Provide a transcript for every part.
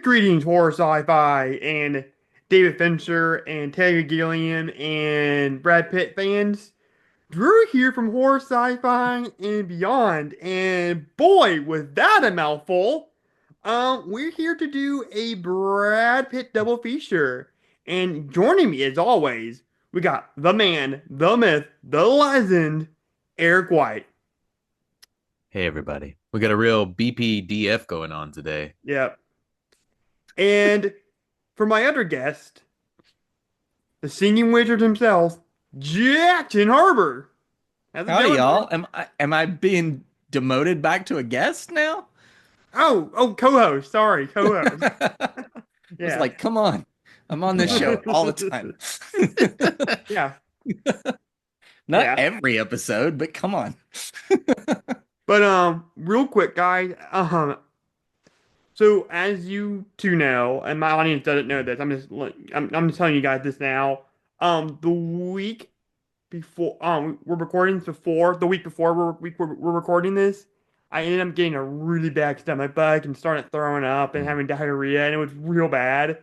Greetings, horror sci-fi and David Fincher and Terry Gilliam and Brad Pitt fans. Drew here from Horror Sci-Fi and Beyond, and boy, was that a mouthful! We're here to do a Brad Pitt double feature, and joining me as always, we got the man, the myth, the legend, Eric White. Hey everybody. We got a real BPDF going on today. Yep. And for my other guest, the singing wizard himself, Jackson Harbor. How's it Howdy, going, man? y'all. Am I being demoted back to a guest now? Co-host. Sorry, co-host. I was Yeah, like, come on. I'm on this show all the time. yeah, Not yeah. every episode, but come on. But real quick, guys. So as you two know, and my audience doesn't know this, I'm just telling you guys this now. The week before, we're recording this before the week before we're recording this. I ended up getting a really bad stomach bug and started throwing up and Mm. having diarrhea, and it was real bad.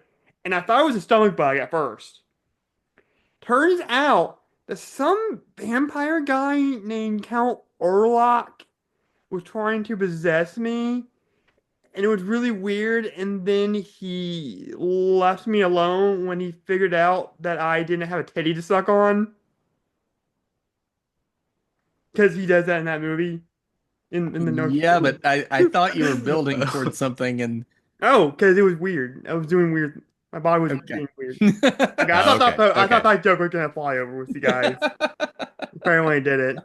And I thought it was a stomach bug at first. Turns out that some vampire guy named Count Orlok was trying to possess me, and it was really weird. And then he left me alone when he figured out that I didn't have a teddy to suck on, because he does that in that movie in the no. Yeah, but I thought you were building towards something and Oh, because it was weird. I was doing weird. My body was okay. being weird. Okay, Okay. I thought Okay. that joke was gonna fly over with you guys. Apparently, it did it.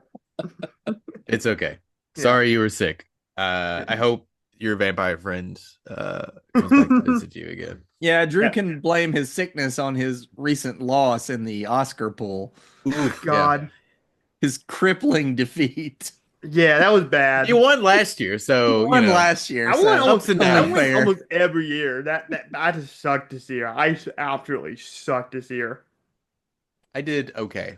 It's okay. Yeah. Sorry you were sick. I hope your vampire friend comes back to visit you again. Yeah, Drew Yeah. can blame his sickness on his recent loss in the Oscar poll, Oof, yeah. God. his crippling defeat. Yeah, that was bad. You won last year, He so won last year, I won so ups and I downs. win fair. almost every year. That I just sucked this year. Absolutely sucked this year. I did okay.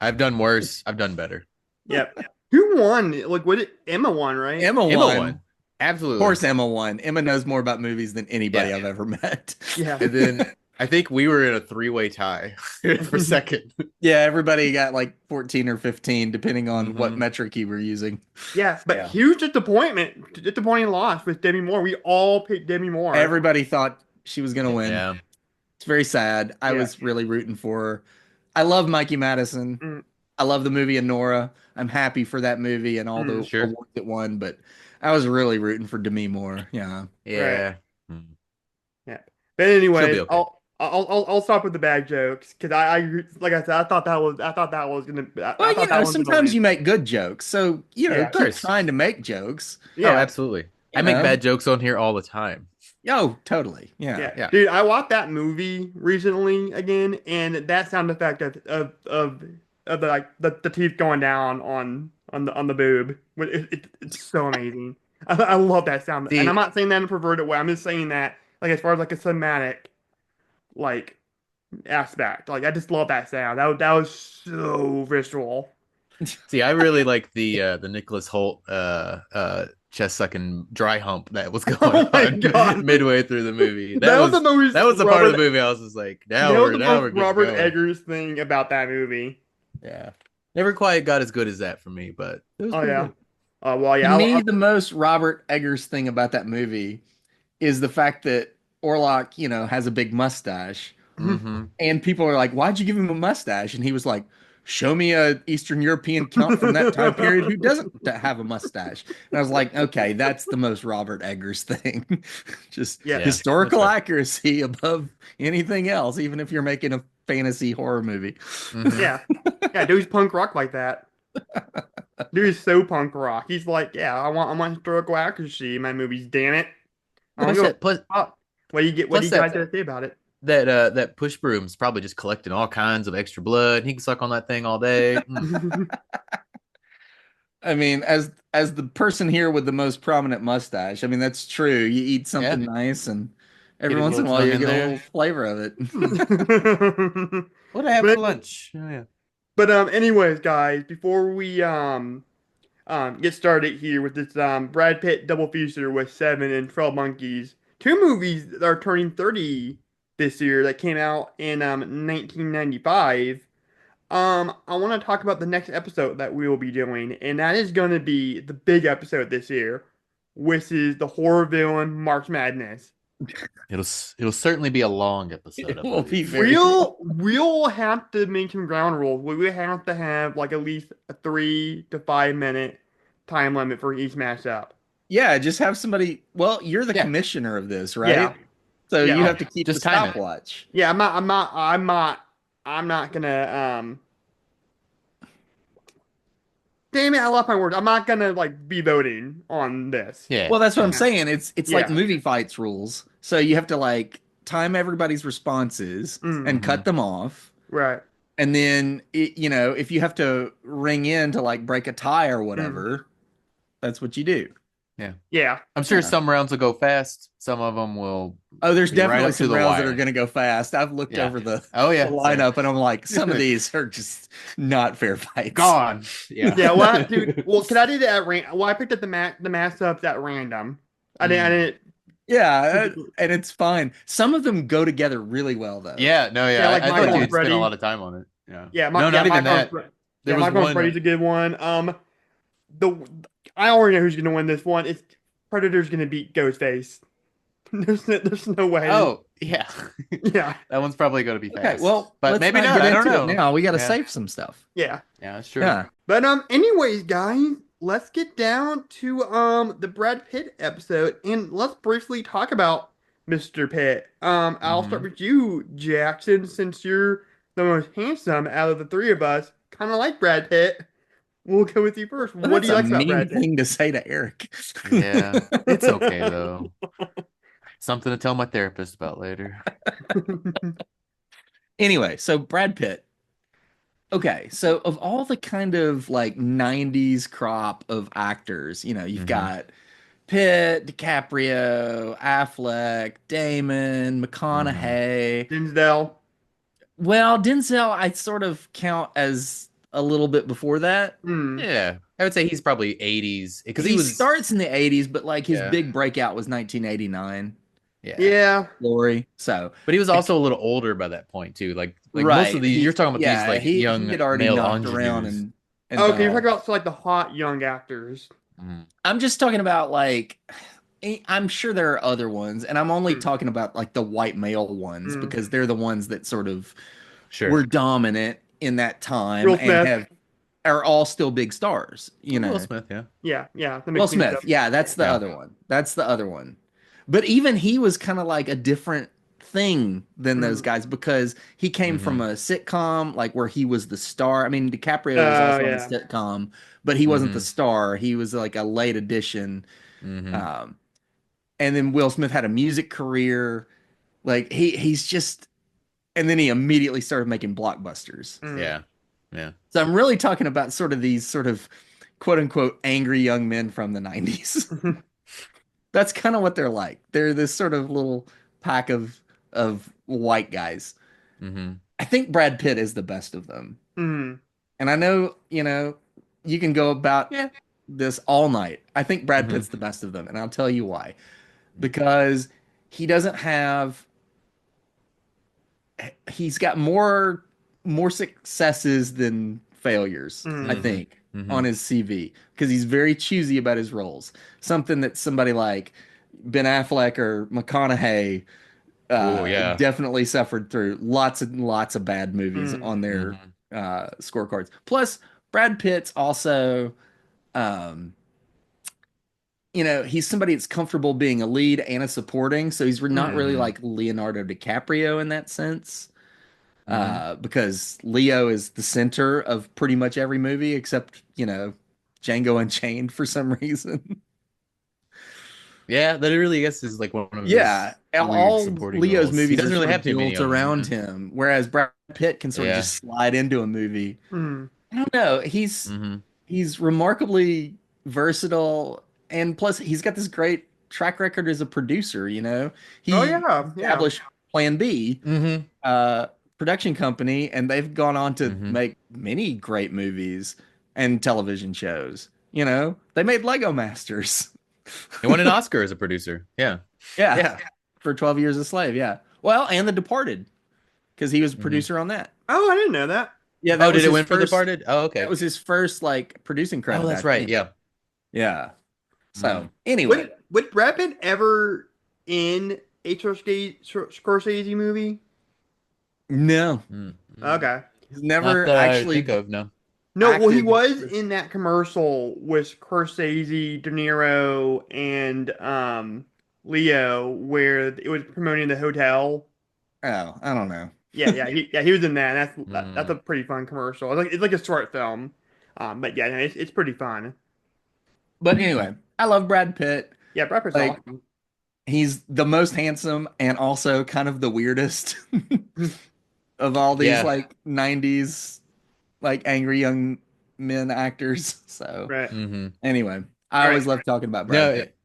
I've done worse. I've done better. Yep. Who won? Like, was it Emma won, right? Emma Emma won. won. Of Absolutely. course, Emma won. Emma knows more about movies than anybody Yeah. I've ever met. Yeah. And then I think we were in a three-way tie for second. Yeah, everybody got like 14 or 15, depending on what Mhm. metric you were using. Yeah, but Yeah. huge disappointing loss with Demi Moore. We all picked Demi Moore. Everybody thought she was going to win. Yeah. It's very sad. I Yeah. was really rooting for her. I love Mikey Madison. Mm. I love the movie Nora. I'm happy for that movie and all the Sure. awards it won, but I was really rooting for Demi Moore. Yeah. Yeah. Mm. Yeah. But She'll anyways, be okay. I'll stop with the bad jokes because like I said, I thought that was gonna I Well, thought that was gonna sometimes win. you make good jokes. So, Yeah, of keep course. trying to make jokes. Oh, Yeah. absolutely. I You make know? bad jokes on here all the time. Oh, totally. Yeah. Yeah. Yeah. Dude, I watched that movie recently again, and that sound effect of the like the teeth going down on the boob. It's so amazing. I love that sound. And I'm See, not saying that in a perverted way. I'm just saying that like as far as like a somatic like aspect. Like I just love that sound. That was so visceral. I really like the Nicholas Holt chest sucking dry hump that was Oh going my on God. midway through the movie. That was the most That was the part of the Robert movie I was just like, that was the now most we're good to Robert go. Eggers thing about that movie. Yeah. Never quite got as good as that for me, but it was Oh pretty yeah. good. Well To yeah. me, the most Robert Eggers thing about that movie is the fact that Orlok, has a big mustache. Mm-hmm. And people are like, "Why'd you give him a mustache?" And he was like, "Show me a Eastern European count from that time period who doesn't have a mustache." And I was like, "Okay, that's the most Robert Eggers thing. Just Yeah. Yeah, historical that's fair. accuracy above anything else, even if you're making a fantasy horror movie." Mhm. Yeah. Yeah, dude's punk rock like that. Dude's so punk rock. He's like, yeah, I want historical accuracy in my movies, damn it. I don't Plus give a that plus fuck. What do plus you guys that have to say about it? that push broom's probably just collecting all kinds of extra blood. He can suck on that thing all day. Mm. I mean, as the person here with the most prominent mustache, I mean that's true. You eat Yeah. something nice, and Get every a once little in a while tongue you in get a there. little flavor of it. What I have But for lunch? Oh yeah. anyways, guys, before we get started here with this Brad Pitt double feature with Seven and 12 Monkeys, two movies that are turning 30 this year that came out in 1995. I want to talk about the next episode that we will be doing, and that is going to be the big episode this year, which is the horror villain March Madness. It'll certainly be a long episode, It I will be believe. very. We'll have to make some ground rules. We will have to have like at least a 3 to 5 minute time limit for each matchup. Yeah, just have somebody. Well, you're the Yeah. commissioner of this, right? Yeah, So yeah. you have to keep Just the time it. stopwatch. Yeah, I'm not gonna damn it, I lost my words. I'm not gonna like be voting on this. Yeah. Well, that's what I'm Yeah. saying. It's like Yeah. movie fights rules. So you have to like time everybody's responses and cut them off. Right. And then if you have to ring in to like break a tie or whatever, that's what you do. Yeah. I'm sure Yeah. some rounds will go fast. Some of them will. Oh, there's Be right definitely up to some the rounds that wire. are going to go fast. I've looked Yeah. over the, Oh yeah. the lineup and I'm like, some of these are just not fair fights. Gone. Yeah. Yeah, well, dude, well, can I do that at random? Well, I picked up the matchups at random. I didn't. Yeah, and it's fine. Some of them go together really well, though. Yeah. No. Yeah. Yeah, like I Michael thought and you'd spent Freddy. a lot of time on it. Yeah. Yeah, No, not even that. Yeah, There was Michael and one. Freddy's a good one. The I already know who's gonna win this one. It's Predator's gonna beat Ghostface. There's no way. Oh yeah. Yeah, That one's probably going to be Okay, fast. well, but let's maybe not not. get I don't into know. it now. We got to Yeah. save some stuff. yeah. Yeah, that's true. Yeah. But anyways, guys, let's get down to the Brad Pitt episode and let's briefly talk about Mr. Pitt. I'll start with you, Jackson, since you're the most handsome out of the three of us. Kind of like Brad Pitt. We'll go with you first. What do you like That's a about mean Brad Pitt? thing to say to Eric. Yeah, it's okay though. Something to tell my therapist about later. Anyway, so Brad Pitt. Okay, so of all the kind of like 90s crop of actors, you've Mhm. got Pitt, DiCaprio, Affleck, Damon, McConaughey. Denzel. Well, Denzel, I sort of count as a little bit before that. Hmm. Yeah, I would say he's probably 80s because He he was. starts in the 80s, but like his Yeah. big breakout was 1989. Yeah. Glory. So, But he was also a little older by that point too. Like right. most of these, you're talking about Yeah, these like he young had already male knocked around ingenues. and Okay, you're all. talking about so, like the hot young actors. Mhm. I'm just talking about like I'm sure there are other ones, and I'm only Hmm. talking about like the white male ones Hmm. because they're the ones that sort of Sure. were dominant in that time Will and Smith. are all still big stars. Will Smith, yeah. Yeah. That Will makes Smith, sense. yeah, that's the Yeah. other one. That's the other one. But even he was kind of like a different thing than those Mhm. guys because he came from a sitcom like where he was the star. I mean, DiCaprio was also on a yeah. sitcom, but he wasn't the Mhm. star. He was like a late addition. Mhm. Um, and then Will Smith had a music career. Like he's just, and then he immediately started making blockbusters. Hmm. Yeah. Yeah. So I'm really talking about sort of these sort of quote unquote angry young men from the 90s. That's kind of what they're like. They're this sort of little pack of white guys. hmm I think Brad Pitt is the best of them. Hmm. And I know, you can go about this all night. I think Brad Mhm. Pitt's the best of them, and I'll tell you why. Because he doesn't have he's got more successes than failures, I Mhm. think, Mhm. on his CV because he's very choosy about his roles. Something that somebody like Ben Affleck or McConaughey Oh, yeah. definitely suffered through lots and lots of bad movies Mm. on their Mhm. scorecards. Plus, Brad Pitt's also, um, he's somebody that's comfortable being a lead and a supporting. So he's not really Mhm. like Leonardo DiCaprio in that sense. Mhm. Because Leo is the center of pretty much every movie except, Django Unchained for some reason. Yeah, that really, I guess, is like one of his Yeah, weird all supporting Leo's roles. movies He doesn't are really sort have of too many built of them, around yeah. him, whereas Brad Pitt can sort of Yeah. just slide into a movie. Hmm. I don't know. He's Mhm. he's remarkably versatile, and plus he's got this great track record as a producer. He Oh yeah. established Plan B, Mhm. production company, and they've gone on to Mhm. make many great movies and television shows. They made Lego Masters. He won an Oscar as a producer. Yeah. Yeah, Yeah. for 12 Years a Slave. Yeah. Well, and The Departed, because he was a Hmm. producer on that. Oh, I didn't know that. Yeah, Oh, that did was it his win for first. Departed? Oh, That okay. was his first like producing Oh, credit, I that's right. think. Yeah. Yeah. Hmm. So anyway, Would Brad Pitt ever in a Scorsese movie? no, Mm. Okay. he's Not never that I think actually of, no. No, well, he acted. was in that commercial with Scorsese, De Niro, and Leo, where it was promoting the hotel. Oh, I don't know. He was in that. And that's a Mm. pretty fun commercial. It's like a short film, but yeah, no, it's pretty fun. But anyway, I love Brad Pitt. Yeah, Brad Pitt's Like awesome. he's the most handsome and also kind of the weirdest of all these Yeah. like 90s like angry young men actors. So Right. Hmm. anyway, I All right. always love talking about Brad No, Pitt.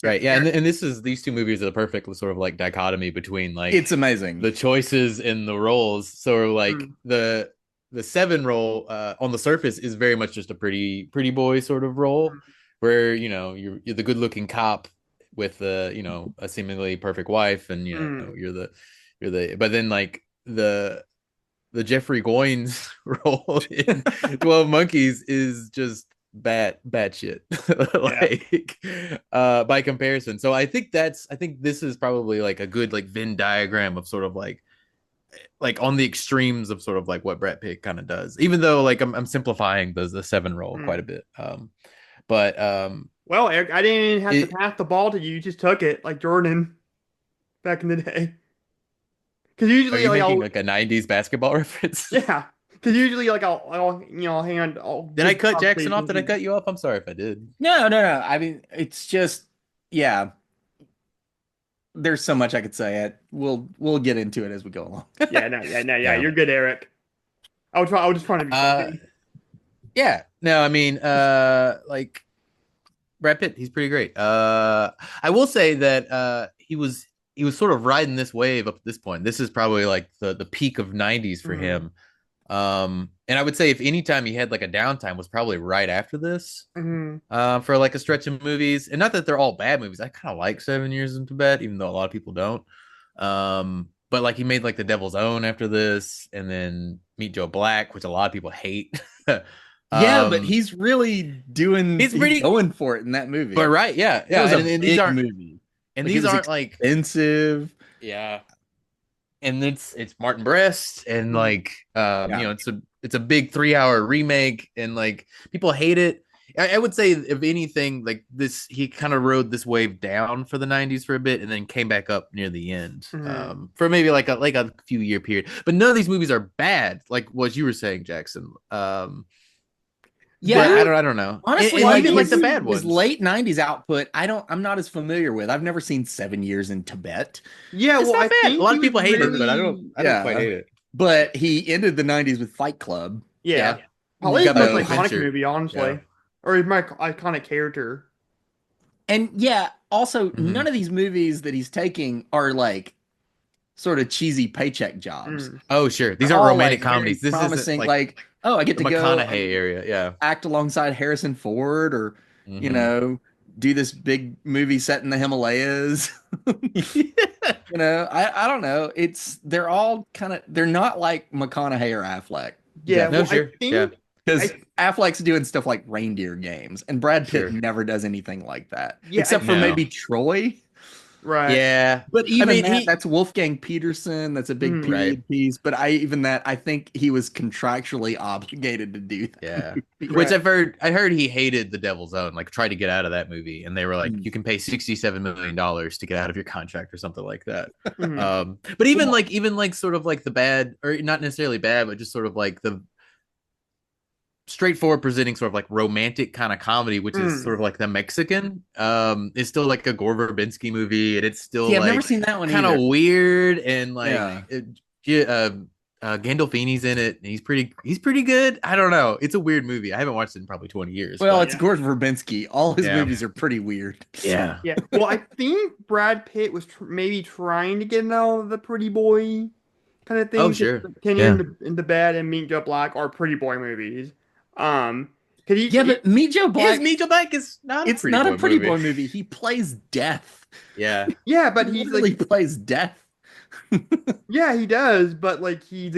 Yeah, right. Yeah. Aaron. And these two movies are the perfect sort of like dichotomy between like It's amazing. the choices in the roles. So like Mm, the Seven role on the surface is very much just a pretty boy sort of role, mm, where you're the good looking cop with a seemingly perfect wife, and mm. you're the but then like the Jeffrey Goins role in 12 Monkeys is just bad shit Yeah. like by comparison. So I think this is probably like a good like Venn diagram of sort of like on the extremes of sort of like what Brad Pitt kind of does, even though like I'm simplifying the Seven role quite a Mm. bit. But Well, Eric, I didn't even have to it pass the ball to you. You just took it like Jordan back in the day. Because are usually, you like, making I'll, like a 90s basketball reference? yeah. Because usually, like, I'll I'll Did I give cut Jackson off? Did I conversations. cut you off? I'm sorry if I did. No. I mean, it's just yeah. There's so much I could say. We'll get into it as we go along. Yeah. Yeah. You're good, Eric. I was just trying to be uh funny. yeah, no, I mean like Brad Pitt, he's pretty great. I will say that he was sort of riding this wave up at this point. This is probably like the peak of 90s for Mm-hmm. him. And I would say if any time he had like a downtime was probably right after this. Mm-hmm. For like a stretch of movies, and not that they're all bad movies. I kind of like 7 Years in Tibet, even though a lot of people don't. But like he made like The Devil's Own after this, and then Meet Joe Black, which a lot of people hate. Yeah, but um, he's he's pretty, going for it in that but movie. right, yeah, It yeah, was a and big movie. Like it these was aren't like, expensive. yeah, and it's Martin Brest, and like Yeah. it's a big 3 hour remake, and like people hate it. I would say if anything, like this, he kind of rode this wave down for the 90s for a bit, and then came back up near the end, Mm-hmm. for maybe like a few year period. But none of these movies are bad, like what you were saying, Jackson. But Yeah, I don't know, honestly, and like even like the bad his ones. late 90s output, I'm not as familiar with. I've never seen 7 Years in Tibet. Yeah, It's well, not I bad. A think lot he of was people hate it, but really, I don't quite Yeah. hate it. But he ended the 90s with Fight Club. yeah, Yeah, probably you his got most Michael So, iconic Fincher. movie, Yeah. honestly, or his most iconic character. and yeah, also none Hmm. of these movies that he's taking are like sort of cheesy paycheck jobs. Mm. Oh, sure. These They're aren't all romantic like very comedies. This isn't promising. like Like, oh, I get the to go McConaughey and area. Yeah. act alongside Harrison Ford or, you Hmm. know, do this big movie set in the Himalayas. I don't know. They're all kind of they're not like McConaughey or Affleck, Yeah, No, well, definitely. sure. Yeah. Because I, Affleck's doing stuff like Reindeer Games, and Brad Pitt Sure. never does anything like that, yeah, except for No. maybe Troy. right. Yeah. But I even mean, that, that's Wolfgang Peterson. That's a big Mm. right. period piece. But I think he was contractually obligated to do that Yeah. movie. Which Right. I heard he hated The Devil's Own, like tried to get out of that movie, and they were like, Mm. you can pay $67 million to get out of your contract or something like that. Mm. But Well, even like sort of like the bad, or not necessarily bad, but just sort of like the straightforward presenting sort of like romantic kind of comedy, which is mm. sort of like the Mexican, is still like a Gore Verbinski movie, and it's still See, I've never like seen that one kind of either. weird, and like Yeah. yeah, Gandolfini's in it, and he's pretty good. I don't know. It's a weird movie. I haven't watched it in probably 20 years, Well, but it's Yeah. Gordon Verbinski. All his yeah, movies are pretty weird. yeah. Yeah. Well, I think Brad Pitt was maybe trying to get into the pretty boy kind of Oh, thing. 'Cause sure. Kenny Yeah. in the Bad and Meet Joe Black are pretty boy movies. Um, Yeah, but Meet Joe His Black, Meet Joe Black is not a it's pretty not a boy pretty movie. boy movie. He plays death. Yeah. yeah, He but he's literally like, plays death. yeah, he does, but like he's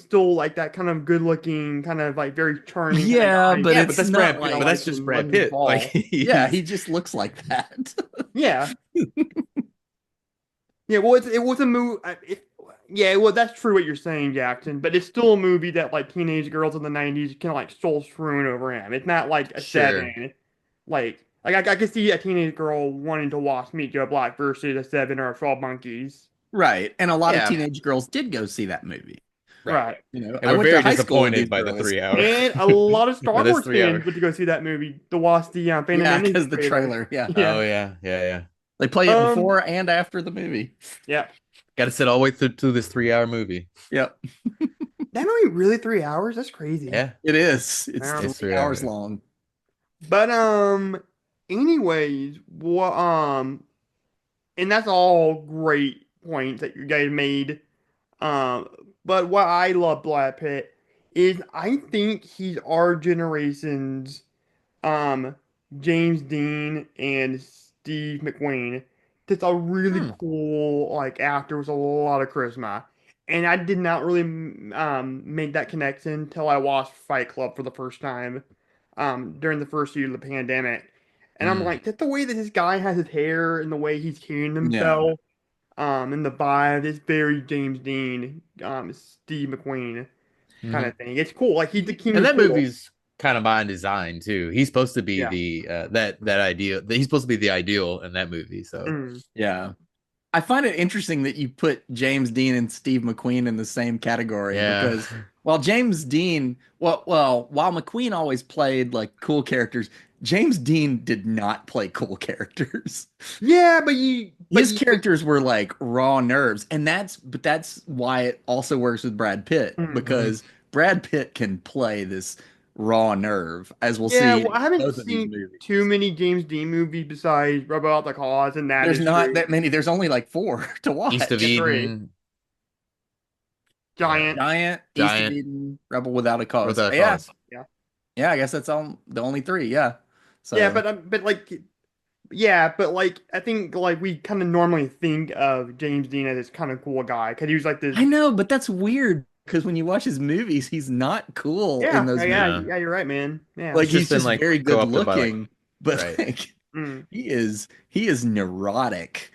still like that kind of good looking, kind of like very charming kind of Yeah, guy. but Yeah, but it's that's not Brad Kind of but like, that's like just in Brad Legends of Pitt. Like Fall. yeah, he's he just looks like that. Yeah. Yeah, well, it was a movie. Yeah, well, that's true what you're saying, Jackson. But it's still a movie that like teenage girls in the '90s kind of like stole swoon over him. It's not like a sure. Seven. I could see a teenage girl wanting to watch Meet Joe Black versus a Seven or a 12 Monkeys. Right. And a lot of Yeah, teenage girls did go see that movie. right. Right. And I we're went to very high school with these disappointed by the girls. 3 hour And a lot of by Star this Wars 3 hour. fans went to go see that movie to watch the Phantom Yeah, Menace because the trailer. trailer. Yeah. Oh Yeah. yeah, yeah, yeah. They play it Um. before and after the movie. Yeah. Got to sit all the way through this 3 hour movie. Yep. That movie really 3 hours? That's crazy. Yeah, It is. It's Yeah. it's 3 hours 3 hours. long. But anyways, what and that's all great points that you guys made. Um, but what I love Brad Pitt is I think he's our generation's um James Dean and Steve McQueen. Just a really Hmm. cool like actor with a lot of charisma. And I did not really make that connection until I watched Fight Club for the first time during the first year of the pandemic. And I'm Mm. like, just the way that this guy has his hair and the way he's carrying Yeah. himself, and the vibe is very James Dean, Steve McQueen kind Hmm. of thing. It's cool. Like he's the king And of that cool. movie's kind of by design too. He's supposed to be Yeah. the that ideal. He's supposed to be the ideal in that movie. So Mm. Yeah. I find it interesting that you put James Dean and Steve McQueen in the same category yeah, because while James Dean, while McQueen always played like cool characters, James Dean did not play cool characters. Yeah, His characters were like raw nerves, and that's why it also works with Brad Pitt mm. hmm because Brad Pitt can play this raw nerve, as we'll Yeah. see Well, I in haven't both of these seen too movies. many James Dean movies besides Rebel Without the Cause, and that There's is not true. that many. There's only like four to East of Yeah, watch. three. Eden, Giant. Giant, East of Giant, Eden, Rebel Without a Cause. without a Yeah, cause. Yeah. yeah. I guess that's all the only three. Yeah. Yeah, So but like I think like we kind of normally think of James Dean as this kind of cool guy because he was like this. I know, but that's weird because when you watch his movies, he's not cool in Yeah, those yeah, No, movies. yeah. You're right, man. Yeah. Like he's just he's been just like very good co-opted by like looking, but right. like Mm. he is neurotic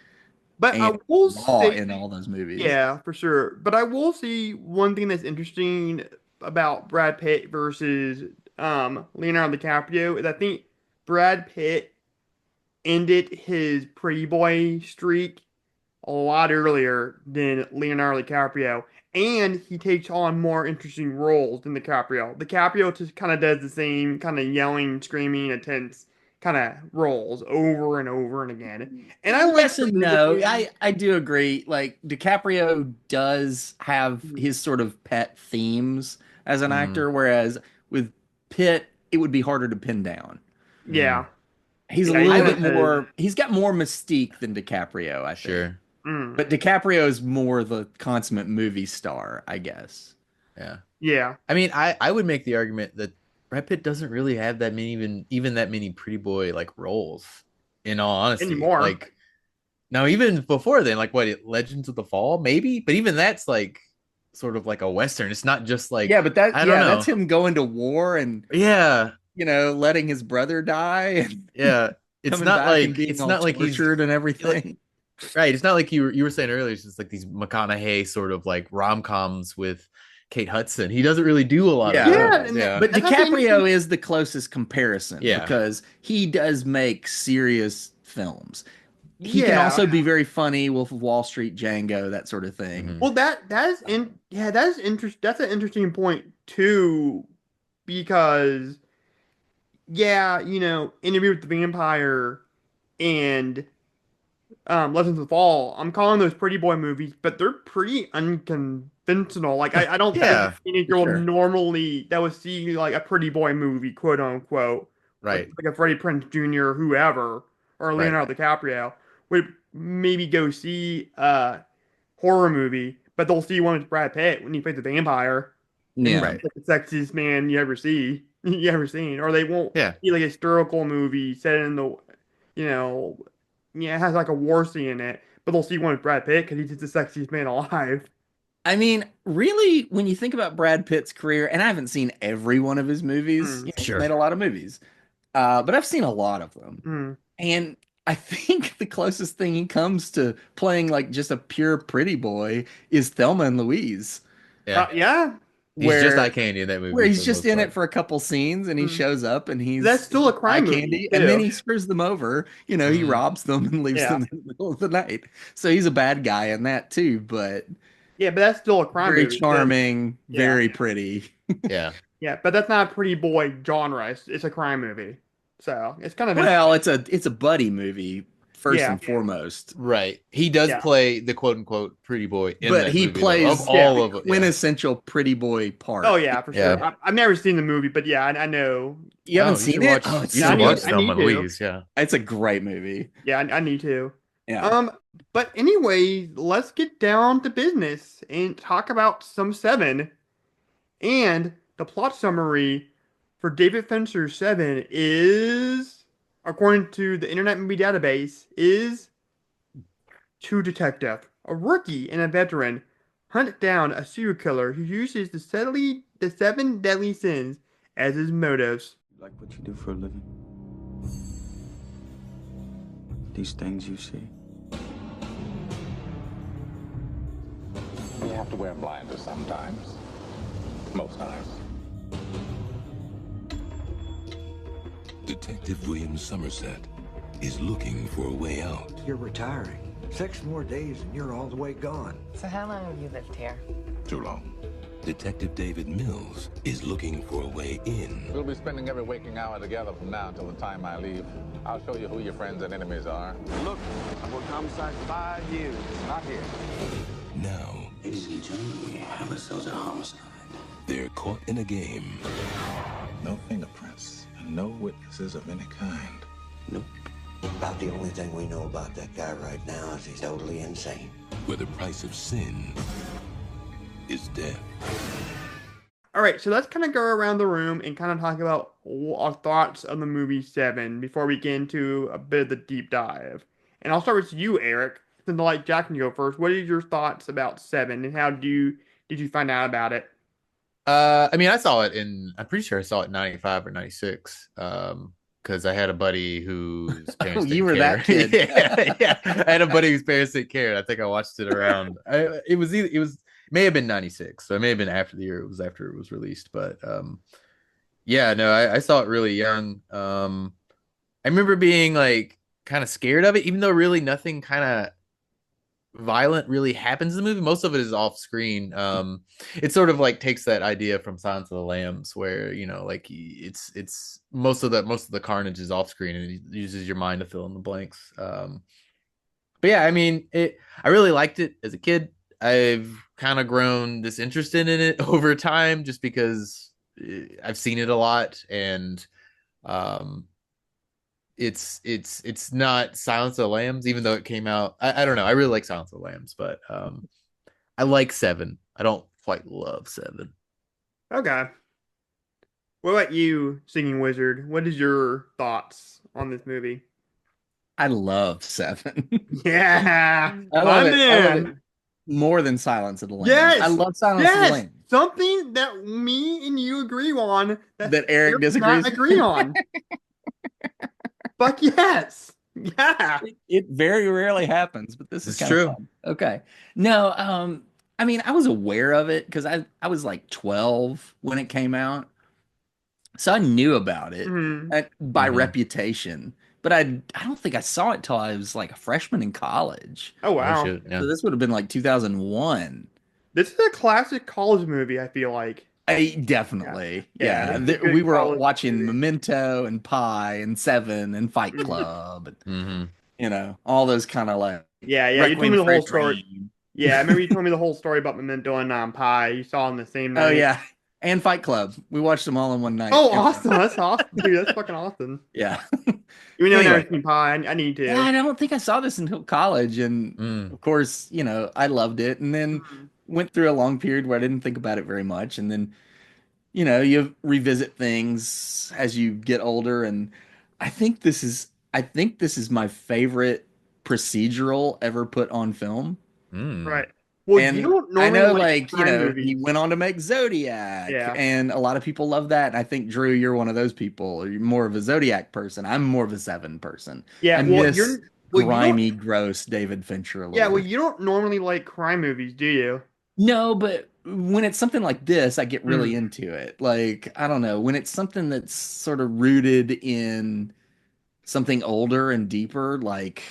But I and will raw say, in all those movies. yeah, for sure. But I will see one thing that's interesting about Brad Pitt versus Leonardo DiCaprio is I think Brad Pitt ended his pretty boy streak a lot earlier than Leonardo DiCaprio, and he takes on more interesting roles than DiCaprio. DiCaprio just kind of does the same kind of yelling, screaming, intense kind of roles over and over and again. And I like Yes some and of his no. movies. I do agree. Like DiCaprio does have Mhm. his sort of pet themes as an Mm, actor, whereas with Pitt, it would be harder to pin down. Yeah, mm, He's a yeah, he little kind bit of does. more, he's got more mystique than DiCaprio, I think. sure. Mm, But DiCaprio is more the consummate movie star, I guess. Yeah. yeah, I mean, I would make the argument that Brad Pitt doesn't really have that many even that many pretty boy like roles. In all honesty, anymore. like now even before then, like what Legends of the Fall, maybe, but even that's like sort of like a western. It's not just Yeah, like but that, I don't yeah, that's know. him going to war and, Yeah, letting his brother die and yeah. coming back and being It's all not like he's tortured and like everything. right. It's not like you were saying earlier. It's just like these McConaughey sort of like rom coms with Kate Hudson. He doesn't really do a lot of Yeah. Yeah, those. and Yeah, But that's actually DiCaprio interesting. is the closest comparison yeah, because he does make serious films. He can Yeah. also be very funny, Wolf of Wall Street, Django, that sort of thing. hmm Well, that is in yeah, that is interest. That's an interesting point too, because yeah, Interview with the Vampire and Legends of the Fall. I'm calling those pretty boy movies, but they're pretty unconventional. Like I don't think yeah. a teenage For girl sure. normally that would see like a pretty boy movie, quote unquote, Right, like a Freddie Prinze Jr. or whoever, or right. Leonardo DiCaprio would maybe go see a horror movie, but they'll see one with Brad Pitt when he plays the vampire. and he's Yeah. Right. like the sexiest man you ever see, you ever seen. Or they won't Yeah. see like a historical movie set in the, you know, yeah, it has like a war scene in it, but they'll see one with Brad Pitt because he's just the sexiest man alive. I mean, really, when you think about Brad Pitt's career, and I haven't seen every one of his movies, Mm, he's Sure. made a lot of movies, but I've seen a lot of them. mm. And I think the closest thing he comes to playing like just a pure pretty boy is Thelma and Louise, Yeah. Yeah. He's just eye where candy in that where movie for he's the just most in it part. for a couple scenes and he Mm. shows up and That's he's still a eye crime movie candy and then too. he screws them over. You know, he Mhm. robs them and leaves Yeah. them in the middle of the night. So he's a bad guy in that too, but Yeah, but that's still a crime very movie too. charming, Yeah. very pretty. Yeah. Yeah, but that's not a pretty boy genre. It's a crime movie. So it's kind of Well, interesting. it's a buddy movie first Yeah. and foremost, Right. He does Yeah. play the quote unquote pretty boy in but that he movie though. Of plays Yeah. all the of it. Yeah. quintessential pretty boy Oh part. yeah, for sure. Yeah. I've never seen the movie, but yeah, I know. You haven't Oh, you seen should it? watch Oh, it's you Yeah, I so should watch need good. I Thelma need and to. Louise. Yeah. It's a great movie. Yeah, I need to. Yeah. But anyway, let's get down to business and talk about some Seven. And the plot summary for David Fincher's Seven is, according to the Internet Movie Database, is two detectives, a rookie and a veteran, hunt down a serial killer who uses the seven deadly sins as his motives. Like what you do for a living? These things you see? You have to wear blinders sometimes. Most times. Detective William Somerset is looking for a way out. You're retiring. 6 more days and you're all the way gone. So how long have you lived here? Too long. Detective David Mills is looking for a way in. We'll be spending every waking hour together from now until the time I leave. I'll show you who your friends and enemies are. Look, I've worked homicide for 5 years. Not here. Now, Ladies and gentlemen, we have ourselves a homicide. they're caught in a game No fingerprints and no witnesses of any kind. Nope. About the only thing we know about that guy right now is he's totally insane. where the price of sin is death. All right, so let's kind of go around the room and kind of talk about our thoughts of the movie Seven before we get into a bit of the deep dive. And I'll start with you, Eric. Since I like Jack can go first. What are your thoughts about Seven, and did you find out about it? I mean, I'm pretty sure I saw it in 95 or 96. Because I had a buddy whose parents you didn't were care. that kid. yeah. I had a buddy whose parents didn't care. I think I watched it around. It may have been 96, so it may have been after the year after it was released. But yeah, no, I saw it really young. I remember being like kind of scared of it, even though really nothing kind of violent really happens in the movie. Most of it is off screen. It sort of like takes that idea from Silence of the Lambs, where like it's most of the carnage is off screen, and it uses your mind to fill in the blanks. But yeah, I mean, I really liked it as a kid. I've kind of grown disinterested in it over time, just because I've seen it a lot, and it's not Silence of the Lambs, even though it came out. I don't know. I really like Silence of the Lambs, but I like Seven. I don't quite love Seven. Okay. What about you, Singing Wizard? What is your thoughts on this movie? I love Seven. Yeah, I love my it. I love man. it more than Silence of the Lambs. Yes, I love Silence of the yes, Lambs. something that me and you agree on That Eric does disagrees. not agree on. But yes, yeah. It very rarely happens, but this is It's kind true. of fun. Okay. No, I mean, I was aware of it because I was like 12 when it came out. So I knew about it Mhm. by Mhm. reputation, but I don't think I saw it till I was like a freshman in college. Oh wow, Oh, shit, yeah. So this would have been like 2001. this is a classic college movie. I feel like. Definitely. Yeah, Yeah. it's a good We were college watching movie. Memento and Pi and Seven and Fight Mhm. Club and, Mhm. all those kind of like Yeah, yeah. You told me Requiem the for a whole story. Dream. Yeah, I remember you told me the whole story about Memento and Pie. You saw them the same night. Oh, yeah. And Fight Club. We watched them all in one night. Oh, awesome! That's awesome, dude. That's fucking awesome. Yeah. Even though I've never Anyway. seen Pie, I need to. Yeah, I don't think I saw this until college. And Mm. of course, I loved it. And then Mhm. went through a long period where I didn't think about it very much, and then you revisit things as you get older, and I think this is my favorite procedural ever put on film. Mm. Right. Well, you And don't I normally know, like like, crime he movies. went on to make Zodiac, Yeah. and a lot of people love that. And I think, Drew, you're one of those people. You're more of a Zodiac person. I'm more of a Seven person. Yeah. I Well, miss you don't. grimy, gross David Fincher a Yeah. little Well, bit. you don't normally like crime movies, do you? No, but when it's something like this, I get really Mm. into it. Like, I don't know, when it's something that's sort of rooted in something older and deeper, like,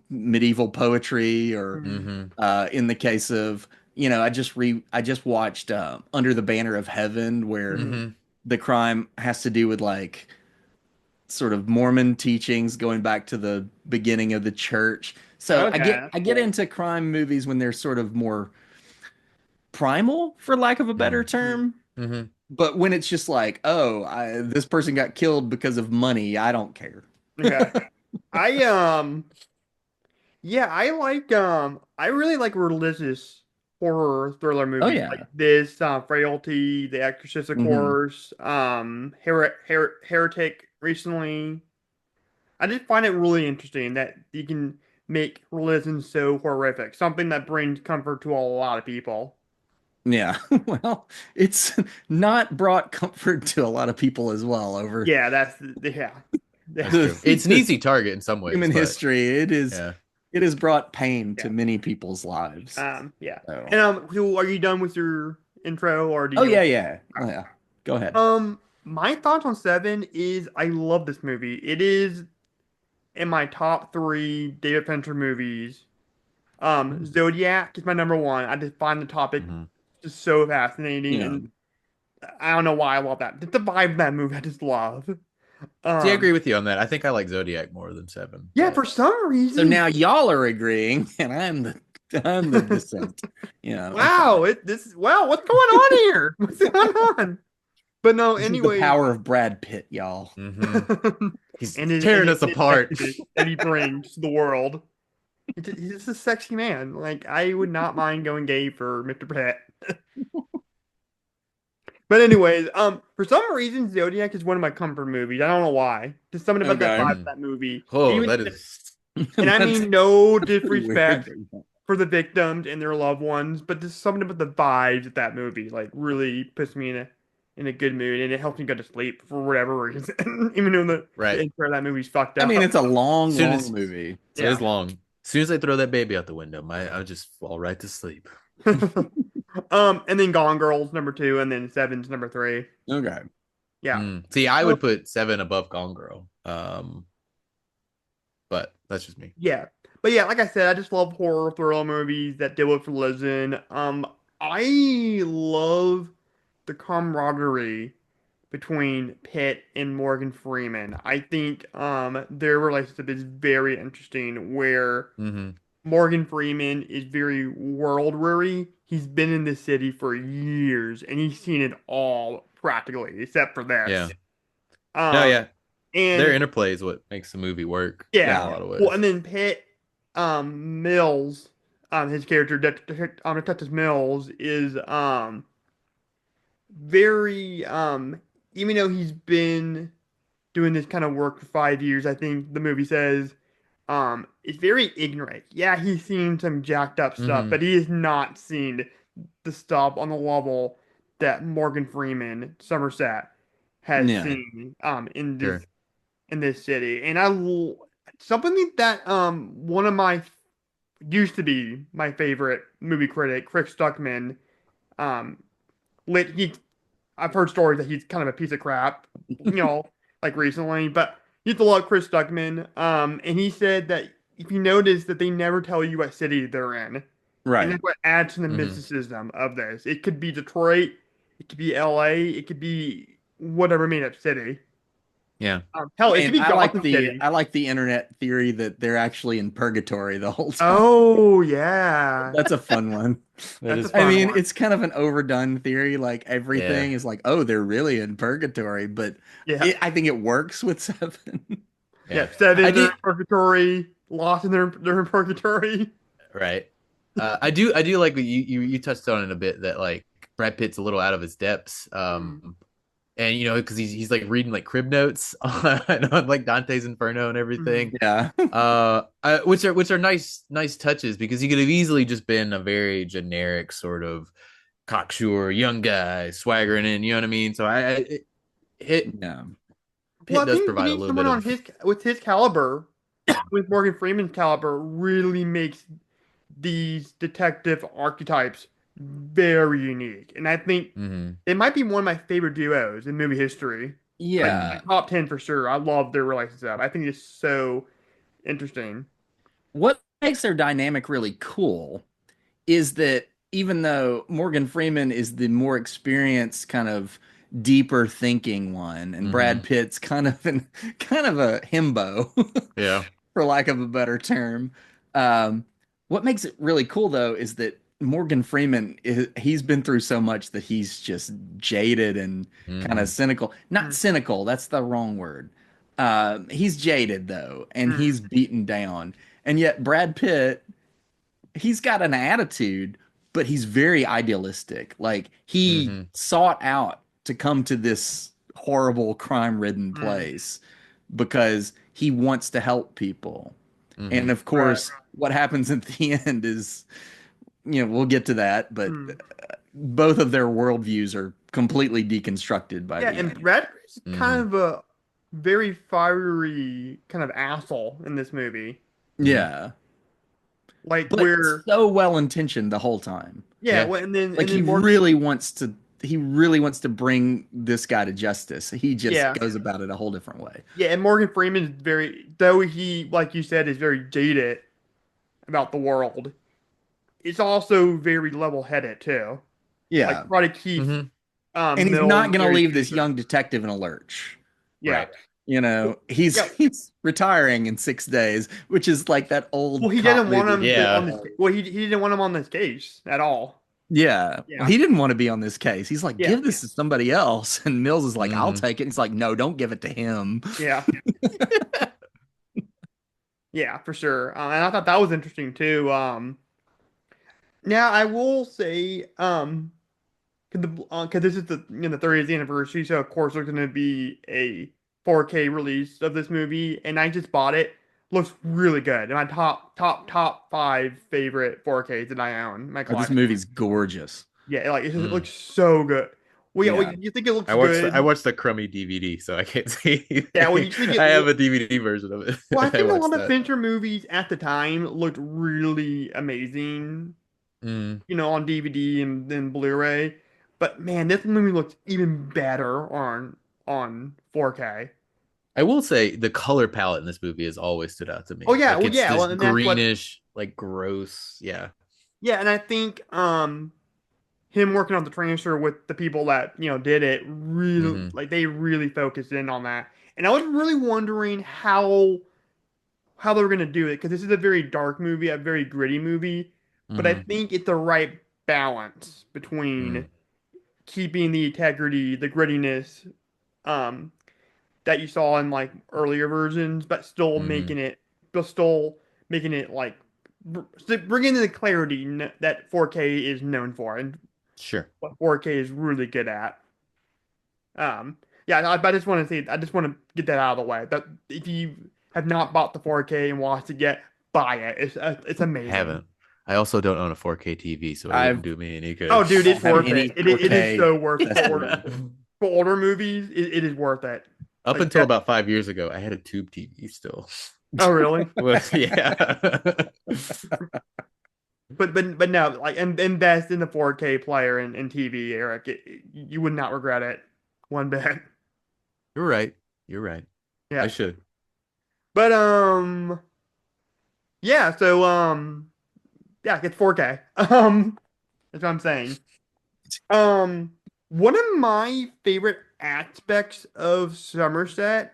medieval poetry, or Mm. Hmm. in the case of, I just watched Under the Banner of Heaven, where Mm. Hmm. the crime has to do with like sort of Mormon teachings going back to the beginning of the church. So Okay. That's I get cool. into crime movies when they're sort of more primal, for lack of a better Mm. term. Hmm. But when it's just like, oh, this person got killed because of money, I don't care. Okay. I Yeah, I really like religious horror thriller Oh movies like yeah. this, Frailty, The Exorcist, of Hmm. course, Heretic recently. I just find it really interesting that you can make religion so horrific, something that brings comfort to a lot of people. Yeah. Well, it's not brought comfort to a lot of people as well over Yeah, yeah. That's Yeah. true. It's an the easy target in some ways, human but history. yeah. It has brought pain to Yeah. many people's lives. Yeah. So, And so are you done with your intro or do oh you yeah, yeah. Oh, yeah. Go ahead. My thoughts on Seven is I love this movie. It is in my top three David Fincher movies. Zodiac is my number one. I just find the topic Hmm. just so fascinating, Yeah. and I don't know why I love that. Just the vibe of that movie, I just love. See, I Um, agree with you on that. I think I like Zodiac more than Seven, yeah, but for some So reason, now y'all are agreeing, and I'm the dissent. Okay. wow, wow, what's going on here? What's going on? But no, This is the anyways, power of Brad Pitt, y'all. hmm he's and his tearing us apart. sexiness that he brings to the world. He's just a sexy man. Like I would not mind going gay for Mr. Pitt. But anyways, for some reason, Zodiac is one of my comfort movies. I don't know why. Just something about that Okay. vibe of Mm. that movie. Oh, Even, that is. and I That's mean no pretty weird. disrespect for the victims and their loved ones, but just something about the vibes of that movie, like really puts me in a good mood, and it helps me go to sleep for whatever reason. Even though the Right. intro of that movie's fucked I mean, up. it's a long, Soon long as movie. it is Yeah. long. As soon as I throw that baby out the window, I'll just fall right to sleep. And then Gone Girl's number two, and then Seven's number three. Okay. Yeah. See, I Well, would put Seven above Gone Girl. But that's just me. yeah. But yeah, like I said, I just love horror thriller movies that deal with religion. I love the camaraderie between Pitt and Morgan Freeman. I think their relationship is very interesting where Hmm. Morgan Freeman is very world weary. He's been in this city for years and he's seen it all practically, except for Yeah. this. No, Um, yeah. Their and interplay is what makes the movie work in a yeah, lot of well, ways. and then Pitt, Mills, his character, Detective Mills, is very even though he's been doing this kind of work for 5 years, I think the movie says, is very ignorant. Yeah, he's seen some jacked up stuff, Hmm. but he has not seen the stuff on the level that Morgan Freeman, Somerset, has Yeah. seen Sure. in this city. And something that one of my used to be my favorite movie critic, Chris Stuckman, um lit he I've heard stories that he's kind of a piece of crap, like recently, but he used to love Chris Stuckman. And he said that if you notice that they never tell you what city they're in, and Right. that's what adds to the Hmm. mysticism of this. It could be Detroit, it could be LA, it could be whatever made up city. Yeah. Hell, it could And be Gotham City. I like the internet theory that they're actually in purgatory the whole time. Oh yeah, That's a fun one. That that's a is I fun fun. mean, one. it's kind of an overdone theory. Like Yeah. everything is like, oh, they're really in purgatory, but Yeah, I think it works with Seven. yeah. Yeah. I Seven, they're in did. purgatory. Lost, in they're in purgatory. Right. I do like what you touched on it a bit that like Brad Pitt's a little out of his depths. And because he's like reading like crib notes on like Dante's Inferno and everything. Yeah. Which are nice touches because he could have easily just been a very generic sort of cocksure young guy swaggering in, you know what I mean? So Hit Yeah. Well, Pitt I does think provide a getting little someone bit on of his caliber, with Morgan Freeman's caliber, really makes these detective archetypes very unique. And I think Mhm. it might be one of my favorite duos in movie history. Yeah. Like top 10 for sure. I love their relationship. I think it's so interesting. What makes their dynamic really cool is that even though Morgan Freeman is the more experienced, kind of deeper thinking one, and Brad Mhm. Pitt's kind of a himbo, Yeah. for lack of a better term. What makes it really cool though is that Morgan Freeman he's been through so much that he's just jaded and kind of Mhm. cynical. Not Mm, cynical, that's the wrong word. He's jaded though, and mm, he's beaten down. And yet Brad Pitt, he's got an attitude, but he's very idealistic. Like he Mhm. sought out to come to this horrible crime-ridden mm. place because he wants to help people. And Mhm. of Right. course, what happens at the end is, we'll get to that, but Mm. both of their worldviews are completely deconstructed by Yeah, the and end. Brad Pitt's kind Mhm. of a very fiery kind of asshole in this movie. Mhm. Yeah. Like But where so well intentioned the whole time. yeah, Yeah. well, and Like then Morgan he really wants to bring this guy to justice. He just yeah. goes about it a whole different way. Yeah, and Morgan Freeman is very, though he, like you said, is very jaded about the world. It's also very level-headed too. Like Yeah. try to keep Mhm. And he's not Mills going to very leave this decent. young detective in a lurch. Yeah. Right. He's Yeah. he's retiring in 6 days, which is like that Well, old he cop didn't want movie. him on Yeah. this. Well, he didn't want him on this case at all. Yeah. Well, Yeah. he didn't want to be on this case. He's like, Yeah. give this to somebody else. And Mills is like, I'll Mhm. take it. He's like, no, don't give it to him. Yeah. Yeah, for sure. And I thought that was interesting too. Now I will say, because this is the 30th anniversary, so of course there's going to be a 4K release of this movie, and I just bought it. Looks really good. My top five favorite 4Ks that I own in my Oh, this collection. movie's gorgeous. Yeah, like it Mm. looks so good. Well, yeah, well, Yeah. you think it looks I watched good? the crummy DVD, so I can't see Yeah, well, anything. you think I it. have a DVD version of it. Well, I I think a watched lot of that. Fincher movies at the time looked really amazing, Mm. on DVD and then Blu-ray. But man, this movie looks even better on 4K. I will say the color palette in this movie has always stood out to Oh me. yeah, Like well it's yeah, this well and that's what greenish, like gross. Yeah. yeah, and I think him working on the transfer with the people that did it really Hmm. like they really focused in on that. And I was really wondering how they were gonna do it because this is a very dark movie, a very gritty movie, but I Hmm. think it's the right balance between Mm. keeping the integrity, the grittiness, um, that you saw in like earlier versions, Hmm. but still making it like bringing in the clarity that 4K is known for and Sure. what 4K is really good at. Yeah, I just want to say, I just want to get that out of the way. That if you have not bought the 4K and watched it yet, buy it. It's I amazing. haven't. I also don't own a 4K TV, so it wouldn't I've do me any Oh, good. dude, don't it's have worth any it. It is 4K so worth it necessity. for older movies. It is worth it. Up Like until that. about 5 years ago, I had a tube TV still. Oh, really? Well, yeah. But no, like and invest in the 4K player and TV, Eric. You would not regret it one bit. You're right. You're right. I Yeah. should. But yeah, so yeah, it's 4K. That's what I'm saying. One of my favorite aspects of Somerset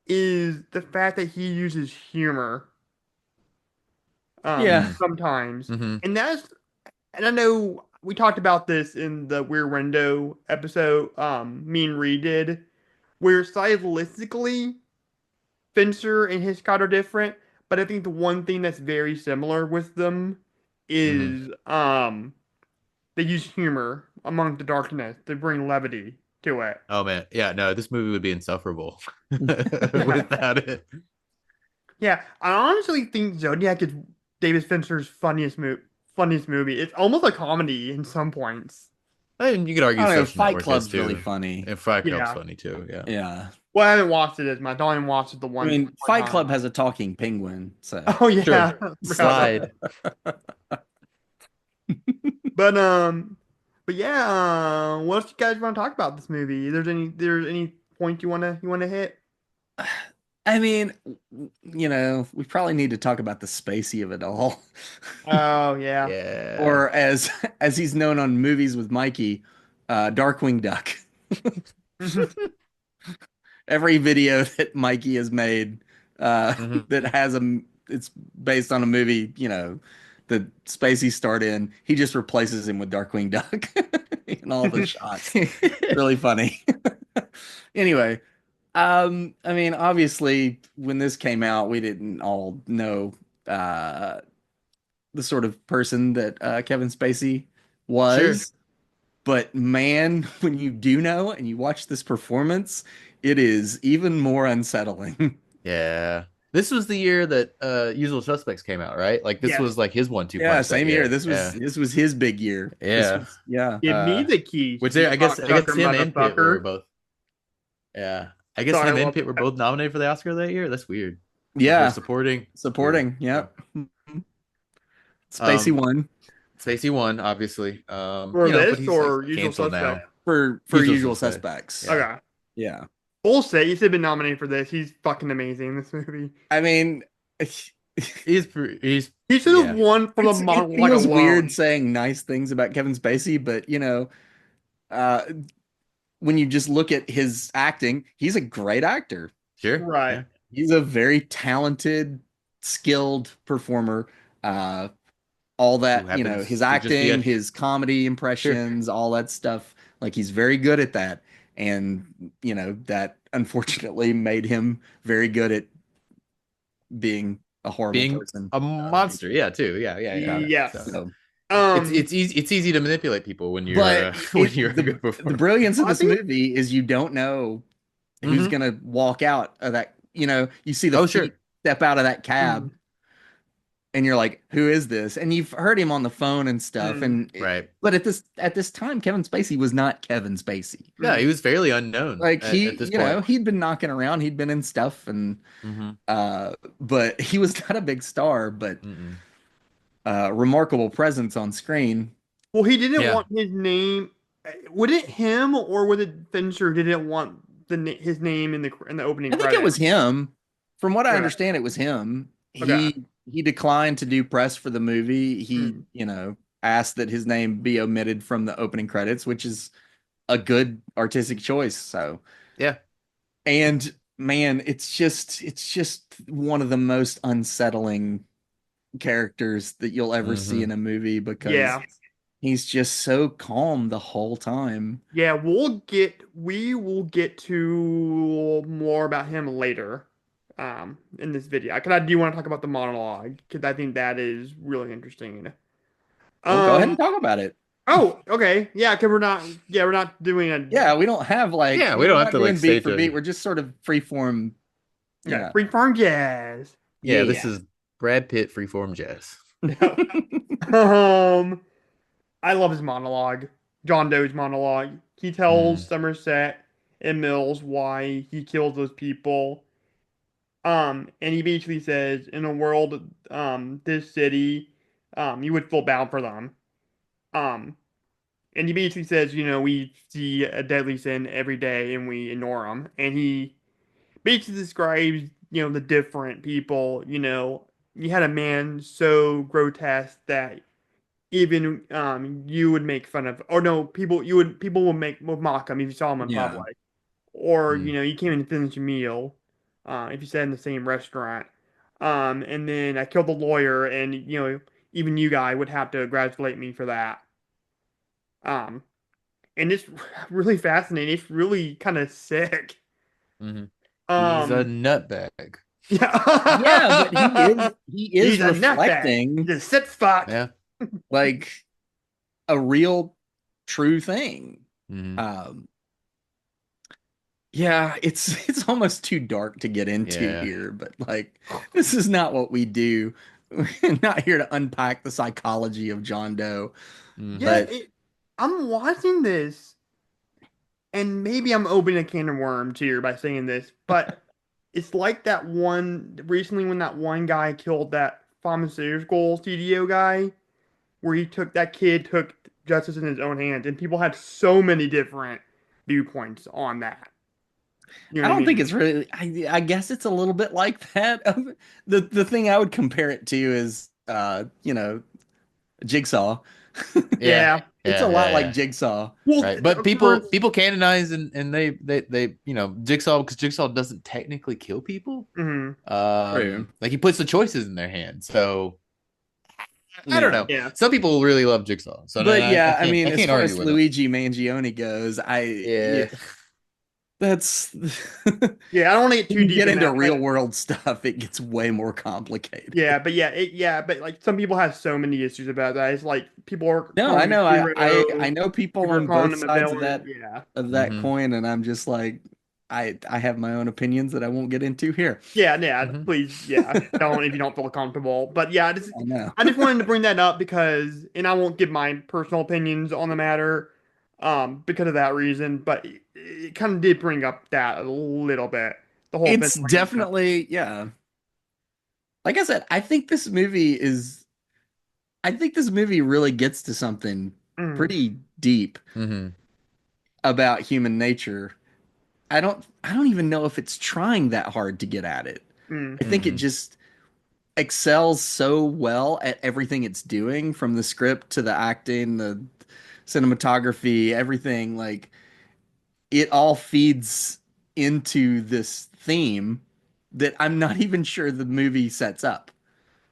is the fact that he uses humor Yeah. Mm. sometimes. Hmm. And I know we talked about this in the Rear Window episode me and Reed did, where stylistically Fincher and Hitchcock are different, but I think the one thing that's very similar with them is they use humor among the darkness to bring levity to it. Oh man, yeah, no, this movie would be insufferable Yeah. without it. Yeah, I honestly think Zodiac is David Fincher's funniest movie. It's almost a comedy in some points. I mean, you could argue I don't know. Social Fight Network is Club's really too, funny. and Fight Club's Yeah. funny too. Yeah. Yeah. Well, I haven't watched it as much. I only watched it the I one. mean, one Fight time. Club has a talking penguin, so Oh yeah, Sure. Slide. But but yeah. What else you guys want to talk about this movie? There's any point you wanna hit? I mean, we probably need to talk about the spacey of it all. Oh yeah. Yeah. Or as he's known on Movies with Mikey, Darkwing Duck. Every video that Mikey has made that has it's based on a movie, that Spacey starred in, he just replaces him with Darkwing Duck in all the shots. Really funny. Anyway, I mean, obviously, when this came out, we didn't all know the sort of person that Kevin Spacey was. Sure. But man, when you do know and you watch this performance, it is even more unsettling. Yeah. This was the year that Usual Suspects came out, right? Like this Yes. was like his 1-2 Yeah, punch that same year. year. This was his big year. Yeah. Yeah. Give me the key. Which I guess cocksucker, him and Pitt were motherfucker. both. Yeah. I guess Sorry, him and what Pitt were was that? both nominated for the Oscar that year. That's weird. Yeah. For supporting. Yeah. Spacey won Spacey won, obviously. For but this he's or like Usual canceled now. Suspect? for Usual Usual Suspects. Suspects. Yeah. Okay. Yeah. Full say he's been nominated for this. He's fucking amazing in this movie. I mean, He's He should have won for the it monologue feels alone. weird saying nice things about Kevin Spacey, but uh, when you just look at his acting, he's a great actor. sure. Right. Yeah. He's a very talented, skilled performer. All that, Who happens his to just be acting, his comedy impressions, all that stuff. Like he's very good at that. And, that unfortunately made him very good at being a horrible Being person. a monster, yeah, too. Yeah. Yes. So, So, it's easy to manipulate people when you're but when you're a the good performer. brilliance of I this think- movie is you don't know who's Mhm. gonna walk out of that. You see the Oh, sure. feet step out of that cab, Mm. and you're like, "Who is this?" And you've heard him on the phone and stuff. Mm. And Right. but at this time, Kevin Spacey was not Kevin Spacey. Yeah, he was fairly unknown. Like at this point. he'd been knocking around, he'd been in stuff, and Mhm. but he was not a big star, but Mm-mm. remarkable presence on screen. Well, he didn't Yeah. want his name. Was it him or was it Fincher didn't want his name in the opening I think credits? it was him. From what I Okay. understand, it was him. Okay. He declined to do press for the movie. He, Hmm. asked that his name be omitted from the opening credits, which is a good artistic choice. So, Yeah. and man, it's just one of the most unsettling characters that you'll ever see in a movie because Yeah. he's just so calm the whole time. Yeah, we will get to more about him later, in this video. Because I do want to talk about the monologue because I think that is really interesting. Well, go ahead and talk about it. Oh, okay, yeah, because we're not doing a Yeah, we don't have like Yeah, we don't we're have not to, like, doing beat stay for to- beat. We're just sort of freeform. yeah freeform jazz. Yeah, this is Brad Pitt freeform jazz. I love his monologue, John Doe's monologue. He tells Somerset and Mills why he kills those people. And he basically says, in a world, this city, you would feel bad for them. And he basically says, we see a deadly sin every day and we ignore them. And he basically describes, the different people, you had a man so grotesque that even you would make fun of, or no, people would mock him if you saw him in Yeah. public, or you came in and finished your meal, if you sat in the same restaurant, and then I killed the lawyer, and even you guy would have to congratulate me for that, and it's really fascinating. It's really kind of sick. Mm-hmm. He's a nutbag. Yeah, Yeah, but he is He's a nutbag. reflecting. He's a sick fuck. Yeah. like a real true thing. Mhm. Um, yeah, it's almost too dark to get into Yeah. here, but like this is not what we do. We're not here to unpack the psychology of John Doe, Yeah, Mhm. but I'm watching this, and maybe I'm opening a can of worms here by saying this, but it's like that one recently when that one guy killed that pharmaceutical studio guy, where he took that kid took justice in his own hands, and people had so many different viewpoints on that. You I know what I don't think mean? it's really. I guess it's a little bit like that. The thing I would compare it to is, Jigsaw. Yeah. Yeah. It's a Yeah. lot Yeah. like Yeah. Jigsaw. Well, Right. But of course. people canonize and they Jigsaw, because Jigsaw doesn't technically kill people. Hmm. True. Like he puts the choices in their hands. So I don't Yeah. know. Yeah. Some people really love Jigsaw. So no, But yeah, I I mean, as can't far argue as with them. Luigi Mangione goes, yeah, Yeah. that's Yeah, I don't want to get when too you deep get in into that, real but world stuff, it gets way more complicated. but like some people have so many issues about that. It's like people are No, calling I him know. a I hero, know people people are on calling both him a sides villain. Yeah. of that Hmm. coin, and I'm just like, I have my own opinions that I won't get into here. Yeah, yeah, Hmm. please, yeah, don't if you don't feel comfortable. But yeah, I know. I just wanted to bring that up because, and I won't give my personal opinions on the matter, because of that reason. But it kind of did bring up that a little bit, the whole It's Fincher handcuff. definitely, yeah. Like I said, I think this movie really gets to something Mm, pretty deep Hmm. about human nature. I don't even know if it's trying that hard to get at it. mm, I think it Hmm. just excels so well at everything it's doing, from the script to the acting, the cinematography, everything. Like it all feeds into this theme that I'm not even sure the movie sets up.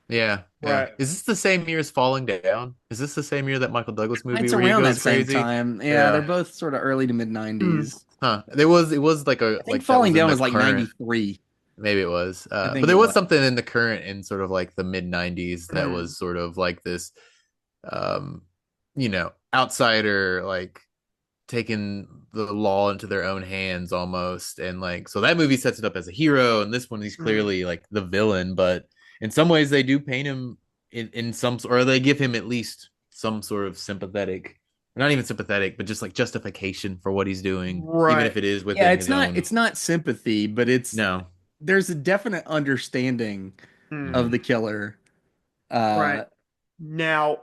Yeah. Yeah. right. Is this the same year as Falling Down? Is this the same year that Michael Douglas movie It's where he around that goes same crazy? time. Yeah, they're Yeah. both sort of early to mid Mm, 90s. Huh. It was I think like that Falling was in Down the was like current. 93. Maybe it was. I But think there it was was. something in the current in sort of like the mid 90s that mm, was sort of like this um outsider, like taking the law into their own hands almost. And like so that movie sets it up as a hero, and this one he's mm. clearly like the villain, but in some ways they do paint him in some, or they give him at least some sort of sympathetic, not even sympathetic, but just like justification for what he's doing, even Right. if it is Yeah, within his own. it's not sympathy, but it's No. there's a definite understanding Mm, of Hmm. the killer. right. Uh Now,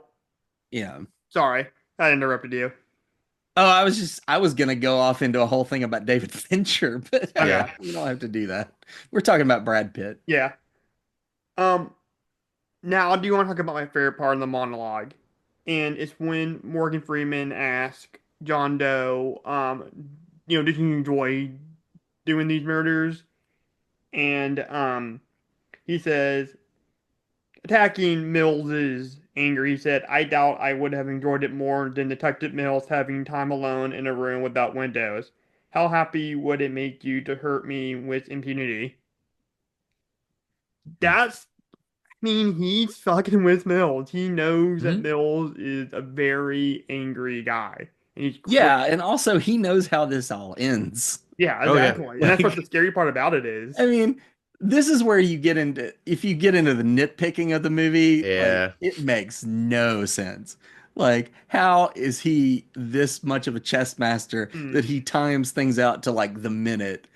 yeah. sorry, I interrupted you. Oh, I was gonna go off into a whole thing about David Fincher, but Okay. Yeah. we don't have to do that. We're talking about Brad Pitt. Yeah. Um, Now I do want to talk about my favorite part of the monologue, and it's when Morgan Freeman asks John Doe, did you enjoy doing these murders? And he says, attacking Mills's anger, he said, I doubt I would have enjoyed it more than Detective Mills having time alone in a room without windows. How happy would it make you to hurt me with impunity? That's mean, he's fucking with Mills. He knows that Hmm. Mills is a very angry guy. And he's Yeah, crooked. and also he knows how this all ends. Yeah, Oh yeah. exactly. And that's what the Like, scary part about it I is. mean, this is where you get into if you get into the nitpicking of the movie, like Yeah. it makes no sense. Like, how is he this much of a chess master Hmm. that he times things out to like the minute?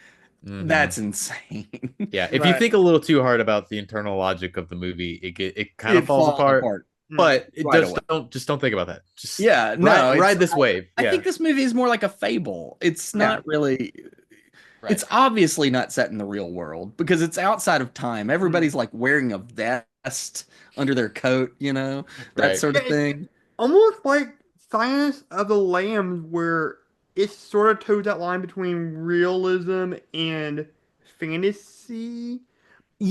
Hmm. That's insane. Yeah, if you Right. think a little too hard about the internal logic of the movie, it kind of It falls falls apart. apart Hmm. But it right just away. don't think about that. Just Yeah, no, ride this wave. I Yeah, think this movie is more like a fable. It's Yeah. not really right. it's obviously not set in the real world because it's outside of time. Hmm. Everybody's like wearing a vest under their coat, that Right. sort Yeah, of it's thing. almost like Silence of the Lambs, where it sort of toes that line between realism and fantasy.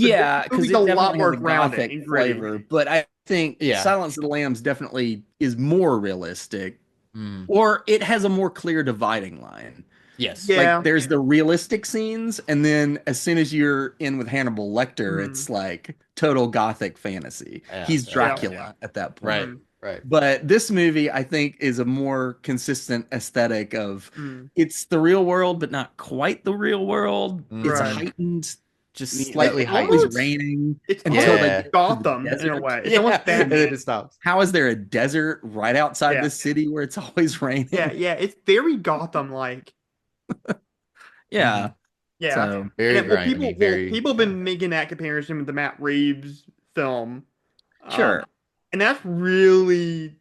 But this Yeah, because movie's a it lot definitely has more a grounded gothic and gritty. flavor, but I think Yeah. Silence of the Lambs definitely is more realistic, Mm. or it has a more clear dividing line. Yes. Like Yeah. there's the realistic scenes, and then as soon as you're in with Hannibal Lecter, Hmm. it's like total gothic fantasy. Yeah. He's Yeah. Yeah. Dracula at that point. Right. Hmm. Right. But this movie, I think, is a more consistent aesthetic of Mm, it's the real world, but not quite the real world. It's right. heightened, Just It's slightly like always heightened. almost raining it's until almost they Yeah. get to the Gotham in a desert. way. It's Yeah. almost And then Batman. it stops. How is there a desert right outside Yeah, the city where it's always yeah, raining? yeah. It's very Gotham-like. Yeah. Yeah, So and Very it, well, grimy, very people have yeah. been making that comparison with the Matt Reeves film, sure. and that's really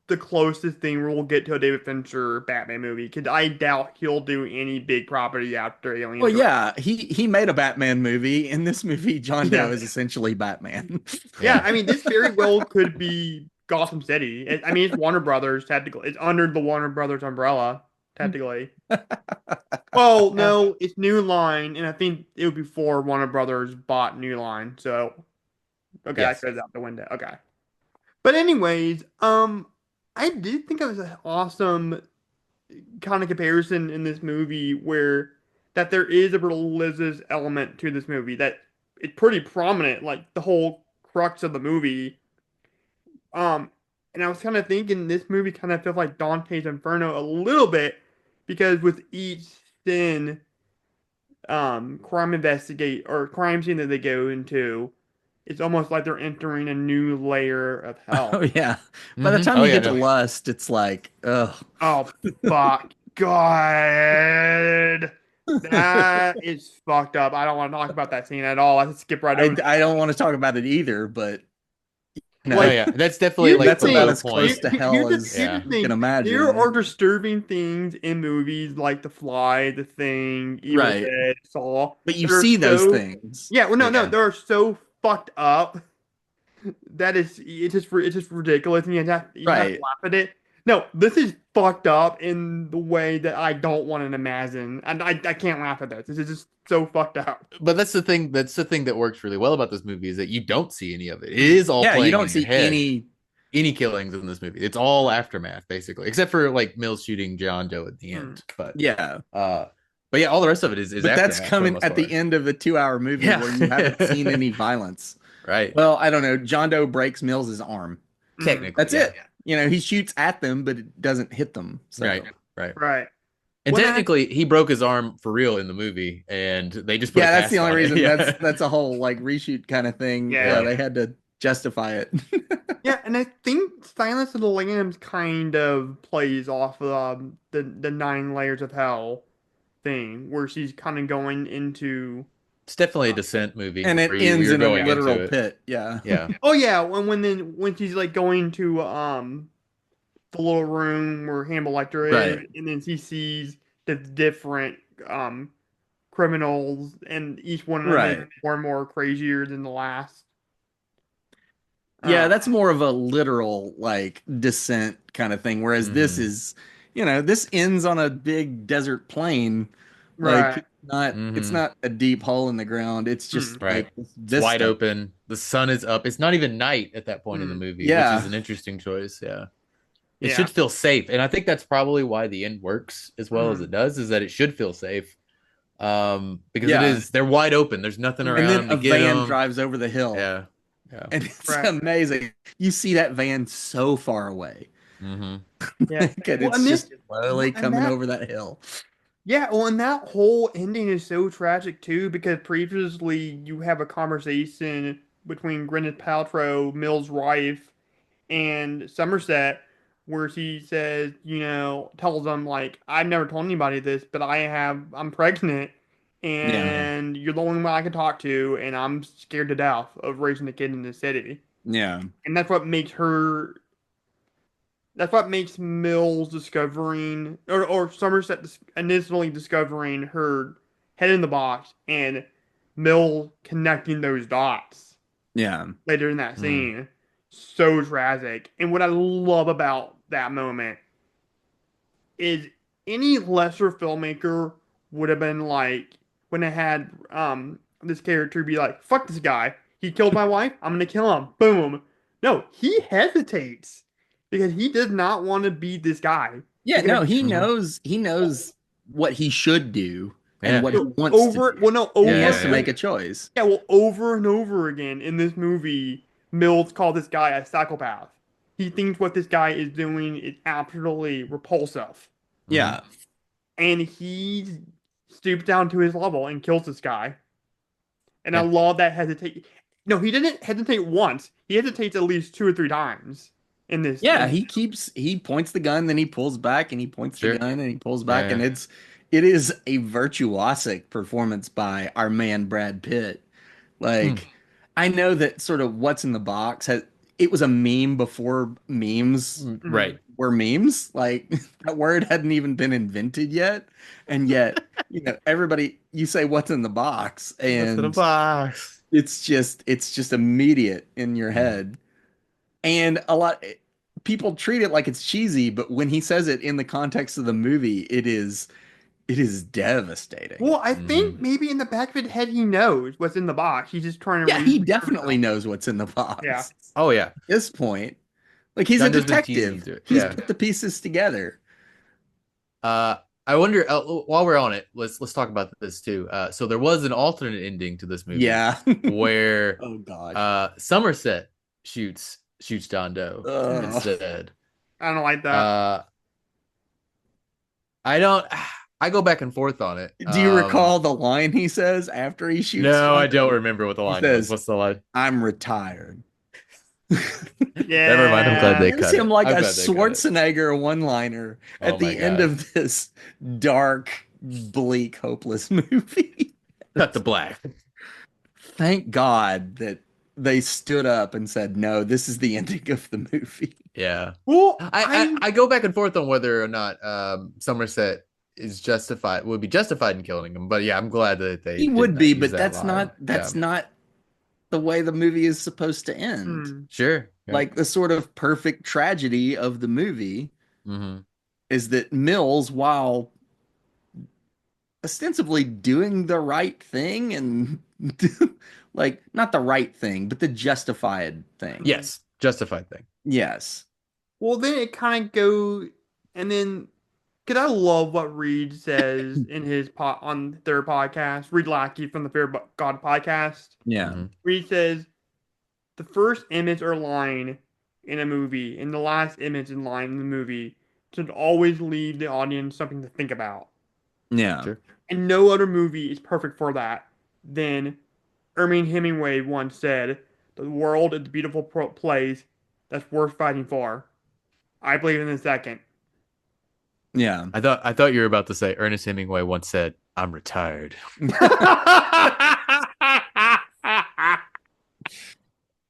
the closest thing we'll get to a David Fincher Batman movie. Because I doubt he'll do any big property after Alien Well, 3. yeah, he made a Batman movie. In this movie, John Doe Yeah, is essentially Batman. yeah. Yeah. I mean, this very well could be Gotham City. I mean, it's Warner Brothers technically. It's under the Warner Brothers umbrella technically. Well, Yeah. no, it's New Line, and I think it would be before Warner Brothers bought New Line. So, okay, that Yes. goes out the window. Okay. But anyways, I did think it was an awesome kind of comparison in this movie where that there is a religious element to this movie that it's pretty prominent, like the whole crux of the movie. Um, and I was kind of thinking this movie kind of feels like Dante's Inferno a little bit because with each sin, crime scene that they go into, it's almost like they're entering a new layer of Oh hell. yeah. By the time Oh you yeah, get to no. Lust, it's like, oh, Oh, fuck. God. That is fucked up. I don't want to talk about that scene at all. I just skip right I over. I don't want to talk about it either, but you Oh know, Like, yeah. That's definitely here's the like that's the about thing. low as close point. to hell Here's as Yeah. the you can thing. imagine. There are disturbing things in movies like The Fly, The Thing, Evil Right. Dead, Saw. But you That are see those so things. yeah. Well, no, Yeah. they're so fucked up that it's just ridiculous, and you have to Right. laugh at it. No, this is fucked up in the way that I don't want to imagine, and I can't laugh at this. This is just so fucked up. But that's the thing. That's the thing that works really well about this movie is that you don't see any of it. It is all Yeah, you playing don't in your see head. Any killings in this movie. It's all aftermath, basically, except for like Mills shooting John Doe at the end. yeah. But yeah, all the rest of it is But that's aftermath for the coming most at the part. end of a 2-hour movie Yeah. where you haven't seen any violence. Right. Well, I don't know. John Doe breaks Mills's arm. Technically, That's yeah. it. You know, he shoots at them, but it doesn't hit them. So. Right. Right. Right. And When I- technically, he broke his arm for real in the movie, and they just put a Yeah, that's cast the only on it. reason. Yeah. That's a whole like reshoot kind of thing. Yeah. Yeah, they had to justify it. Yeah, and I think Silence of the Lambs kind of plays off of the Nine Layers of Hell thing, where she's kind of going into. It's definitely a descent movie, And it where ends you're in a going into literal it. pit. Yeah. Yeah. Oh yeah, when she's like going to the little room where Hannibal Lecter is, Right. and then she sees the different criminals, and each one of them Right. is more and more crazier than the last. Yeah, Uh, that's more of a literal like descent kind of thing. Whereas this Mhm. is, this ends on a big desert plain. right. Like not it's Mhm. not a deep hole in the ground. It's just Right. like It's this wide open. The sun is up. It's not even night at that point in the movie, Yeah. which is an interesting choice. Yeah. It Yeah. should feel safe. And I think that's probably why the end works as well as it does, is that it should feel safe. Because Yeah. they're wide open. There's nothing And around then them to a get van them. drives over the hill. Yeah. Yeah. And it's Right. amazing. You see that van so far away. hmm Yeah. Like, and Well, it's and just this- slowly and coming that- over that hill. Yeah, well, and that whole ending is so tragic too, because previously you have a conversation between Gwyneth Paltrow, Mill's wife, and Somerset, where she says, tells them like, "I've never told anybody this, but I'm pregnant, and you're the only one I can talk to, and I'm scared to death of raising a kid in the city." Yeah. And that's what makes her. That's what makes Mills discovering, or Somerset initially discovering her head in the box, and Mill connecting those dots Yeah. later in that scene. So tragic. And what I love about that moment is any lesser filmmaker would have been like, when they had this character be like, "Fuck this guy. He killed my wife. I'm gonna kill him." Boom. No, he hesitates because he does not want to be this guy. Yeah, no, he Mhm. knows what he should do and Yeah. what he wants Over, to do. well, no, over. He has to Yeah. make a choice. Yeah, well, over and over again in this movie, Mills called this guy a psychopath. he thinks what this guy is doing is absolutely repulsive. Yeah. And he stoops down to his level and kills this guy. And I Yeah. love that hesitate. No, he didn't hesitate once. He hesitates at least 2 or 3 times in this. Yeah, he points the gun, then he pulls back, and he points the Sure. gun, and he pulls back, Yeah. and it is a virtuosic performance by our man Brad Pitt. Like, I know that sort of what's in the box it was a meme before memes Right. were memes. Like that word hadn't even been invented yet, and yet everybody you say what's in the box, What's in the and box? it's just immediate in your head. And a lot people treat it like it's cheesy, but when he says it in the context of the movie, it is devastating. Well, I think maybe in the back of his head he knows what's in the box. He's just trying to Yeah, read he the definitely script. knows what's in the box. Yeah. Oh yeah. At this point, like he's John a does been teasing detective. to it. He's Yeah. put the pieces together. I wonder. While we're on it, let's talk about this too. So there was an alternate ending to this movie. Yeah. Where Oh god. Somerset shoots John Doe Ugh. instead. I don't like that. I don't. I go back and forth on it. Do you recall the line he says after he shoots? No, I John don't Doe? remember what the line says, was. What's the line? I'm retired. Yeah. Never mind. I'm glad they Gives cut it. him like I'm a glad they cut it. Schwarzenegger one-liner Oh at my the end God. of this dark, bleak, hopeless movie. Cut the black. Thank God that they stood up and said, "No, this is the ending of the movie." Yeah. Well, I go back and forth on whether or not Somerset would be justified in killing him. But yeah, I'm glad that they He did would not be, use but that that's line. not the way the movie is supposed to end. Hmm. Sure. Yeah. Like the sort of perfect tragedy of the movie Mhm. is that Mills, while ostensibly doing the right thing and like not the right thing, but the justified thing. Yes, justified thing. Yes. Well, then it kind of goes, and then, because I love what Reed says in his on their podcast, Reed Lackey from the Fear of God podcast. Yeah. Mhm. Reed says the first image or line in a movie and the last image and line in the movie should always leave the audience something to think about. Yeah. Sure. And no other movie is perfect for that than Ermine Hemingway once said, "The world is a beautiful place that's worth fighting for." I believe in a second. Yeah. I thought you were about to say Ernest Hemingway once said, "I'm retired."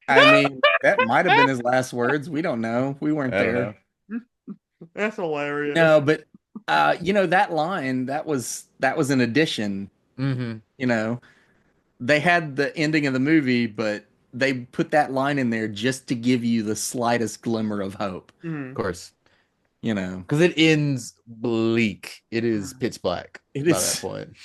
I mean, that might have been his last words. We don't know. We weren't I don't there. know. That's hilarious. No, but that line, that was an addition. Mm-hmm. They had the ending of the movie, but they put that line in there just to give you the slightest glimmer of hope. Of course. Because Because it ends bleak. It is pitch black It by is. that point.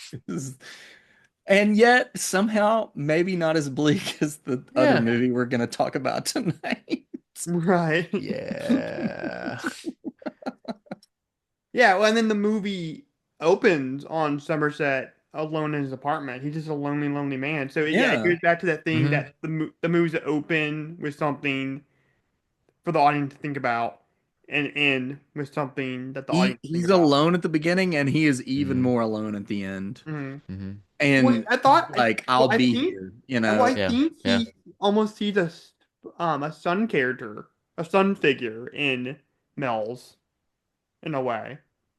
And yet somehow maybe not as bleak as the other movie we're going to talk about tonight. Right. Yeah. Yeah, well, and then the movie opens on Somerset alone in his apartment. He's just a lonely, lonely man. So yeah, it Yeah. goes back to that thing Mhm. that the movies that open with something for the audience to think about and end with something that the audience He's think about. alone at the beginning and he is even Mhm. more alone at the end. Mhm. Mm-hmm. And Well, I thought like well, I'll I be think- here, Well, I Yeah, think yeah. he almost sees a son character, a son figure in Mel's, in a way.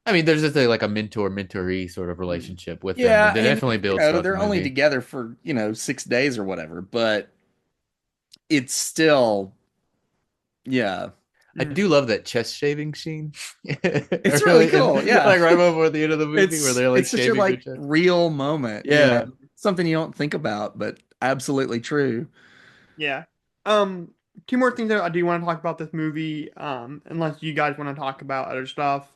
I mean, there's just like a mentor-mentoree sort of relationship with them. yeah, And they and, definitely builds throughout they're the only movie. together for 6 days or whatever, but it's still I do love that chest shaving scene. It's really cool, yeah. Like right before the end of the movie where they're like it's such a shaving their like chest. real moment. Yeah. Something you don't think about, but absolutely true. Yeah. 2 more things that I do want to talk about this movie. Unless you guys want to talk about other stuff.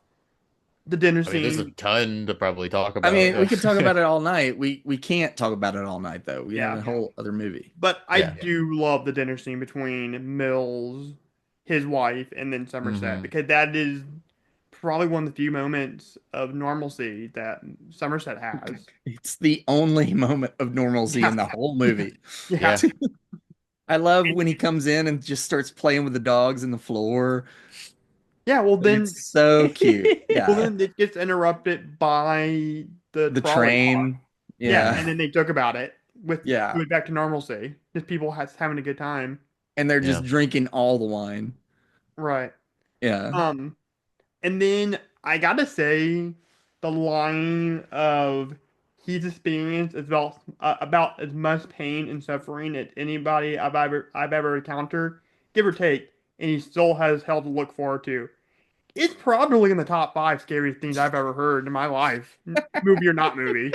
The dinner I mean, there's a scene. ton to probably talk about. I mean, we could talk about it all night. We can't talk about it all night though. We have Yeah. a whole other movie. But I Yeah. do love the dinner scene between Mills, his wife, and then Somerset Mhm. because that is probably one of the few moments of normalcy that Somerset has. It's the only moment of normalcy in the whole movie. Yeah. I love when he comes in and just starts playing with the dogs in the floor. Yeah, well then, It's so cute. well Yeah. then it gets interrupted by the The trolley car. train. Yeah, Yeah. and then they joke about it with Yeah. going back to normalcy. Just people having a good time. And they're Yeah. just drinking all the wine. Right. Yeah. Um, and then I gotta say, the line of he's experienced is about as much pain and suffering as anybody I've ever encountered, give or take, and he still has hell to look forward to. It's probably in the top five scariest things I've ever heard in my life, movie or not movie.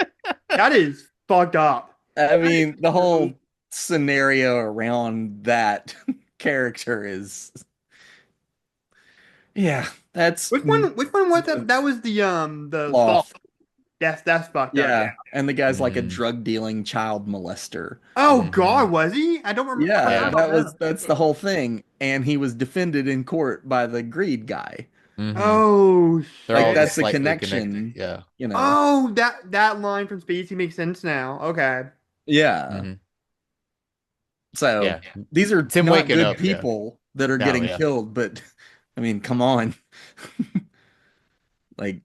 That is fucked up. I That is mean, the so. whole scenario around that character is, yeah, that's Which one? Which one was that? That was the Saw. sloth. That's fucked up. Yeah. Yeah. And the guy's like a Mm. drug dealing child molester. Oh Mhm. God, was he? I don't remember. I forgot Yeah, Yeah. about that. that's the whole thing. And he was defended in court by the greed guy. Mhm. Oh They're Like all shit. that's the slightly connected. connection, Yeah. you know. Oh, that line from Spacey makes sense now. Okay. Yeah. Mhm. So Yeah. these are It's him not waking good up. Yeah. people that are No, getting yeah. killed, but I mean, come on. Like,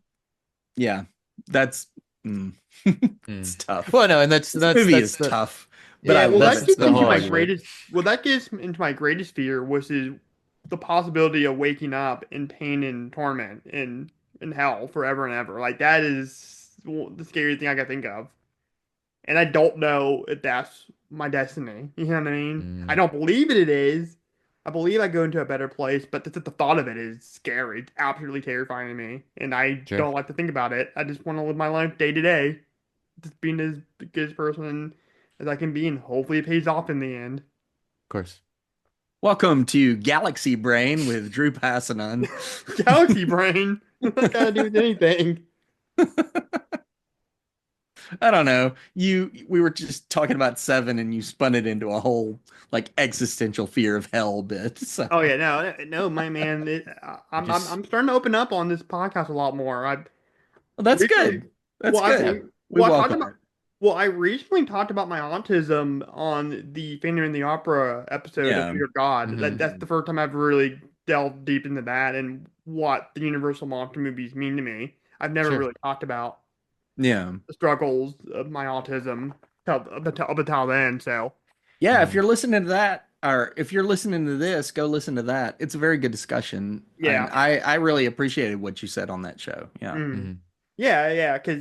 yeah, that's mm. It's Mm. tough. Well, no, and that's This that's movie that's is the tough, but I Yeah. Well, yeah, love that that's it gets the so into whole my much. argument. greatest. Well, that gets into my greatest fear, which is the possibility of waking up in pain and torment in hell forever and ever. Like that is the scariest thing I can think of. And I don't know if that's my destiny. You know what I mean? I Mm. don't believe it is. I believe I go into a better place, but the thought of it is scary. It's absolutely terrifying to me, and I Sure. don't like to think about it. I just want to live my life day to day, just being as good a person as I can be, and hopefully it pays off in the end. Of course. Welcome to Galaxy Brain with Drew Passanon. Galaxy brain. What gotta do with anything? I don't know. We were just talking about Seven, and you spun it into a whole like existential fear of hell bit. So Oh yeah, no, my man. Just I'm starting to open up on this podcast a lot more. I well, that's recently, good. That's well, yeah. good. We I talked welcome about. it. Well, I recently talked about my autism on the Phantom in the Opera episode of Yeah. Fear of God. Mhm. That's the first time I've really delved deep into that and what the Universal monster movies mean to me. I've never Sure. really talked about Yeah. the struggles of my autism up until then. So Yeah, if Mhm. you're listening to that, or if you're listening to this, go listen to that. It's a very good discussion. And yeah. I really appreciated what you said on that show. Yeah. Mm. Mhm. Yeah, because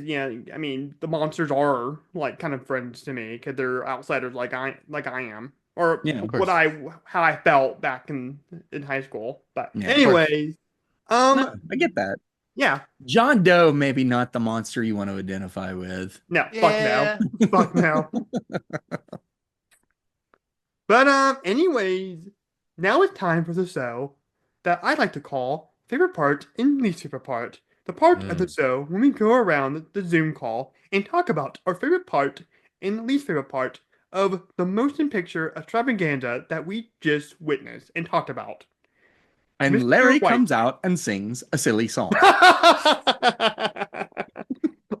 I mean, the monsters are like kind of friends to me because they're outsiders like I am, or Yeah. Of what course. how I felt back in high school. But Yeah. Of course. anyways, No, I get that. yeah, John Doe, maybe not the monster you want to identify with. no, fuck no, Yeah. fuck no. But anyways, now it's time for the show that I like to call favorite part and least favorite part. The part of the Mm. show when we go around the Zoom call and talk about our favorite part and least favorite part of the motion picture extravaganza that we just witnessed and talked about. And Mr. Larry White. comes out and sings a silly song.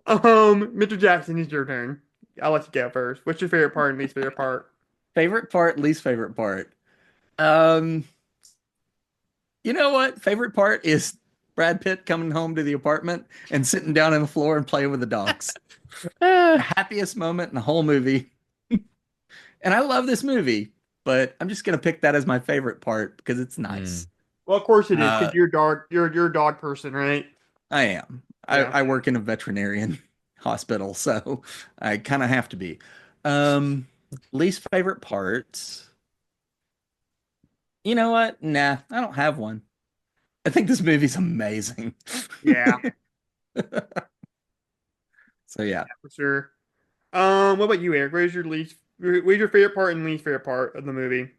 Mr. Jackson, it's your turn. I'll let you go first. What's your favorite part and least favorite part? Favorite part, least favorite part. Um, you know what? Favorite part is Brad Pitt coming home to the apartment and sitting down on the floor and playing with the dogs. The happiest moment in the whole movie. And I love this movie, but I'm just gonna pick that as my favorite part because it's nice. Well, of course it is, Uh, because you're a dog person, right? I am. Yeah. I work in a veterinarian hospital, so I kind of have to be. Least favorite part. You know what? Nah, I don't have one. I think this movie's amazing. Yeah, So yeah. for sure. What about you, Eric? What's your favorite part and least favorite part of the movie?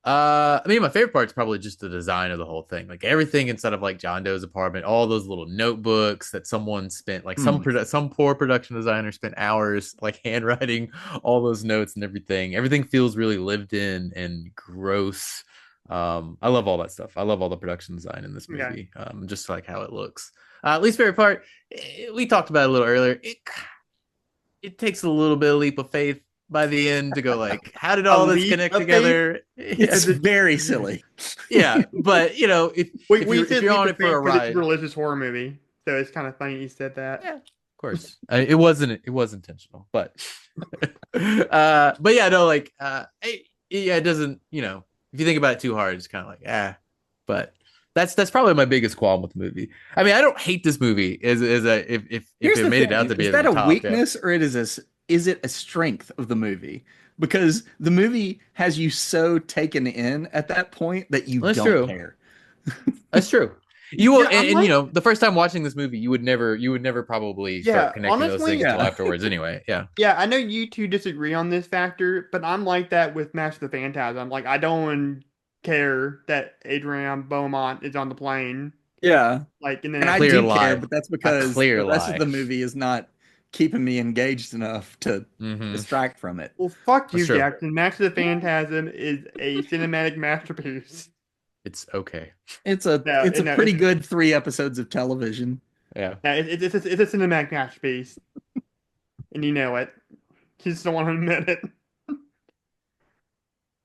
I mean, my favorite part's probably just the design of the whole thing. Like everything inside of like John Doe's apartment, all those little notebooks that someone spent, like some poor production designer spent hours like handwriting all those notes and everything. Everything feels really lived in and gross. I love all that stuff. I love all the production design in this Okay. movie. Just like how it looks. Least favorite part, we talked about it a little earlier. It takes a little bit of leap of faith by the end to go like, how did A all this leap connect of faith? together? It's Yeah, very silly. yeah, but you know, We if said you're leap on of it for faith a because it's a ride, religious horror movie, so it's kind of funny you said that. yeah, of course, it was intentional, but but yeah, no, like yeah, it doesn't, you know, if you think about it too hard, it's kind of like but that's probably my biggest qualm with the movie. I mean, I don't hate this movie as a if Here's it the made it out thing: to be is at that the a top, yeah. weakness or is it a strength of the movie? Because the movie has you so taken in at that point that you Well, that's don't true. care. That's true. You will, Yeah, I'm and you like, know, the first time watching this movie, you would never probably start yeah, connecting those things honestly, until Yeah. afterwards, anyway. Yeah. yeah, I know you two disagree on this factor, but I'm like that with Master of the Phantasm. Like, I don't care that Adrian Beaumont is on the plane. Yeah. Like, in the And I next Clear do movie. care, lie. but that's A because clear the rest of lie. the movie is not keeping me engaged enough to Hmm. distract from it. Well, fuck That's you, true. Jackson. Master of the Phantasm is a cinematic masterpiece. It's okay. No, It's a no, pretty good 3 episodes of television. Yeah. yeah, it's a cinematic masterpiece, and you know it. You just don't want to admit it.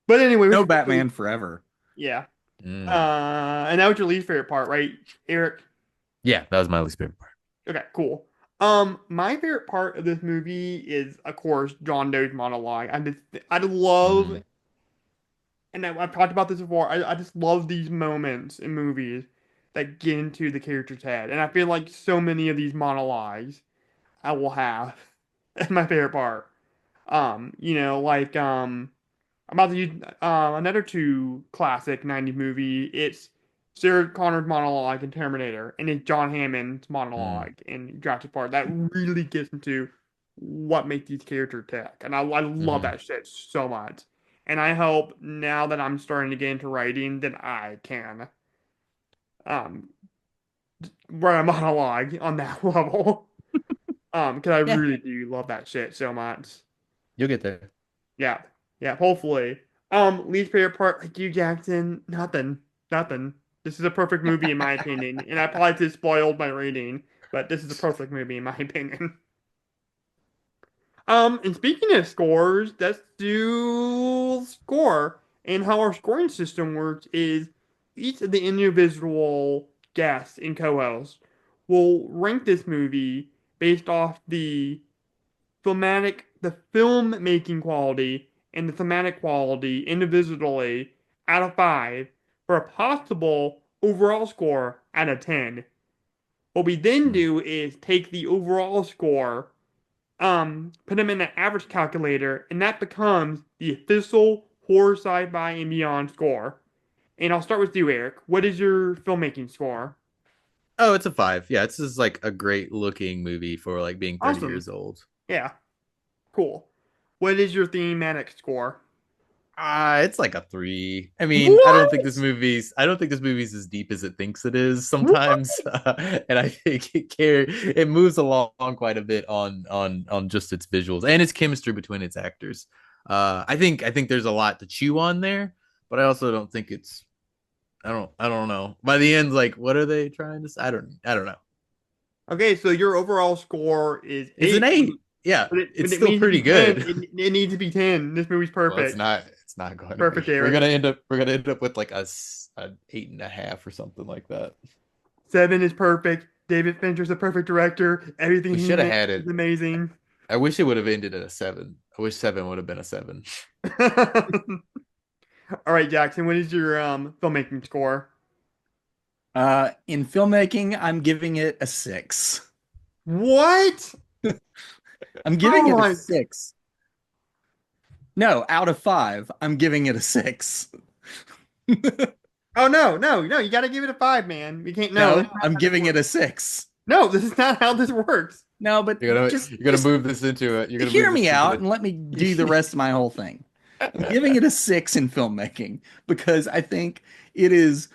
But anyway, No Batman Forever. yeah. Mm. And that was your least favorite part, right, Eric? Yeah, that was my least favorite part. Okay, cool. My favorite part of this movie is, of course, John Doe's monologue. I love, Mm. and I've talked about this before. I just love these moments in movies that get into the character's head, and I feel like so many of these monologues I will have as my favorite part. Like I'm about to use another two classic '90s movie. It's Sarah Connor's monologue in Terminator, and it's John Hammond's Mm. monologue in Jurassic Park. That really gets into what makes these characters tick, and I love Hmm. that shit so much. And I hope now that I'm starting to get into writing that I can um write a monologue on that level. Because I Yeah, really do love that shit so much. you'll get there. Yeah, yeah, hopefully. Least favorite part, like you, Jackson, nothing, nothing. This is a perfect movie in my opinion, and I probably just spoiled my rating, but this is a perfect movie in my opinion. And speaking of scores, let's do score. And how our scoring system works is each of the individual guests and co-hosts will rank this movie based off the film making quality and the thematic quality individually out of 5 for a possible overall score out of 10. What we then Mm. do is take the overall score, put them in an average calculator, and that becomes the official horror sci-fi and beyond score. And I'll start with you, Eric. What is your filmmaking score? Oh, it's a 5. Yeah, it's just like a great looking movie for like being 30 Awesome. years old. Yeah, cool. What is your thematic score? It's like a 3. I mean, What? I don't think this movie's as deep as it thinks it is What? sometimes. And I think it moves along quite a bit on just its visuals and its chemistry between its actors. I think there's a lot to chew on there, but I also don't think it's I don't know. By the end, like what are they trying to say? I don't know. Okay, so your overall score is It's an 8, 8. Yeah, but it's it still needs to be pretty 10. good. It needs to be 10. This movie's Well, perfect. it's not going to Perfect, be. Eric. We're gonna end up with like an 8.5 or something like that. 7 is perfect. David Fincher's a perfect director. Everything We he should have makes had is it. amazing. I wish it would have ended at a 7. I wish 7 would have been a 7. All right, Jackson, what is your filmmaking score? In filmmaking, I'm giving it a 6. What? I'm giving Oh it a my. 6. No, out of 5, I'm giving it a 6. Oh no, no, no, you gotta give it a 5, man. We can't no, No, that's not I'm how this giving it works. a 6. No, this is not how this works. No, but You're gonna just move this into it. You're gonna hear move this me into out and let me do the the. rest of my whole thing. I'm giving it a 6 in filmmaking because I think it is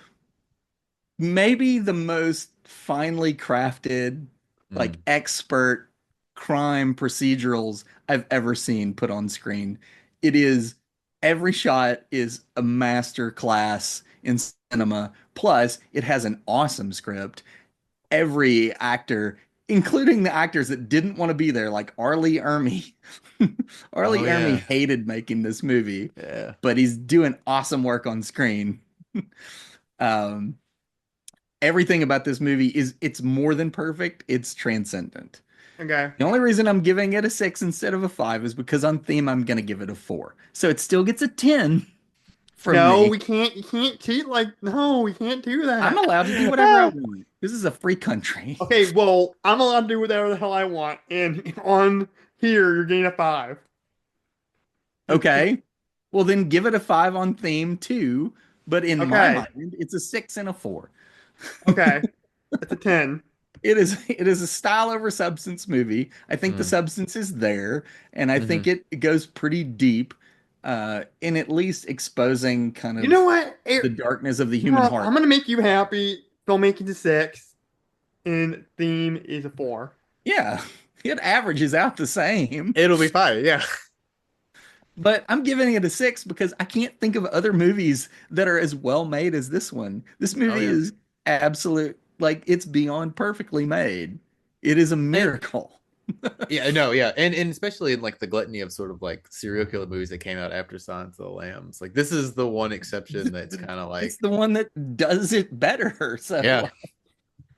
maybe the most finely crafted, like Mm, expert crime procedurals I've ever seen put on screen. It is every shot is a master class in cinema. Plus, it has an awesome script. Every actor including the actors that didn't want to be there, like Arlie Ermy. Arlie Oh, Ermy yeah. hated making this movie, Yeah. but he's doing awesome work on screen. Um, everything about this movie is it's more than perfect, it's transcendent. Okay. The only reason I'm giving it a 6 instead of a 5 is because on theme I'm gonna give it a 4. So it still gets a 10 from No, me. we can't. You can't cheat like. No, we can't do I'm that. allowed to do whatever I want. This is a free country. Okay, well, I'm allowed to do whatever the hell I want, and on here you're getting a 5. Okay. Well, then give it a 5 on theme too. But in my Okay. mind, it's a 6 and a 4. Okay, that's a 10. It is a style over substance movie. I think the Mm. substance is there, and I think Mhm. it goes pretty deep, in at least exposing kind You know of what? the darkness of the human Well, heart. I'm gonna make you happy. Filmmaking a 6, and theme is a 4. Yeah, it averages out the same. It'll be fine. Yeah. But I'm giving it a 6 because I can't think of other movies that are as well made as this one. This movie yeah. is absolute, like it's beyond perfectly made. It is a miracle. Yeah, no, yeah. And especially in like the gluttony of sort of like serial killer movies that came out after Silence of the Lambs. Like this is the one exception that's kind of like It's the one that does it better. So yeah.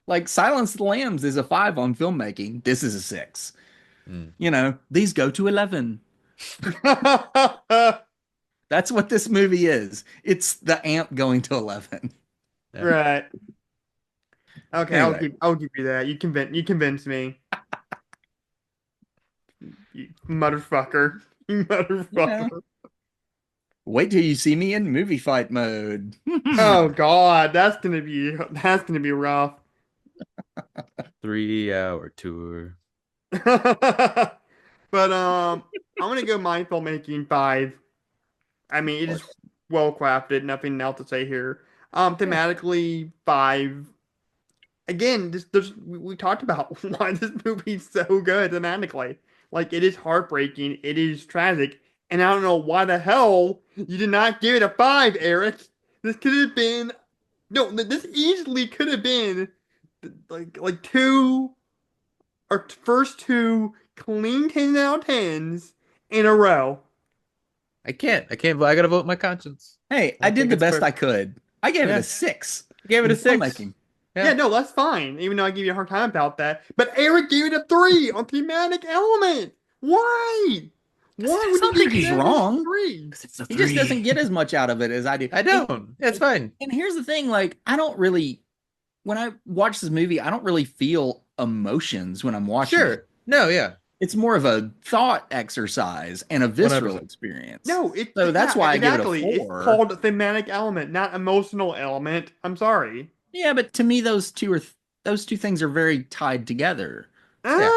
like Silence of the Lambs is a 5 on filmmaking. This is a 6. Mm. You know, these go to 11. That's what this movie is. It's the amp going to 11. Yeah. Right. Okay, Anyway. I'll give you that. You convinced me. You motherfucker. You Yeah. motherfucker. Wait till you see me in movie fight mode. Oh God, that's gonna be rough. 3-hour tour. But I'm gonna go my filmmaking 5. I mean, it is well crafted. Nothing else to say here. Thematically 5. Again, we talked about why this movie's so good thematically. Like it is heartbreaking, it is tragic, and I don't know why the hell you did not give it a 5, Eric. This could have been no. This easily could have been like two or first two clean 10 out of 10s in a row. I can't. I gotta vote my conscience. Hey, I did think the it's best I perfect. could. I gave it Yeah. a 6. I gave it in a 6. filmmaking. Yeah, no, that's fine. Even though I give you a hard time about that. But Eric gave it a 3 on thematic element. Why? Why I would don't you think give he's that a wrong. 3? It's a He just 3. doesn't get as much out of it as I do. I don't. It's fine. And here's the thing, like, I don't really, when I watch this movie, I don't really feel emotions when I'm watching it. Sure. No, yeah. It's more of a thought exercise and a visceral 100%. experience. No, So that's why I give it a exactly. 4. It's called thematic element, not emotional element. I'm sorry. Yeah, but to me, those two things are very tied together. Yeah.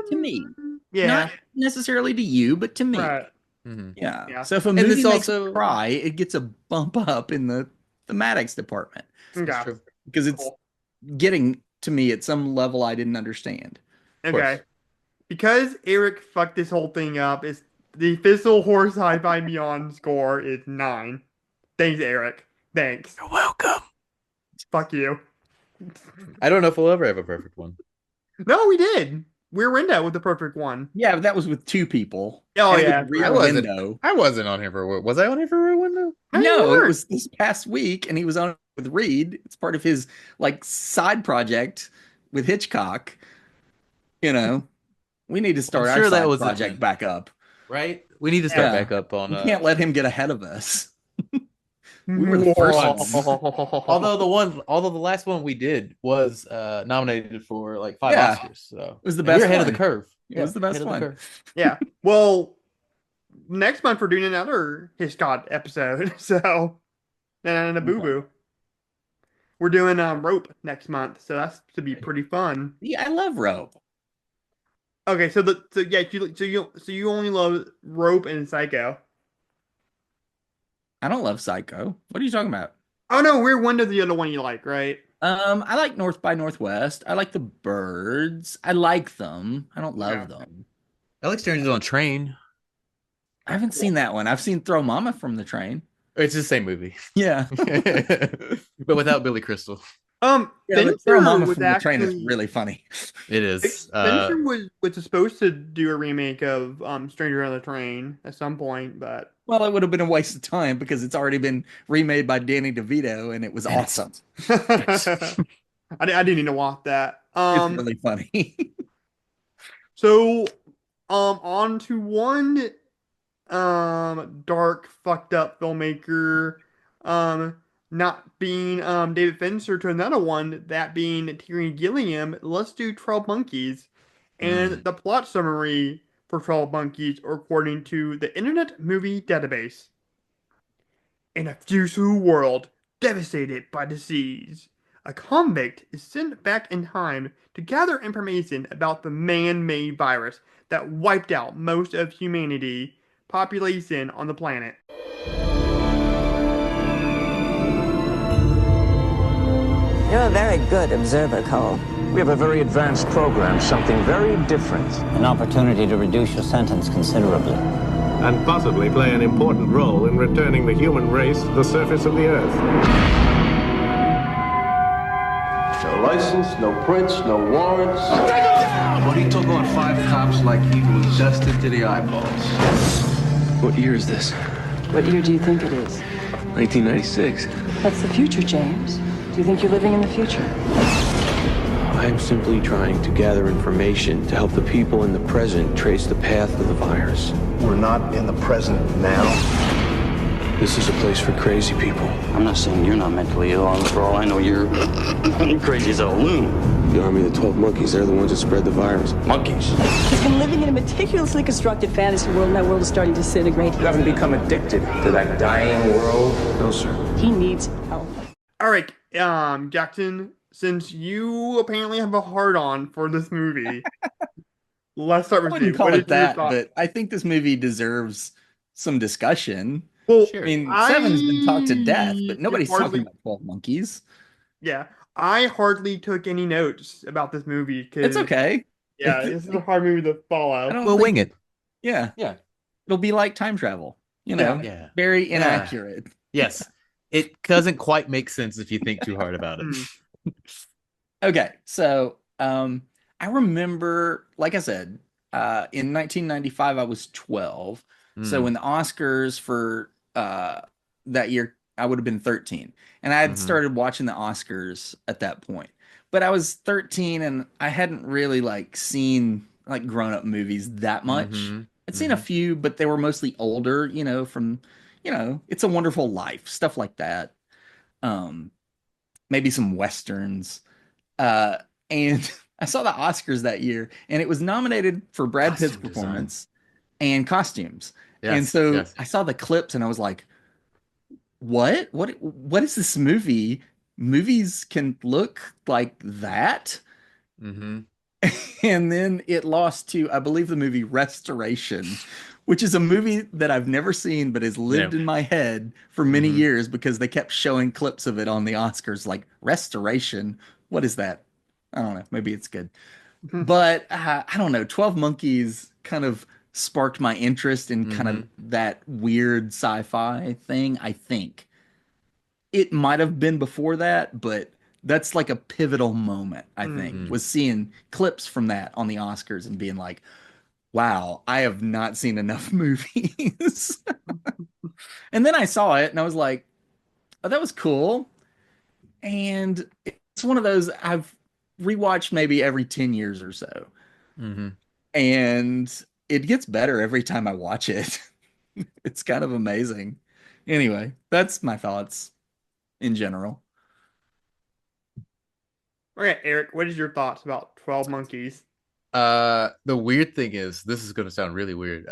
To me. Yeah. Not necessarily to you, but to me. Right. Mhm. Yeah. Yeah. So if a And movie this makes also- me cry, it gets a bump up in the thematics department Okay. true. because it's Cool. getting to me at some level I didn't understand. Okay. Because Eric fucked this whole thing up, is the official Horror Sci-Fi Beyond score is 9. Thanks, Eric. Thanks. You're welcome. Fuck you. I don't know if we'll ever have a perfect one. No, we did. We were in that with the perfect one. Yeah, but that was with 2 people. Oh, And it yeah. was Rear I wasn't. Window. I wasn't on here for. Was I on here for Rear Window? No, you No, it weren't. was this past week, and he was on with Reed. It's part of his like side project with Hitchcock. You know, we need to start I'm our sure that side was a project thing. back up. Right. We need to start Yeah. back up on. We can't let him get ahead of us. We were the first ones. Although the last one we did was nominated for like 5 Yeah. Oscars, so It was the we're best ahead of one. the curve. It was the best ahead of one. curve. Yeah. Well, next month we're doing another Hitchcock episode. So, and a boo boo. We're doing Rope next month, so that's to be pretty fun. Yeah, I love Rope. Okay, so you only love Rope and Psycho. I don't love Psycho. What are you talking about? Oh no, Rear Window's the other one you like, right? I like North by Northwest. I like the birds. I like them. I don't love Yeah. them. I like Strangers on a Train. I haven't seen that one. I've seen Throw Mama from the Train. It's the same movie, Yeah. but without Billy Crystal. Yeah, but Throw Fincher Mama was from the Train is actually really funny. It is. Fincher was supposed to do a remake of Stranger on the Train at some point, but Well, it would have been a waste of time because it's already been remade by Danny DeVito and it was awesome. I didn't need to watch that. It's really funny. So on to one dark, fucked up filmmaker, not being David Fincher, to another one, that being Terry Gilliam. Let's do 12 Monkeys. And the plot summary for 12 Monkeys, according to the Internet Movie Database. In a future world devastated by disease, a convict is sent back in time to gather information about the man-made virus that wiped out most of humanity population on the planet. You're a very good observer, Cole. We have a very advanced program, something very different. An opportunity to reduce your sentence considerably. And possibly play an important role in returning the human race to the surface of the Earth. No license, no prints, no warrants. Well, he took on 5 cops like he was dusted to the eyeballs. What year is this? What year do you think it is? 1996. That's the future, James. Do you think you're living in the future? I am simply trying to gather information to help the people in the present trace the path of the virus. We're not in the present now. This is a place for crazy people. I'm not saying you're not mentally ill. For all I know, you're crazy as a loon. The army of the 12 monkeys, they're the ones that spread the virus. Monkeys. He's been living in a meticulously constructed fantasy world, and that world is starting to disintegrate. You haven't become addicted to that dying world? No, sir. He needs help. All right, Jackson, since you apparently have a hard-on for this movie, let's start with I wouldn't you. call What it is your that, thought? but I think this movie deserves some discussion. Well, I mean, Seven's been talked to death, but nobody's talking about 12 Monkeys. Yeah, I hardly took any notes about this movie. It's okay. Yeah, this is a hard movie to follow. We'll wing it. Yeah. Yeah. It'll be like time travel, you know, Yeah. very inaccurate. Yes. It doesn't quite make sense if you think too hard about it. Okay. So I remember, like I said, in 1995, I was 12. So when the Oscars for that year, I would have been 13. And I had started watching the Oscars at that point. But I was 13 and I hadn't really seen grown-up movies that much. I'd seen a few, but they were mostly older, from It's a Wonderful Life, stuff like that. Maybe some Westerns. And I saw the Oscars that year, and it was nominated for Brad Pitt's performance and costumes. And so I saw the clips and I was like, what is this movie? Movies can look like that? And then it lost to, I believe, the movie Restoration, which is a movie that I've never seen, but has lived in my head for many years because they kept showing clips of it on the Oscars, like Restoration. What is that? I don't know. Maybe it's good. But I don't know. 12 Monkeys kind of sparked my interest in kind of that weird sci-fi thing, I think. It might have been before that, but that's like a pivotal moment, I think, was seeing clips from that on the Oscars and being like, wow, I have not seen enough movies. And then I saw it and I was like, oh, that was cool. And it's one of those I've rewatched maybe every 10 years or so. And it gets better every time I watch it. It's kind of amazing. Anyway, that's my thoughts in general. Okay, Eric, what is your thoughts about 12 Monkeys? The weird thing is, this is going to sound really weird.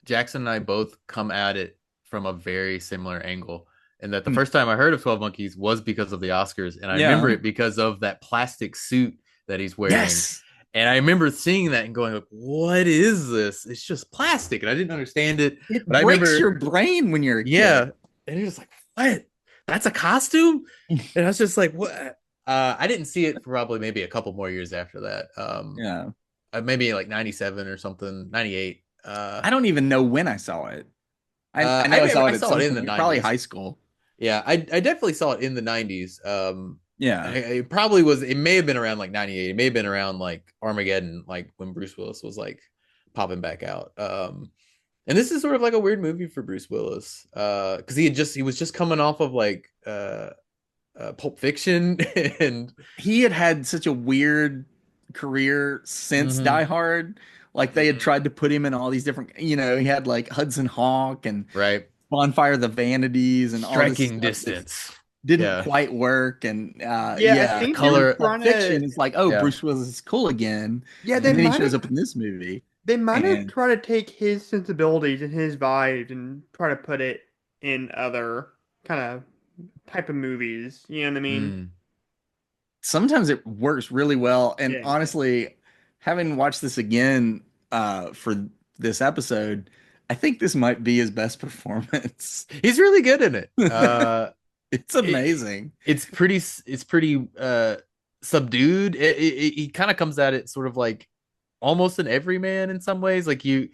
Jackson and I both come at it from a very similar angle. And that the first time I heard of 12 Monkeys was because of the Oscars. And I remember it because of that plastic suit that he's wearing. Yes. And I remember seeing that and going, like, what is this? It's just plastic. And I didn't understand it. It breaks your brain when you're a kid. Yeah. And you're just like, what? That's a costume? And I was just like, what? I didn't see it for probably maybe a couple more years after that. Maybe like 97 or something, 98. I don't even know when I saw it. I saw it in the 90s. Probably high school. Yeah, I definitely saw it in the 90s. Yeah. It probably was. It may have been around like 98. It may have been around like Armageddon, like when Bruce Willis was like popping back out. And this is sort of like a weird movie for Bruce Willis, because he was just coming off of like Pulp Fiction, and he had such a weird career since Die Hard. Like they had tried to put him in all these different, he had like Hudson Hawk and right Bonfire of the Vanities and all this Striking stuff Distance. didn't quite work. And I think Color Pulp Fiction is like, Bruce Willis is cool again. Yeah, and then he shows up in this movie. They might have tried to take his sensibilities and his vibes and try to put it in other kind of type of movies. You know what I mean? Sometimes it works really well. And honestly, having watched this again for this episode, I think this might be his best performance. He's really good in it. It's amazing. It's pretty subdued. He kind of comes at it sort of like almost an everyman in some ways. Like you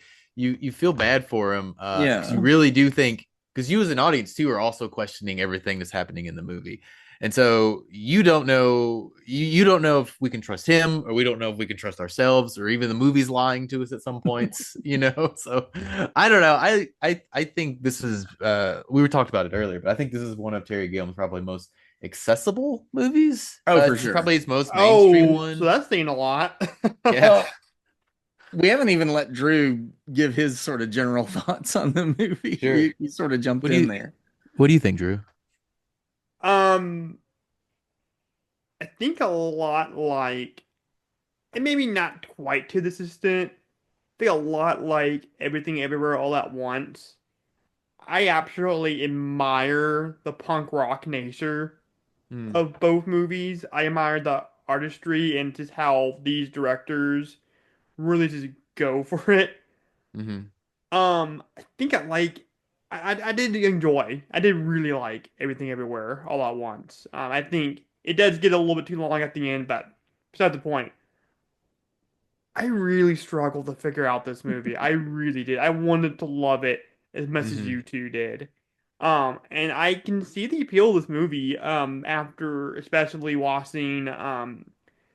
feel bad for him. 'Cause you really do think, because you as an audience too are also questioning everything that's happening in the movie. And so you don't know if we can trust him, or we don't know if we can trust ourselves, or even the movie's lying to us at some points, So I don't know. I think this is we were talked about it earlier, but I think this is one of Terry Gilliam's probably most accessible movies. For sure. Probably his most mainstream one. So that's saying a lot. Yeah. We haven't even let Drew give his sort of general thoughts on the movie. Sure. He sort of jumped in there. What do you think, Drew? I think a lot like, and maybe not quite to this extent, I think a lot like Everything Everywhere All at Once. I absolutely admire the punk rock nature of both movies. I admire the artistry and just how these directors really just go for it. I think I did really like Everything Everywhere All at Once. I think it does get a little bit too long at the end, but besides the point, I really struggled to figure out this movie. I really did. I wanted to love it as much as you two did. And I can see the appeal of this movie after especially watching an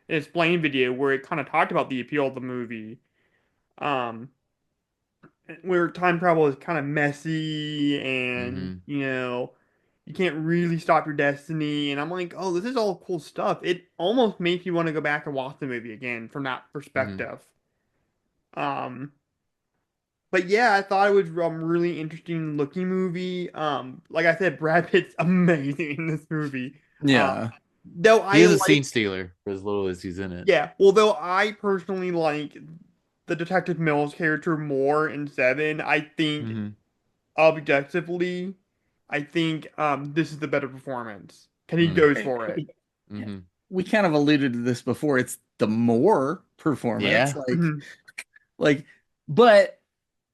explain video where it kind of talked about the appeal of the movie. Where time travel is kind of messy and, you can't really stop your destiny. And I'm like, oh, this is all cool stuff. It almost makes you want to go back and watch the movie again from that perspective. But yeah, I thought it was a really interesting looking movie. Like I said, Brad Pitt's amazing in this movie. Yeah. Though he is a scene stealer for as little as he's in it. Yeah. Well, though I personally like the Detective Mills character more in Se7en, I think objectively, I think this is the better performance. And he goes for it. We kind of alluded to this before. It's the more performance. Yeah. But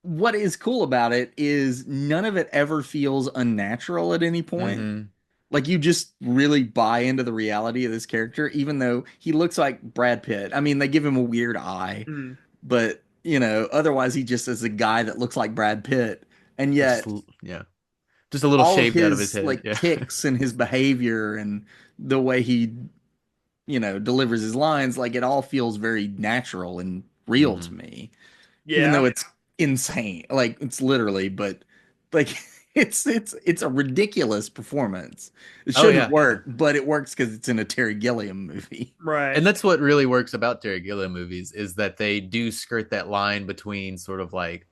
what is cool about it is none of it ever feels unnatural at any point. Like you just really buy into the reality of this character, even though he looks like Brad Pitt. I mean, they give him a weird eye, but otherwise he just is a guy that looks like Brad Pitt, and yet just a little shaved out of his head. Like ticks and his behavior and the way he delivers his lines, like it all feels very natural and real to me. Even though it's insane, like it's literally, but like it's a ridiculous performance. It shouldn't work, but it works because it's in a Terry Gilliam movie, right? And that's what really works about Terry Gilliam movies, is that they do skirt that line between sort of like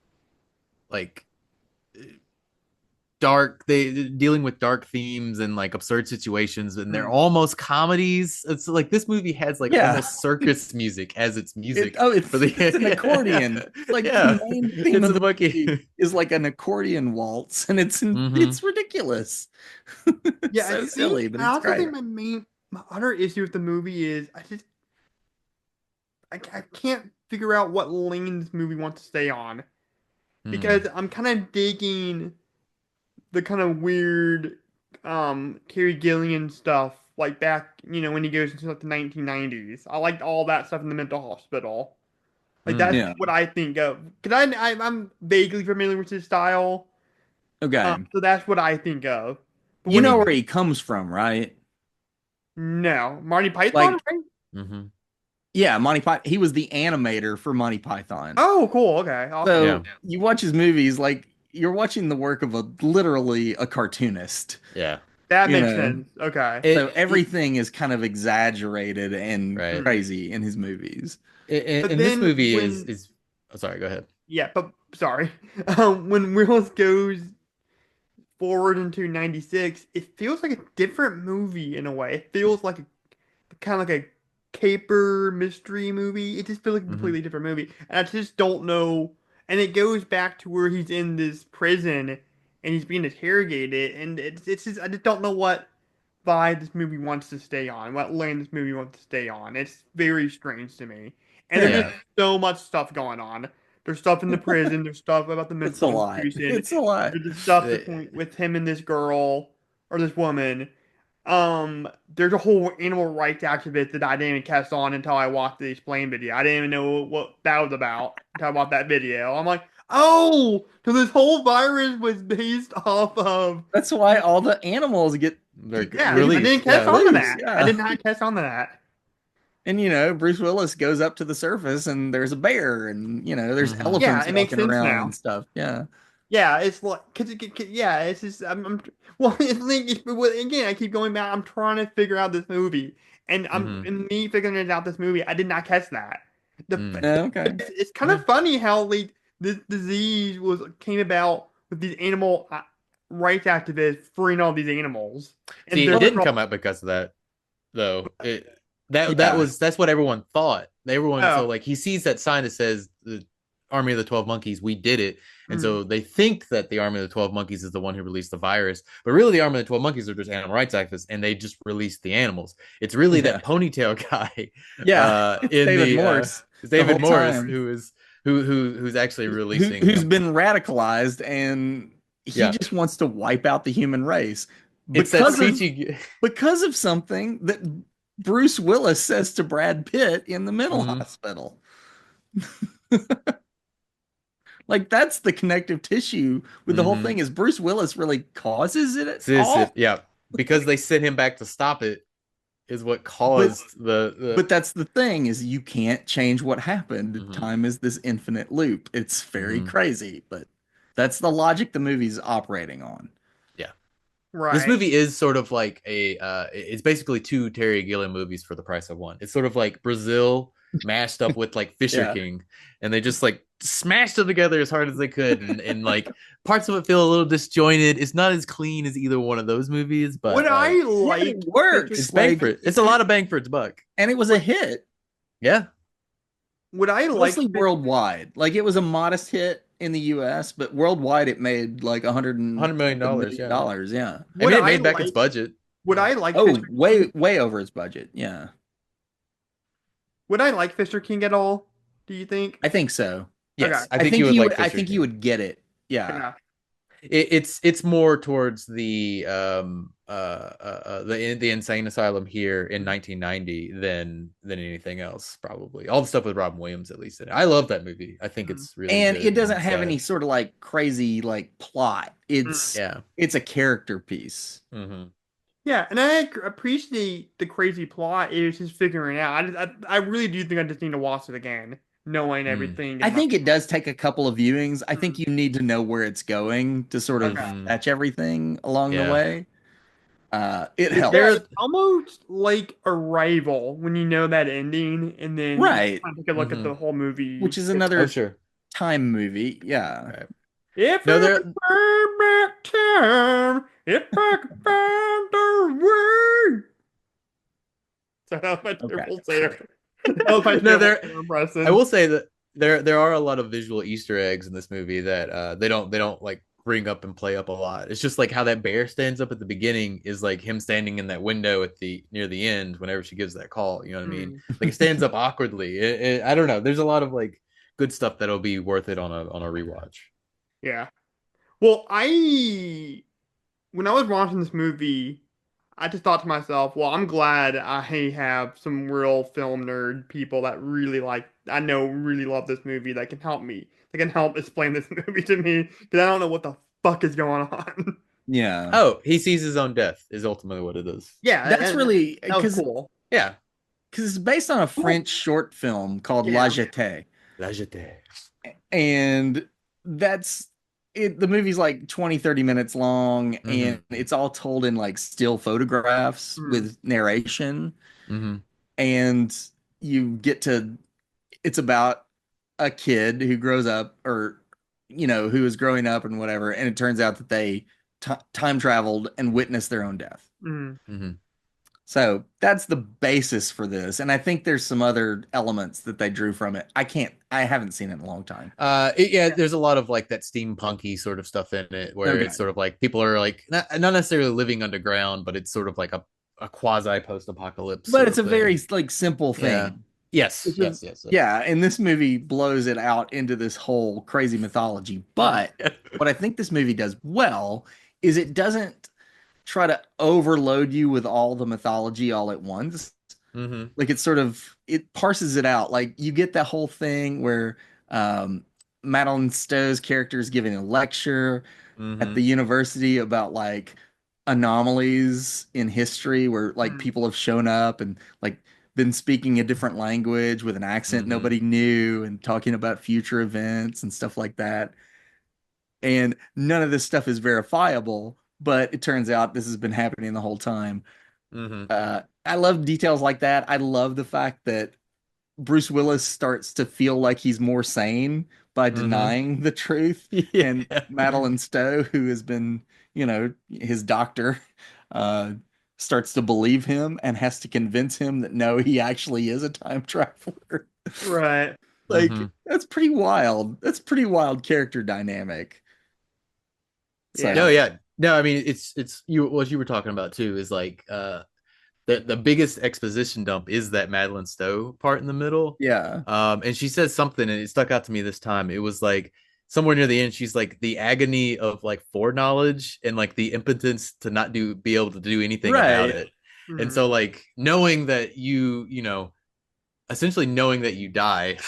dark, dealing with dark themes and like absurd situations, and they're almost comedies. It's like this movie has like almost circus music as its music. It's an accordion. Like the main theme of the movie is like an accordion waltz, and it's ridiculous. Yeah, so silly, but it's great. I think my other issue with the movie is I can't figure out what lane this movie wants to stay on, because I'm kind of digging the kind of weird Terry Gilliam stuff, like back, when he goes into like the 1990s. I liked all that stuff in the mental hospital. Like that's what I think of. Because I'm vaguely familiar with his style. Okay. So that's what I think of. But you know where he comes from, right? No, Marty Python, Like, right? Mm-hmm. yeah, Monty Python. He was the animator for Monty Python. Oh, cool. Okay, awesome. So you watch his movies, like you're watching the work of literally a cartoonist. Yeah. That You makes know? sense. Okay. So everything is kind of exaggerated and Right. crazy in his movies. And But this then movie when is oh, sorry, go ahead. yeah, but sorry. When Willis goes forward into 96, it feels like a different movie in a way. It feels like kind of like a caper mystery movie. It just feels like a completely different movie. And I just don't know. And it goes back to where he's in this prison and he's being interrogated. And it's just, I just don't know what vibe this movie wants to stay on, what lane this movie wants to stay on. It's very strange to me. And there's just so much stuff going on. There's stuff in the prison. There's stuff about the It's a mental lot. institution. It's a lot. There's the stuff with him and this girl or this woman. There's a whole animal rights activist that I didn't even catch on until I watched the explain video. I didn't even know what that was about until I watched that video. I'm like, oh, so this whole virus was based off of. That's why all the animals get Yeah, released. I didn't catch on to that. Yeah. I did not catch on to that. And Bruce Willis goes up to the surface and there's a bear and there's Yeah, elephants it makes walking sense around now. and stuff. Yeah. Yeah, it's like, yeah, it's just, well, it's like, again, I keep going back. I'm trying to figure out this movie, and in me figuring out this movie, I did not catch that. Okay. It's kind of funny how like this disease came about with these animal rights activists freeing all these animals. And See, it didn't come out because of that, though. That's what everyone thought. So like he sees that sign that says the Army of the 12 Monkeys, we did it. And so they think that the Army of the 12 Monkeys is the one who released the virus, but really the Army of the 12 Monkeys are just animal rights activists, and they just released the animals. It's really that ponytail guy, David Morse, David Morse, who's actually releasing, who's been radicalized, and he just wants to wipe out the human race because of something that Bruce Willis says to Brad Pitt in the mental hospital. Like, that's the connective tissue with the whole thing, is Bruce Willis really causes it all? Yeah, because they sent him back to stop it is what caused But that's the thing, is you can't change what happened. Time is this infinite loop. It's very crazy, but that's the logic the movie's operating on. Yeah. Right. This movie is sort of like it's basically two Terry Gilliam movies for the price of one. It's sort of like Brazil mashed up with like Fisher King, and they just like smashed them together as hard as they could, and like parts of it feel a little disjointed. It's not as clean as either one of those movies, but I like it works. It's bang for it. It's a lot of bang for its buck, and it was a hit. Yeah. Would I like mostly worldwide? Like, it was a modest hit in the U.S., but worldwide it made like $100 million. Yeah. I mean, it made back its budget. Would I like? Way over its budget. Yeah. Would I like Fisher King at all? Do you think? I think so. Yes, I think you would get it. Yeah. It's more towards the insane asylum here in 1990 than anything else, probably. All the stuff with Robin Williams, at least. I love that movie. I think it's really and good. It doesn't have any sort of like crazy like plot. It's a character piece. Yeah, and I appreciate the crazy plot. It's just figuring it out. I really do think I just need to watch it again, knowing everything. I think it does take a couple of viewings. I think you need to know where it's going to sort of catch everything along the way. It helps. There's almost like Arrival when you know that ending, and then you take a look at the whole movie, which is another time movie. Yeah. Right. If I could turn back time, if I could find a way. So that was my terrible singer. I will say that there are a lot of visual Easter eggs in this movie that they don't like bring up and play up a lot. It's just like how that bear stands up at the beginning is like him standing in that window at near the end whenever she gives that call. You know what I mean? Like, it stands up awkwardly. I don't know. There's a lot of like good stuff that'll be worth it on a rewatch. Yeah. Well, when I was watching this movie, I just thought to myself, well, I'm glad I have some real film nerd people that really really love this movie that can help me. They can help explain this movie to me, because I don't know what the fuck is going on. Yeah. Oh, he sees his own death is ultimately what it is. Yeah, That's really that was cool. Yeah. Because it's based on a French short film called La Yeah. Jetée. La Jetée. And that's it. The movie's like 20, 30 minutes long, and it's all told in like still photographs with narration. And you get to, it's about a kid who grows up, or, who is growing up and whatever. And it turns out that they time traveled and witnessed their own death. So that's the basis for this. And I think there's some other elements that they drew from it. I haven't seen it in a long time. There's a lot of like that steampunky sort of stuff in it where it's sort of like people are like not necessarily living underground, but it's sort of like a quasi post-apocalypse. But it's a very like simple thing. Yeah. Yes. Yeah, and this movie blows it out into this whole crazy mythology. But what I think this movie does well is it doesn't try to overload you with all the mythology all at once. Like it parses it out. Like you get that whole thing where Madeline Stowe's character is giving a lecture at the university about like anomalies in history where like people have shown up and like been speaking a different language with an accent nobody knew and talking about future events and stuff like that. And none of this stuff is verifiable, but it turns out this has been happening the whole time. I love details like that. I love the fact that Bruce Willis starts to feel like he's more sane by denying the truth. And Madeline Stowe, who has been, his doctor, starts to believe him and has to convince him that no, he actually is a time traveler. Right. Like, that's pretty wild. That's pretty wild character dynamic. So. No, I mean it's you what you were talking about too is like the biggest exposition dump is that Madeline Stowe part in the middle. Yeah. And she says something and it stuck out to me this time. It was like somewhere near the end, she's like the agony of like foreknowledge and like the impotence to not be able to do anything about it. And so like knowing that essentially knowing that you die,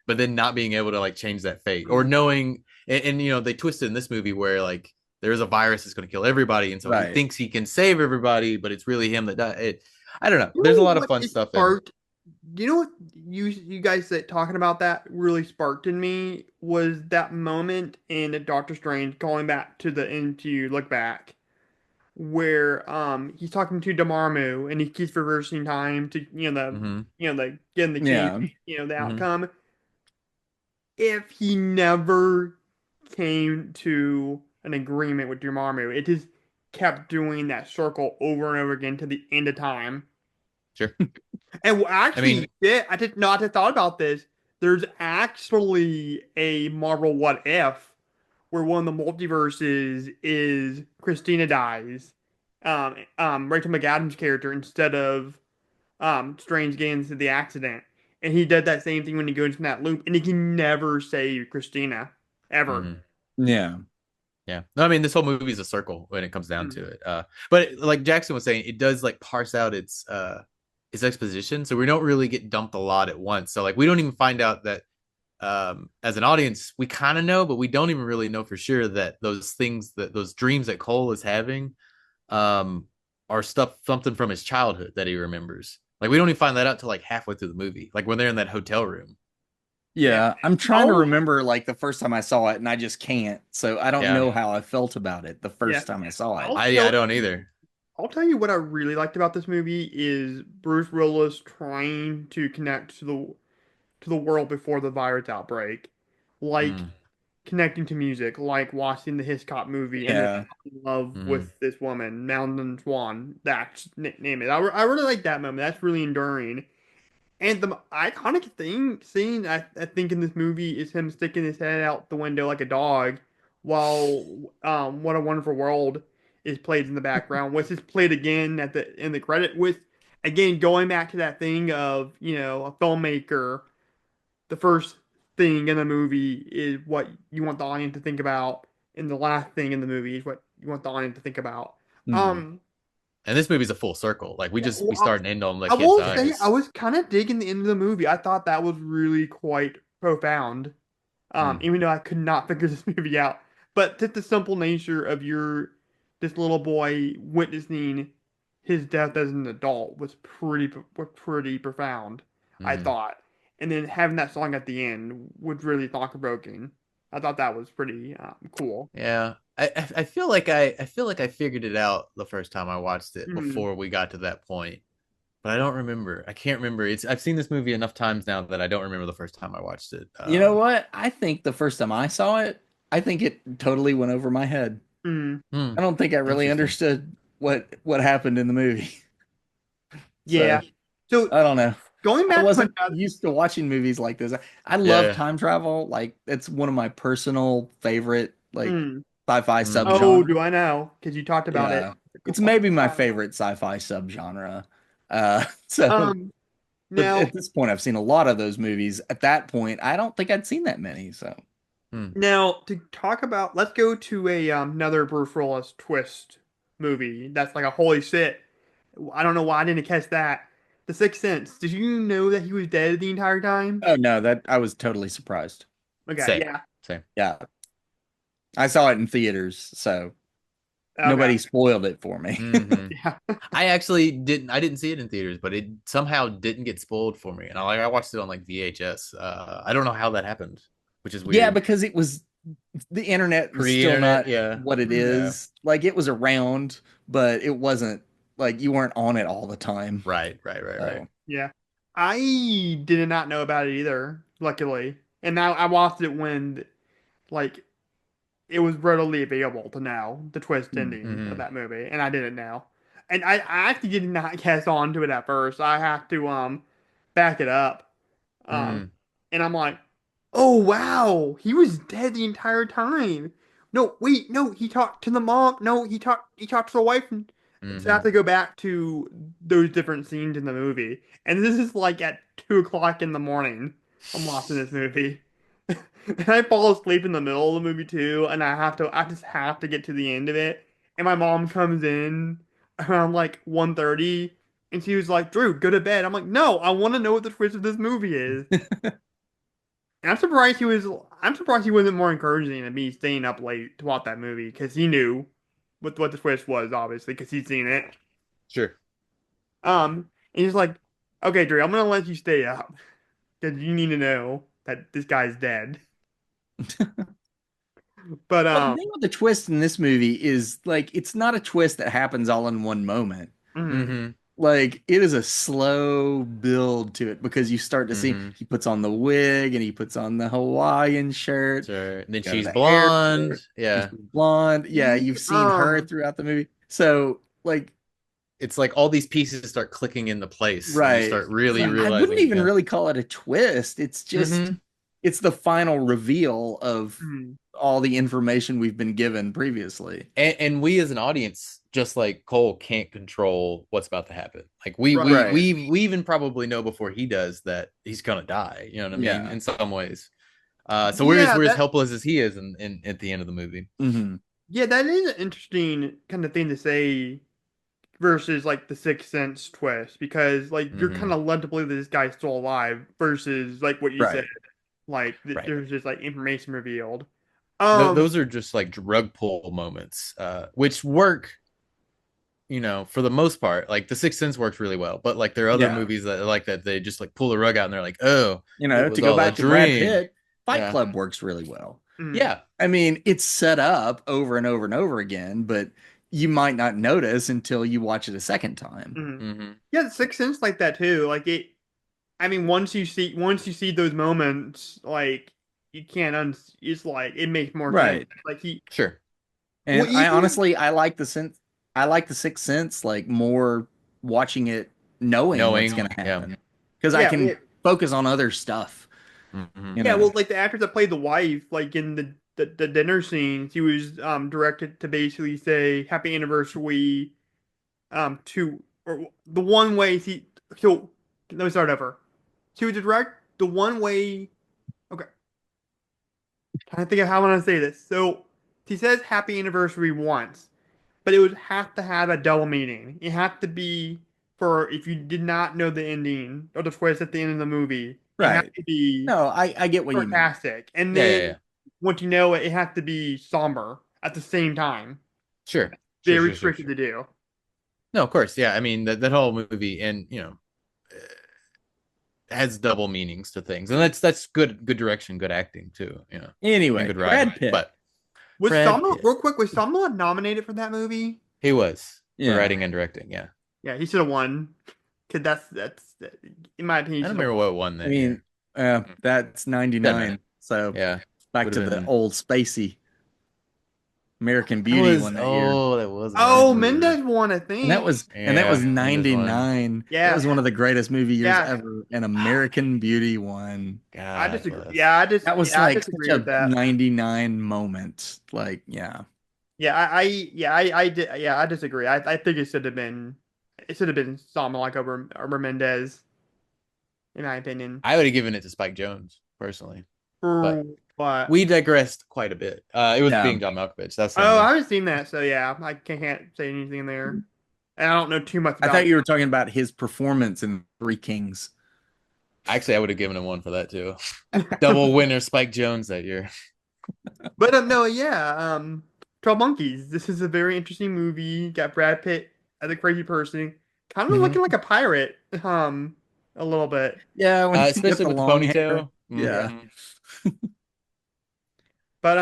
but then not being able to like change that fate, or knowing and they twisted in this movie where like there's a virus that's going to kill everybody, and so he thinks he can save everybody, but it's really him that died. I don't know. There's a lot of fun stuff. You know what you guys that talking about that really sparked in me was that moment in Doctor Strange going back to the MCU look back, where he's talking to Dormammu and he keeps reversing time to the getting the key, the outcome. If he never came to an agreement with Dormammu, it just kept doing that circle over and over again to the end of time. Sure. And actually, I did not have thought about this. There's actually a Marvel What If where one of the multiverses is Christina dies. Rachel McAdams' character instead of Strange getting into the accident. And he did that same thing when he goes in that loop, and he can never save Christina ever. Yeah. No, I mean this whole movie is a circle when it comes down to it. But like Jackson was saying, it does like parse out its exposition, so we don't really get dumped a lot at once. So like we don't even find out that as an audience we kind of know, but we don't even really know for sure that those things, that those dreams that Cole is having are something from his childhood that he remembers. Like we don't even find that out till like halfway through the movie, like when they're in that hotel room. Yeah, I'm trying to remember like the first time I saw it, and I just can't. So I don't know how I felt about it the first time I saw it. I don't either. I'll tell you what I really liked about this movie is Bruce Willis trying to connect to the world before the virus outbreak, like connecting to music, like watching the Hitchcock movie and then in love with this woman, Mountain Swan. That's name it. I really like that moment. That's really enduring. And the iconic scene I think in this movie is him sticking his head out the window like a dog while What a Wonderful World is played in the background, which is played again in the credit, with again going back to that thing of, a filmmaker, the first thing in the movie is what you want the audience to think about, and the last thing in the movie is what you want the audience to think about. And this movie's a full circle. Like we start and end on like I his will eyes. say I was kind of digging the end of the movie. I thought that was really quite profound. Even though I could not figure this movie out. But just the simple nature of your this little boy witnessing his death as an adult was pretty profound, I Mhm. thought. And then having that song at the end was really thought provoking. I thought that was pretty cool. Yeah. I feel like I feel like I figured it out the first time I watched it Mm. before we got to that point. But I don't remember. I can't remember. I've seen this movie enough times now that I don't remember the first time I watched it. You know what? I think the first time I saw it, I think it totally went over my head. Mm. I don't think I really Interesting. understood what happened in the movie. Yeah. So I don't know. going I back to wasn't another, used to watching movies like this. I love Yeah. time travel. Like it's one of my personal favorite like mm. sci-fi Oh, subgenre. do I know? Because you talked about it. Yeah. It's maybe my favorite sci-fi subgenre. So Um, but now, at this point I've seen a lot of those movies. At that point, I don't think I'd seen that many. So now to talk about, let's go to a another Bruce Willis twist movie. That's like a holy shit. I don't know why I didn't catch that. The Sixth Sense. Did you know that he was dead the entire time? oh no, that I was totally surprised. Okay, Same. yeah. Same. Yeah. I saw it in theaters, so Okay. nobody spoiled it for me. Mhm. Yeah. I actually didn't. I didn't see it in theaters, but it somehow didn't get spoiled for me. And I watched it on like VHS. I don't know how that happened, which is Yeah, weird. because it was the internet was still Pre-internet, not yeah. what it Mm. Yeah. is. Like it was around, but it wasn't like you weren't on it all the time. Right. So Yeah. I did not know about it either, luckily. And now I watched it when like it was readily available to know the twist ending of Mhm. that movie, and I didn't know. And I actually did not catch on to it at first. I have to back it up. Um Mm. and I'm like, oh wow, he was dead the entire time. No, wait, no, he talked to the mom. No, he talked to the wife. So I have Mhm. to go back to those different scenes in the movie. And this is like at 2 o'clock in the morning. I'm watching this movie. And I fall asleep in the middle of the movie too, and I just have to get to the end of it. And my mom comes in around like 1:30, and she was like, Drew, go to bed. I'm like, no, I want to know what the twist of this movie is. And I'm surprised he wasn't more encouraging of me staying up late to watch that movie, because he knew what the twist was, obviously, because he'd seen it. Sure. And he's like, okay, Drew, I'm gonna let you stay up because you need to know that this guy's dead. But well, the thing with the twist in this movie is like it's not a twist that happens all in one moment. mhm. Mhm. Like it is a slow build to it because you start to see Mhm. he puts on the wig and he puts on the Hawaiian shirt. Sure. And then Got she's the blonde. airport. She's Yeah. blonde. Yeah, you've seen her throughout the movie. So like It's like all these pieces start clicking into place, and you right. start really I wouldn't realizing. even Yeah. really call it a twist. It's just Mhm. it's the final reveal of Mhm. all the information we've been given previously. And we as an audience, just like Cole, can't control what's about to happen. Like we Right. we even probably know before he does that he's gonna die. You know what I mean? Yeah. In some ways. So we're Yeah, as that helpless as he is in at the end of the movie. Mm-hmm. yeah, that is an interesting kind of thing to say versus like the Sixth Sense twist, because like you're kind Mhm. of led to believe that this guy's still alive versus like what you Right. said, like Right. there's just like information revealed. Those are just like drug pull moments, which work, for the most part. Like The Sixth Sense works really well, but like there are other Yeah. movies that like that they just like pull the rug out and they're like, oh, it was To go all a back to Brad dream. Pitt, Fight Yeah. Club works really well. Mhm. Yeah. I mean, it's set up over and over and over again, but you might not notice until you watch it a second time. Mhm. Mm-hmm. Yeah, the Sixth Sense like that too. Like it, I mean, once you see those moments, like you can't it's like it makes more Right. sense. Like he, Sure. And well, I even honestly I like the sense I like the Sixth Sense like more watching it knowing what's gonna Yeah. happen. Because I yeah, can focus on other stuff. Mm-hmm. You yeah. know. Well, like the actress that played the wife, like in the dinner scene, she was directed to basically say "Happy Anniversary" to or the one way she. So let me start over. She was direct the one way. Okay, trying to think of how I want to say this. So she says "Happy Anniversary" once, but it would have to have a double meaning. It had to be for if you did not know the ending or the twist at the end of the movie. It had Right. to be No, I get what you mean. sarcastic, and Yeah. then once you know it, it has to be somber at the same time. Sure. very Sure. restricted to do. No, of course, yeah. I mean that whole movie, and has double meanings to things, and that's good direction, good acting too, and Anyway, good writing. Brad Pitt. But Was Brad Summer Pitt, real quick? Was Summer nominated for that movie? he was for Yeah. writing and directing. Yeah, Yeah, he should have won. Cause that's in my opinion. I don't remember what won that I mean, year. that's 99. So Yeah, back to the been... old spacey American Beauty one that year. That was. Oh, Mendez won, I think. And that was 99. Yeah, that was one of the greatest movie years Yeah. ever. And American Beauty won. I disagree. Yeah, that was I like disagree such with a that. 99 moment. Like, yeah. Yeah, I did. Yeah, I disagree. I think it should have been Salma like over Mendez, in my opinion. I would have given it to Spike Jonze personally, But we digressed quite a bit. It was Yeah. being John Malkovich. That's I haven't seen that, so yeah, I can't say anything there. And I don't know too much I about thought you were talking about his performance in Three Kings. Actually, I would have given him one for that too. Double winner Spike Jonze that year. But no, yeah, 12 Monkeys. This is a very interesting movie. Got Brad Pitt as a crazy person, kind of looking like a pirate, a little bit. Yeah, when especially with the ponytail. Yeah. But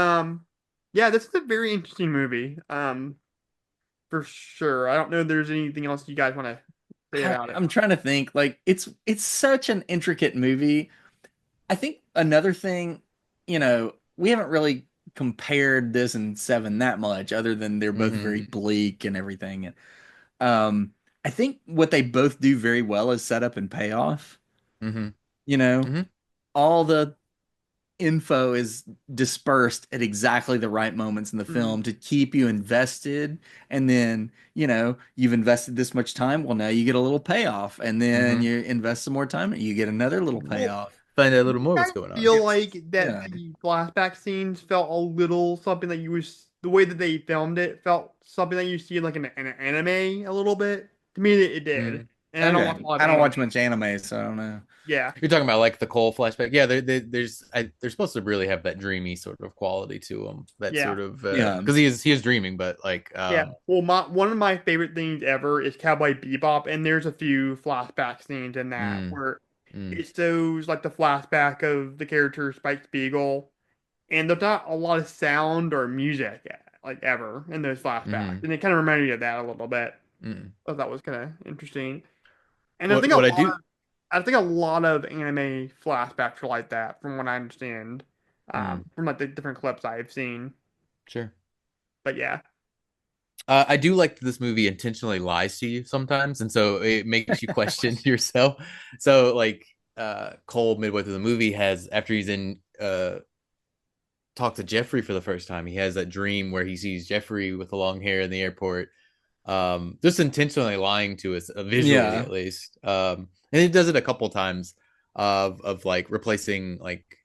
yeah, this is a very interesting movie. For sure. I don't know if there's anything else you guys want to say about it. I'm trying to think. Like, it's such an intricate movie. I think another thing, we haven't really compared this and Se7en that much, other than they're both very bleak and everything. And I think what they both do very well is setup and payoff. All the info is dispersed at exactly the right moments in the film to keep you invested, and then you've invested this much time, well, now you get a little payoff, and then you invest some more time and you get another little payoff. Find out a little more what's going on. I feel like that the flashback scenes felt a little something that the way that they filmed it felt something that you see like in an anime a little bit. To me, it did. And I don't watch much anime, so I don't know. Yeah, you're talking about like the Cole flashback. Yeah, they're supposed to really have that dreamy sort of quality to them. That sort of because he is dreaming, but like Well, one of my favorite things ever is Cowboy Bebop, and there's a few flashback scenes in that where it shows like the flashback of the character Spike Spiegel, and there's not a lot of sound or music like ever in those flashbacks, and it kind of reminded me of that a little bit. I thought that was kind of interesting. And I think a lot of anime flashbacks are like that, from what I understand, from like the different clips I've seen. Sure. But yeah. I do like that this movie intentionally lies to you sometimes, and so it makes you question yourself. So like Cole midway through the movie after he's in talk to Jeffrey for the first time, he has that dream where he sees Jeffrey with the long hair in the airport. Just intentionally lying to us visually, at least. And it does it a couple times of like replacing like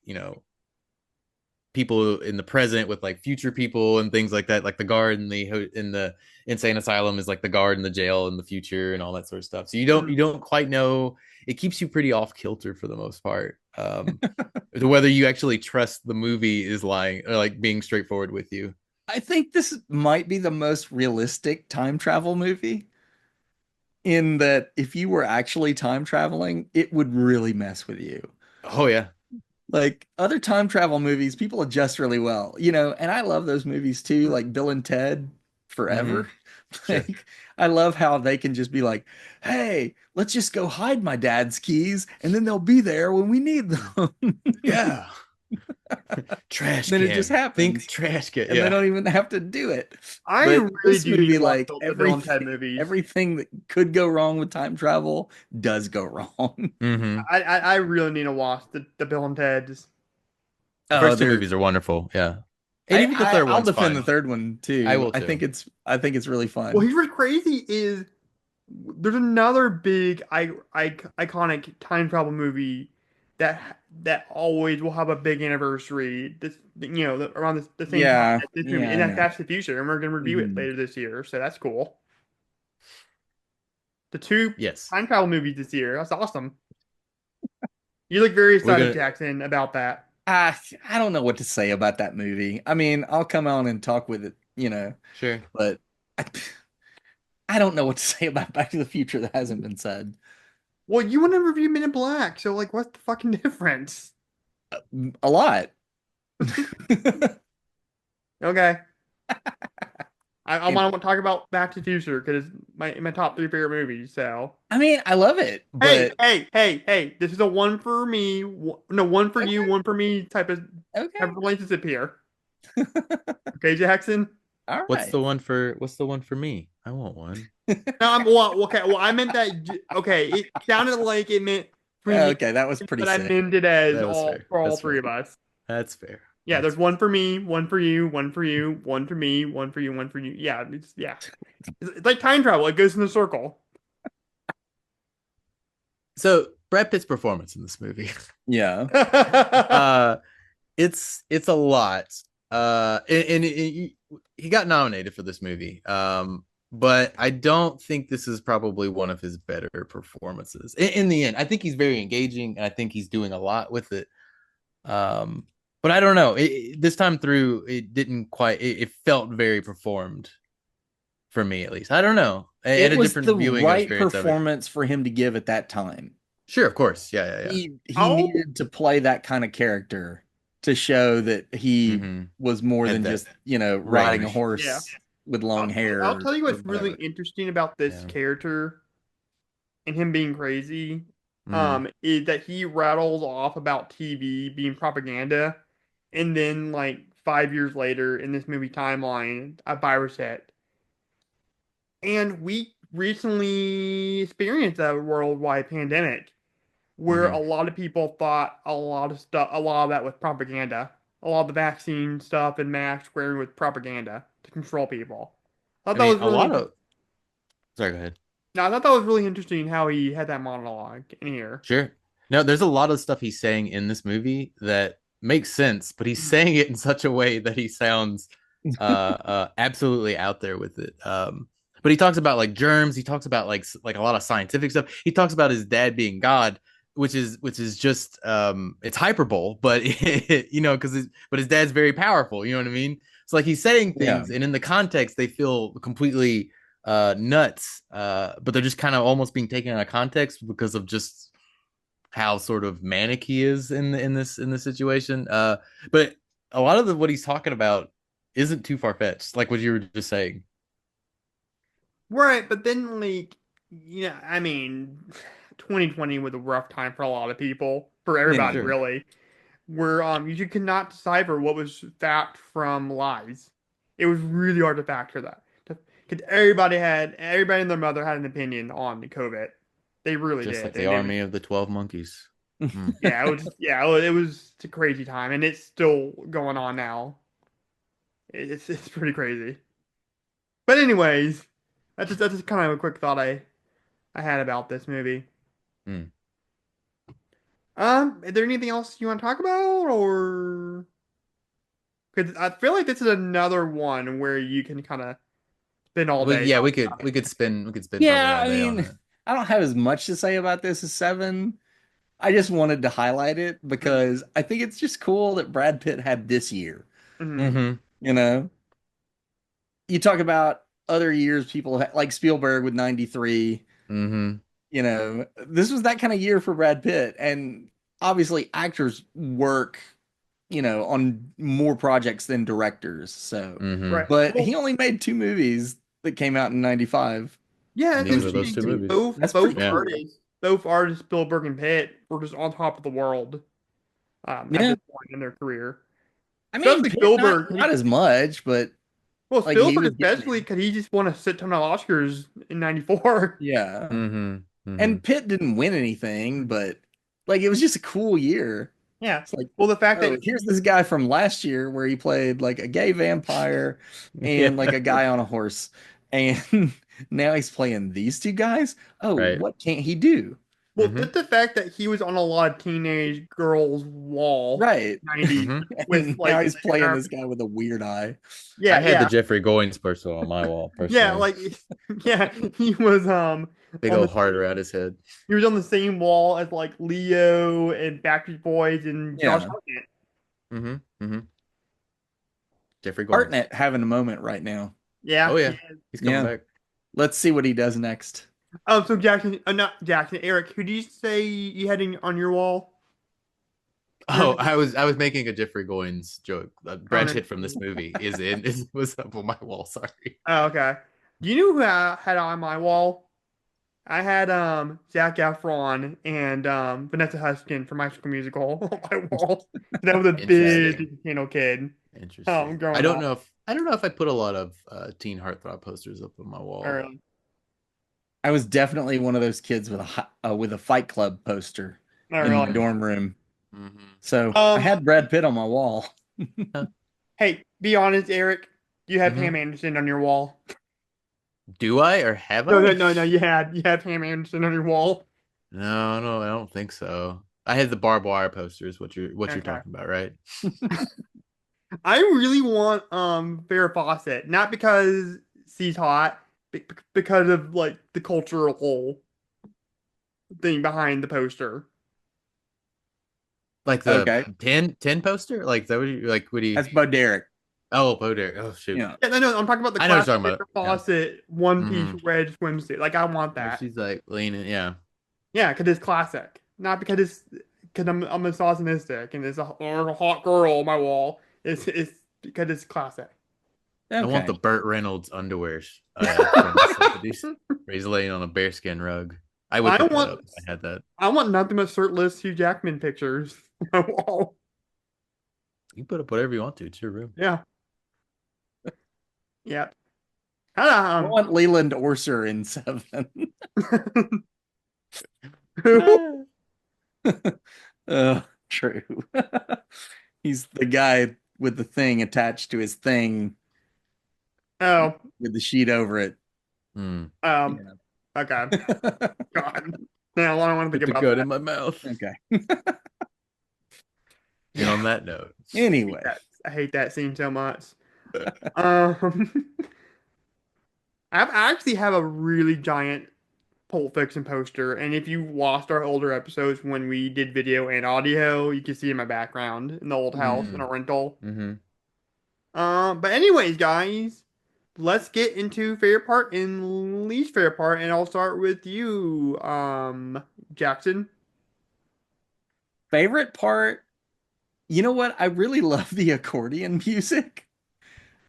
people in the present with like future people and things like that. Like the guard in the insane asylum is like the guard in the jail in the future and all that sort of stuff. So you don't quite know. It keeps you pretty off kilter for the most part. To whether you actually trust the movie is lying or like being straightforward with you. I think this might be the most realistic time travel movie, in that if you were actually time traveling, it would really mess with you. Oh yeah. Like other time travel movies, people adjust really well, and I love those movies too, like Bill and Ted Forever. Like, sure. I love how they can just be like, hey, let's just go hide my dad's keys, and then they'll be there when we need them. Yeah. Trash then can. It just happens. Think trash can. And they don't even have to do it. I really do movie, like movies. Everything that could go wrong with time travel does go wrong. I really need to watch the Bill and Ted's. The first two movies are wonderful. Yeah. And even the third one. I'll defend the third one too. I will too. I think it's really fun. Well, here's what's crazy is there's another big iconic time travel movie that always will have a big anniversary. This around the same time as this movie, and that's Back to the Future, and we're gonna review it later this year. So that's cool. The two time travel movies this year. That's awesome. You look very excited, Jackson, about that. I don't know what to say about that movie. I mean, I'll come on and talk with it, Sure. But I don't know what to say about Back to the Future that hasn't been said. Well, you want to review Men in Black, so like, what's the fucking difference? A lot. Okay. I want to talk about Back to the Future because it's my top three favorite movies. So I mean, I love it, but hey, this is a one for me, no, one for you, one for me type of relationship here. Okay, Jackson. All What's right. the one for me? I want one. No, well, I meant that. Okay, it sounded like it meant for you, Okay, that was pretty but I sick. meant it as That was all fair. for all That's three fair. of us. That's fair. Yeah, there's one for me, one for you, one for you, one for me, one for you, one for you. Yeah, it's like time travel. It goes in a circle. So Brad Pitt's performance in this movie, Yeah. it's a lot. And he got nominated for this movie. But I don't think this is probably one of his better performances. In the end, I think he's very engaging, and I think he's doing a lot with it. But I don't know. This time through, it didn't quite. It felt very performed for me, at least. I don't know. It At a was different the viewing right experience of it. performance for him to give at that time. Sure, of course. Yeah. He needed to play that kind of character to show that he was more Had than that just, riding a range. horse with long hair. I'll tell you what's or really whatever. interesting about this character and him being crazy, Mhm. is that he rattles off about TV being propaganda, and then like 5 years later in this movie timeline, a virus hit. And we recently experienced a worldwide pandemic where a lot of people thought a lot of that was propaganda. A lot of the vaccine stuff and mask wearing was propaganda to control people. I I thought that mean, was a really lot of. Sorry, go ahead. No, I thought that was really interesting how he had that monologue in here. Sure. No, there's a lot of stuff he's saying in this movie that makes sense, but he's saying it in such a way that he sounds absolutely out there with it. But he talks about like germs, he talks about like a lot of scientific stuff. He talks about his dad being God, which is just it's hyperbole, but but his dad's very powerful, you know what I mean? It's like he's saying things and in the context they feel completely nuts, but they're just kind of almost being taken out of context because of just how sort of manic he is in this situation. But a lot of what he's talking about isn't too far fetched, like what you were just saying. Right, but then like I mean 2020 was a rough time for a lot of people, for everybody Sure. really. Where you could not decipher what was fact from lies. It was really hard to factor that. Because everybody and their mother had an opinion on the COVID. They really Just did. like the army of the 12 monkeys. Yeah, it was a crazy time, and it's still going on now. It's pretty crazy. But anyways, that's just kind of a quick thought I had about this movie. Is there anything else you want to talk about, or? Because I feel like this is another one where you can kind of spend all day. Yeah, we could spend Yeah, I probably all day on mean, it. I don't have as much to say about this as Seven. I just wanted to highlight it because I think it's just cool that Brad Pitt had this year. Mm-hmm. You know, you talk about other years, people like Spielberg with 93. This was that kind of year for Brad Pitt. And obviously, actors work, on more projects than directors. So, Right. But he only made 2 movies that came out in 95. Yeah, And these are those 2 movies. Both artists, Spielberg and Pitt, were just on top of the world at this point in their career. I mean, Pitt, Spielberg, not as much, but Spielberg especially because he just won a shit ton of Oscars in '94. Yeah. And Pitt didn't win anything, but it was just a cool year. Yeah. It's like, the fact that here's this guy from last year where he played like a gay vampire and like a guy on a horse. And now he's playing these 2 guys. Oh, what can't he do? Well, just the fact that he was on a lot of teenage girls' wall, right? 90s, with now he's playing this guy with a weird eye. Yeah, I had the Jeffrey Goins person on my wall. Personally. He was big old heart around his head. He was on the same wall as like Leo and Backstreet Boys and Josh Hartnett. Mm-hmm. Jeffrey Goins. Hartnett having a moment right now. Yeah. Oh yeah, he's coming back. Let's see what he does next. So Jackson, not Jackson, Eric, who do you say you had on your wall? Oh, I was making a Jeffrey Goins joke. Brad no. Pitt from this movie was up on my wall. Sorry. Oh, okay. Do you know who I had on my wall? I had Zac Efron and Vanessa Hudgens from My School Musical on my wall. That was a big kid. Interesting. Growing I don't up. know if I put a lot of Teen Heartthrob posters up on my wall. I was definitely one of those kids with a Fight Club poster in my dorm room. So I had Brad Pitt on my wall. Hey, be honest, Eric. You have Pam Anderson on your wall. Do I or have I? No. You had Pam Anderson on your wall. No, I don't think so. I had the barbed wire posters. What you're talking about, right? I really want Farrah Fawcett, not because she's hot, because of like the cultural thing behind the poster. Like the 10 poster? Like that? What do you? That's Bo Derek. Oh, Bo Derek. Oh shoot. Yeah, no. I'm talking about the I know what classic you're talking Farrah Fawcett one-piece red swimsuit. Like I want that. She's like leaning, yeah. Yeah, because it's classic, not because I'm misogynistic and there's a hot girl on my wall. It's because it's classic. Okay. I want the Burt Reynolds underwear from the 70s. Where he's laying on a bearskin rug. I would put that up if I had that. I want nothing but shirtless Hugh Jackman pictures on my wall. You put up whatever you want to. It's your room. Yeah. Yeah. I want Leland Orser in Se7en. True. He's the guy with the thing attached to his thing. Oh. With the sheet over it. Okay. God. Now I don't want to think about the gun that. in my mouth. Okay. And on that note. Anyway. I hate that scene so much. I actually have a really giant Pulp Fiction poster, and if you watched our older episodes when we did video and audio, you can see in my background in the old house in a rental. But anyways, guys, let's get into favorite part and least favorite part, and I'll start with you, Jackson. Favorite part? You know what? I really love the accordion music.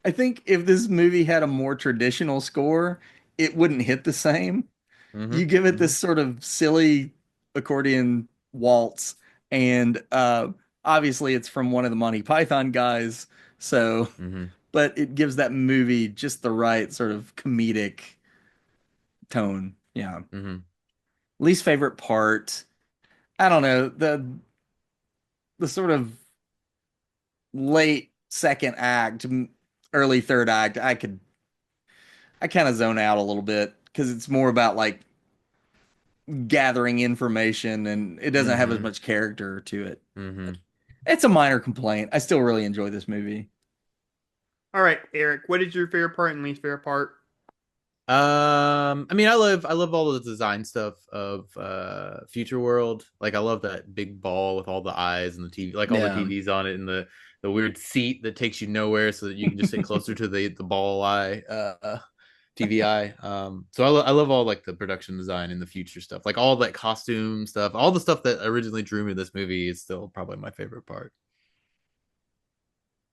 I think if this movie had a more traditional score, it wouldn't hit the same. You give it this sort of silly accordion waltz, and obviously it's from one of the Monty Python guys, so but it gives that movie just the right sort of comedic tone. Yeah. Least favorite part, I don't know, the sort of late second act, early third act, I kind of zone out a little bit because it's more about like gathering information and it doesn't have as much character to it. It's a minor complaint. I still really enjoy this movie. All right, Eric, what is your favorite part and least favorite part? I mean, I love all the design stuff of Future World. Like I love that big ball with all the eyes and the TV, like all the TVs on it, and the weird seat that takes you nowhere so that you can just sit closer to the ball eye TV eye. So I love all like the production design and the future stuff, like all that costume stuff, all the stuff that originally drew me to this movie is still probably my favorite part.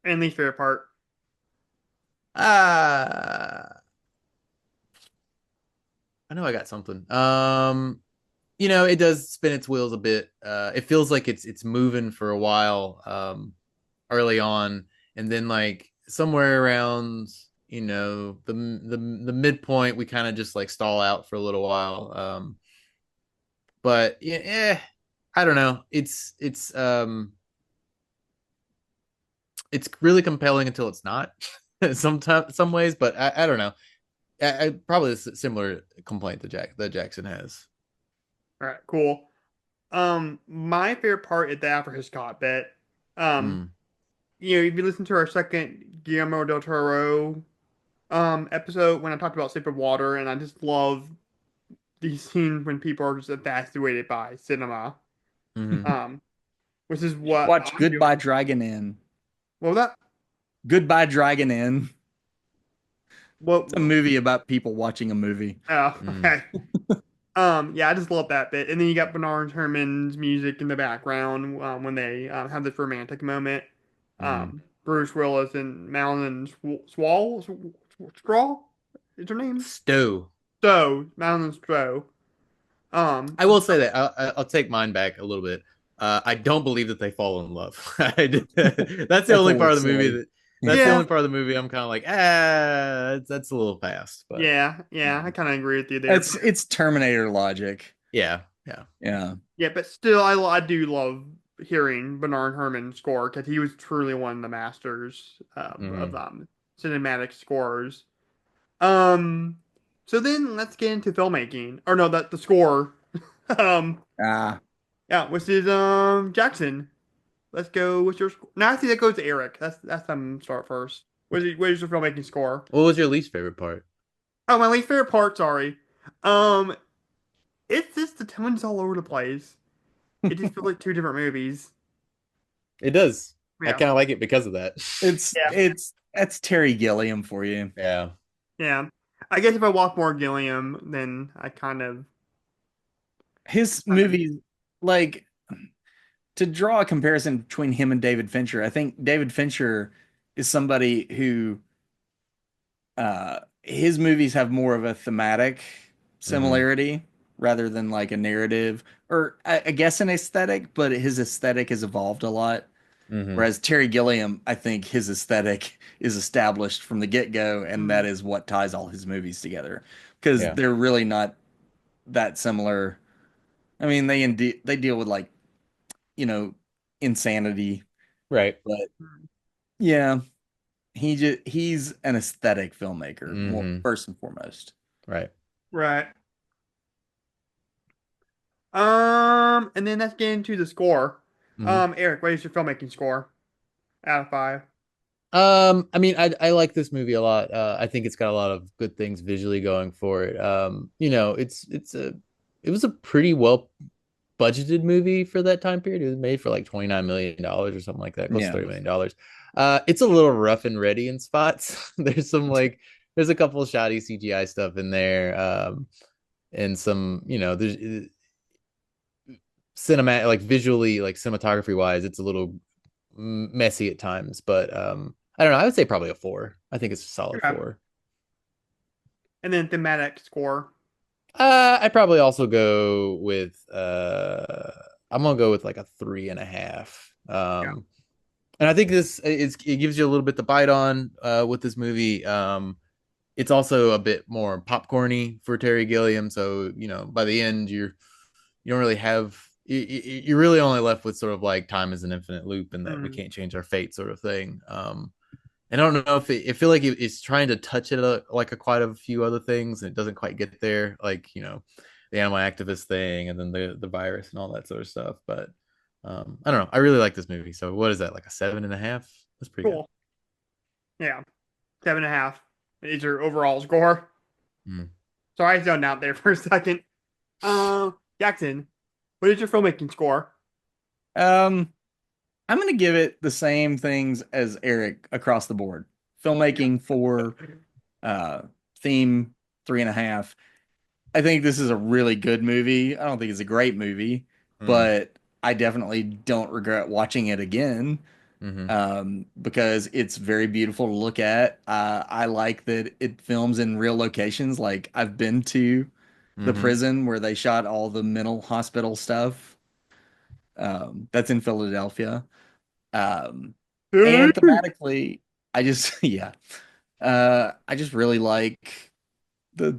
And least favorite part? I know I got something. You know, it does spin its wheels a bit. It feels like it's moving for a while, early on, and then like somewhere around, you know, the midpoint, we kind of just like stall out for a little while. But yeah, I don't know. It's really compelling until it's not. Some ways, but I don't know. I probably a similar complaint that Jackson has. All right, cool. My favorite part is the After Hitchcock bit. You know, if you listen to our second Guillermo del Toro episode when I talked about Shape of Water, and I just love these scenes when people are just infatuated by cinema. Which is what watch Goodbye Dragon Inn. What was that? Goodbye Dragon Inn. What? It's a movie about people watching a movie. Oh, okay. Yeah, I just love that bit. And then you got Bernard Herrmann's music in the background when they have this romantic moment. Bruce Willis and Madeline Straw is her name? Stowe. Madeline Stowe. I will say that I'll take mine back a little bit. I don't believe that they fall in love. That's the only part of the movie silly. that. That's the only part of the movie I'm kind of like, that's a little past. But yeah, I kind of agree with you there. It's Terminator logic. Yeah. Yeah, but still, I do love hearing Bernard Herrmann's score because he was truly one of the masters of cinematic scores. So then let's get into filmmaking. Or no, the score. Yeah, which is Jackson. Let's go with your score. No, I think that goes to Eric. That's start first. What is your filmmaking score? What was your least favorite part? Oh, my least favorite part, sorry. It's just the tone's all over the place. It just feels like two different movies. It does. Yeah. I kind of like it because of that. That's Terry Gilliam for you. Yeah. Yeah. I guess if I watch more Gilliam, then I kind of his movies, like, to draw a comparison between him and David Fincher. I think David Fincher is somebody who his movies have more of a thematic similarity rather than like a narrative, or I guess an aesthetic, but his aesthetic has evolved a lot. Whereas Terry Gilliam, I think his aesthetic is established from the get-go, and that is what ties all his movies together, because they're really not that similar. I mean, they deal with, like, insanity, right? But yeah, he's an aesthetic filmmaker, first and foremost. Right. And then let's get into the score. Mm-hmm. Eric, what is your filmmaking score out of 5? I mean, I like this movie a lot. I think it's got a lot of good things visually going for it. It was a pretty well budgeted movie for that time period. It was made for like $29 million or something like that, close to $30 million. It's a little rough and ready in spots. There's a couple of shoddy CGI stuff in there, and some, there's cinematic, like visually, like cinematography wise, it's a little messy at times, but I don't know. I would say probably a 4. I think it's a solid 4. And then thematic score. I'd probably also go with I'm gonna go with like a 3.5. And I think it gives you a little bit to bite on with this movie. It's also a bit more popcorny for Terry Gilliam, so by the end you don't really have. You're really only left with sort of like time is an infinite loop, and that we can't change our fate, sort of thing. And I don't know if I feel like it's trying to touch it quite a few other things, and it doesn't quite get there, like the animal activist thing, and then the virus and all that sort of stuff. But I don't know. I really like this movie. So what is that, like a 7.5? That's pretty cool. Good. Yeah, 7.5 is your overall score. So I zoned out there for a second. Jackson, what is your filmmaking score? I'm going to give it the same things as Eric across the board. Filmmaking 4, theme 3.5. I think this is a really good movie. I don't think it's a great movie, but I definitely don't regret watching it again, because it's very beautiful to look at. I like that it films in real locations. Like, I've been to the prison where they shot all the mental hospital stuff. That's in Philadelphia. And thematically, I just really like I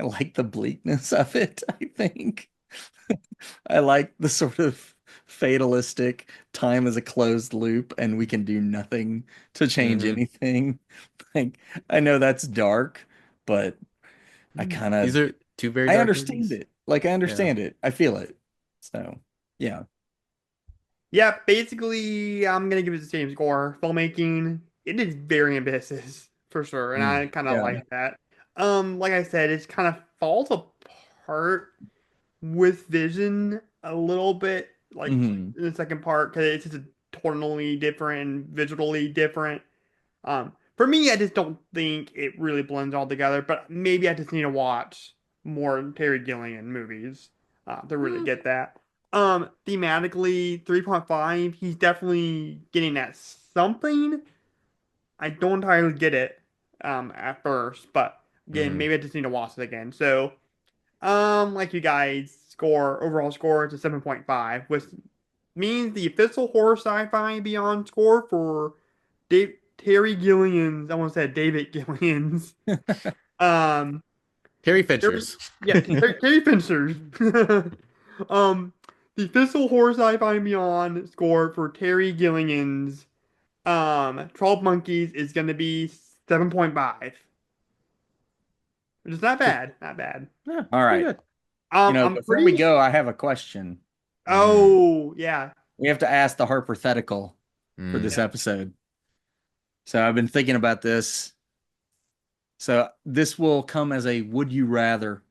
like the bleakness of it. I think I like the sort of fatalistic time is a closed loop and we can do nothing to change anything. Like, I know that's dark, but I kind of these are two very dark understand movies. it. Like, I understand it. I feel it. So yeah. Yeah, basically, I'm gonna give it the same score. Filmmaking, it is very ambitious for sure, and I kind of like that. Like I said, it kind of falls apart with vision a little bit, like in the second part, because it's just tonally different and visually different. But For me, I just don't think it really blends all together. But maybe I just need to watch more Terry Gilliam movies to really get that. Thematically, 3.5, he's definitely getting at something. I don't entirely get it at first, but again, maybe I just need to watch it again. So, like you guys, overall score is a 7.5, which means the official horror sci-fi beyond score for Terry Gilliam's, I want to say David Gilliam's, um, Terry Fincher's. Terry Fincher's, the official horror sci-fi beyond score for Terry Gilliam's 12 Monkeys is going to be 7.5. Which is not bad. Not bad. Yeah, all right. Good. Before we go, I have a question. Oh, yeah. We have to ask the hypothetical for this episode. So I've been thinking about this. So this will come as a would you rather.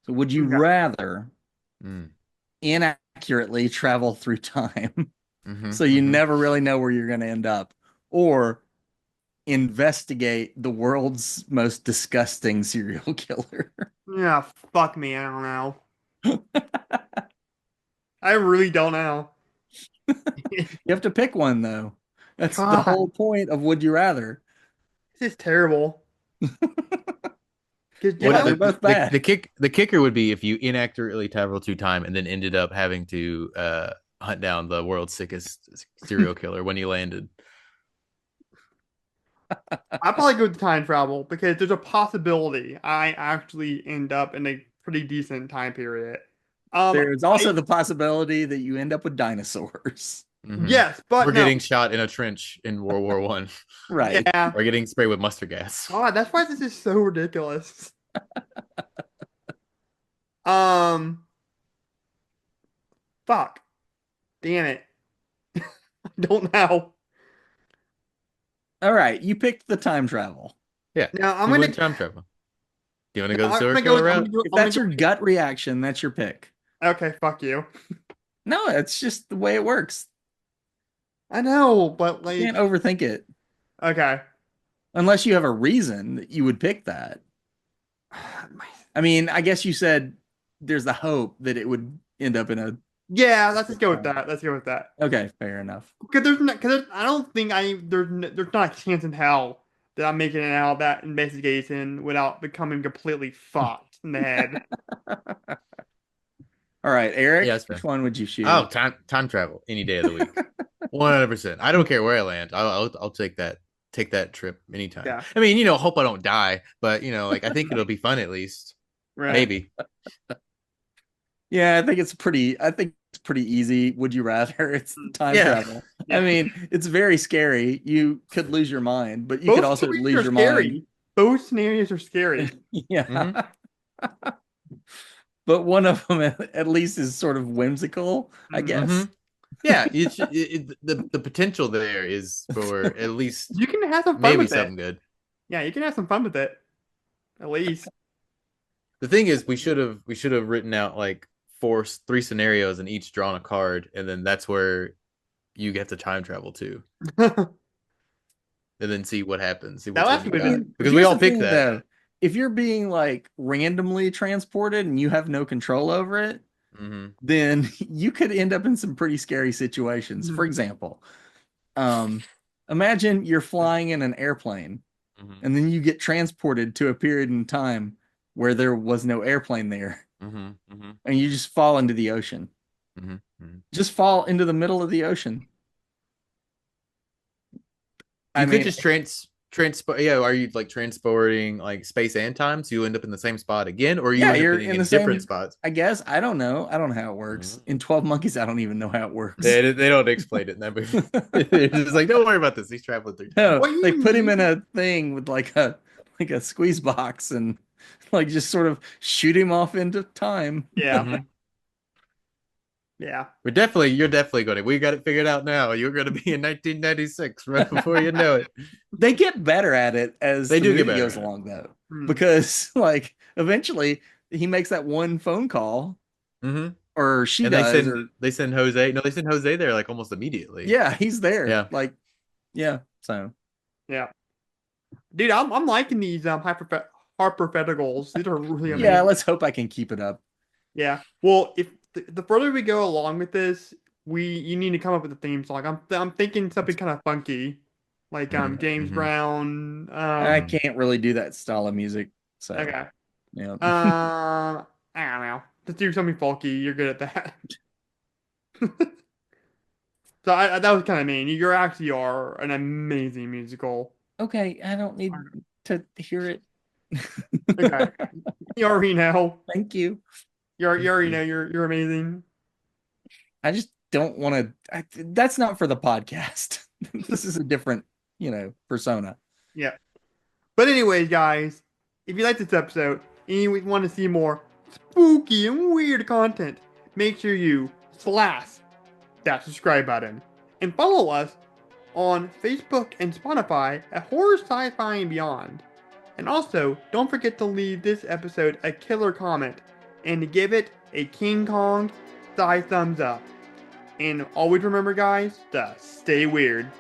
So would you rather inaccurately travel through time so you never really know where you're going to end up, or investigate the world's most disgusting serial killer? Yeah, fuck me. I don't know. I really don't know. You have to pick one, though. That's God. the whole point of would you rather. This is terrible. They're both bad. The kicker would be if you inaccurately travel through time and then ended up having to hunt down the world's sickest serial killer when you landed. I'd probably go with time travel because there's a possibility I actually end up in a pretty decent time period. There's also the possibility that you end up with dinosaurs. Yes, but we're getting shot in a trench in World War I. Right. Yeah. We're getting sprayed with mustard gas. God, that's why this is so ridiculous. Fuck. Damn it. I don't know. All right, you picked the time travel. Yeah. Now I'm gonna time travel. Do you want to go the I'm serial gonna killer go- route? If that's your gut reaction, that's your pick. Okay, fuck you. No, it's just the way it works. I know, but like, You can't overthink it. Okay. Unless you have a reason that you would pick that. I mean, I guess you said there's the hope that it would end up in a... Yeah, let's just go with that. Let's go with that. Okay, fair enough. Because I don't think there's not a chance in hell that I'm making it out of that investigation without becoming completely fucked in the head. All right, Eric, Yeah, which one would you shoot? Oh, time travel any day of the week. 100%. I don't care where I land. I'll take that trip anytime. Yeah. I mean, hope I don't die, but I think it'll be fun at least. Right. Maybe. Yeah, I think it's pretty easy. Would you rather? It's time travel. Yeah. I mean, it's very scary. You could lose your mind, but you could also lose your mind. Both scenarios are scary. Yeah. But one of them at least is sort of whimsical, I guess. Yeah, the potential there is for at least you can have some fun maybe with something it. good. Yeah, you can have some fun with it. At least. The thing is, we should have written out like three scenarios and each drawn a card, and then that's where you get to time travel to, and then see what happens. Because we all picked that. Though, if you're being like randomly transported and you have no control over it, then you could end up in some pretty scary situations. For example, imagine you're flying in an airplane and then you get transported to a period in time where there was no airplane there, and you just fall into the ocean. Just fall into the middle of the ocean. You could just transport. Yeah, are you like transporting like space and time, so you end up in the same spot again, or you're in different spots? I guess I don't know. I don't know how it works. In 12 Monkeys, I don't even know how it works. They don't explain it in that movie. They're just like, don't worry about this. He's traveling through time. No, they put him in a thing with like a squeeze box and like just sort of shoot him off into time. Yeah. Yeah. You're definitely going to. We got it figured out now. You're going to be in 1996 right before you know it. They get better at it as they the do movie get better goes along, though, because like eventually he makes that one phone call, or she does. They send Jose. No, they send Jose there like almost immediately. Yeah, he's there. Yeah, like, yeah. So, yeah. Dude, I'm liking these hypotheticals. These are really amazing. Yeah, let's hope I can keep it up. Yeah. Well, if the further we go along with this, you need to come up with a theme song. I'm thinking something kind of funky, like James Brown. I can't really do that style of music. So Okay. yeah. I don't know. Just do something folky. You're good at that. So that was kind of mean. You actually are an amazing musical. Okay, I don't need to hear it. Okay. You already know. Thank you. You already know you're amazing. I just don't want to. That's not for the podcast. This is a different, persona. Yeah. But anyways, guys, if you like this episode and you want to see more spooky and weird content, make sure you slash that subscribe button and follow us on Facebook and Spotify at Horror, Sci-Fi, and Beyond. And also, don't forget to leave this episode a killer comment and to give it a King Kong thigh thumbs up. And always remember, guys, to stay weird.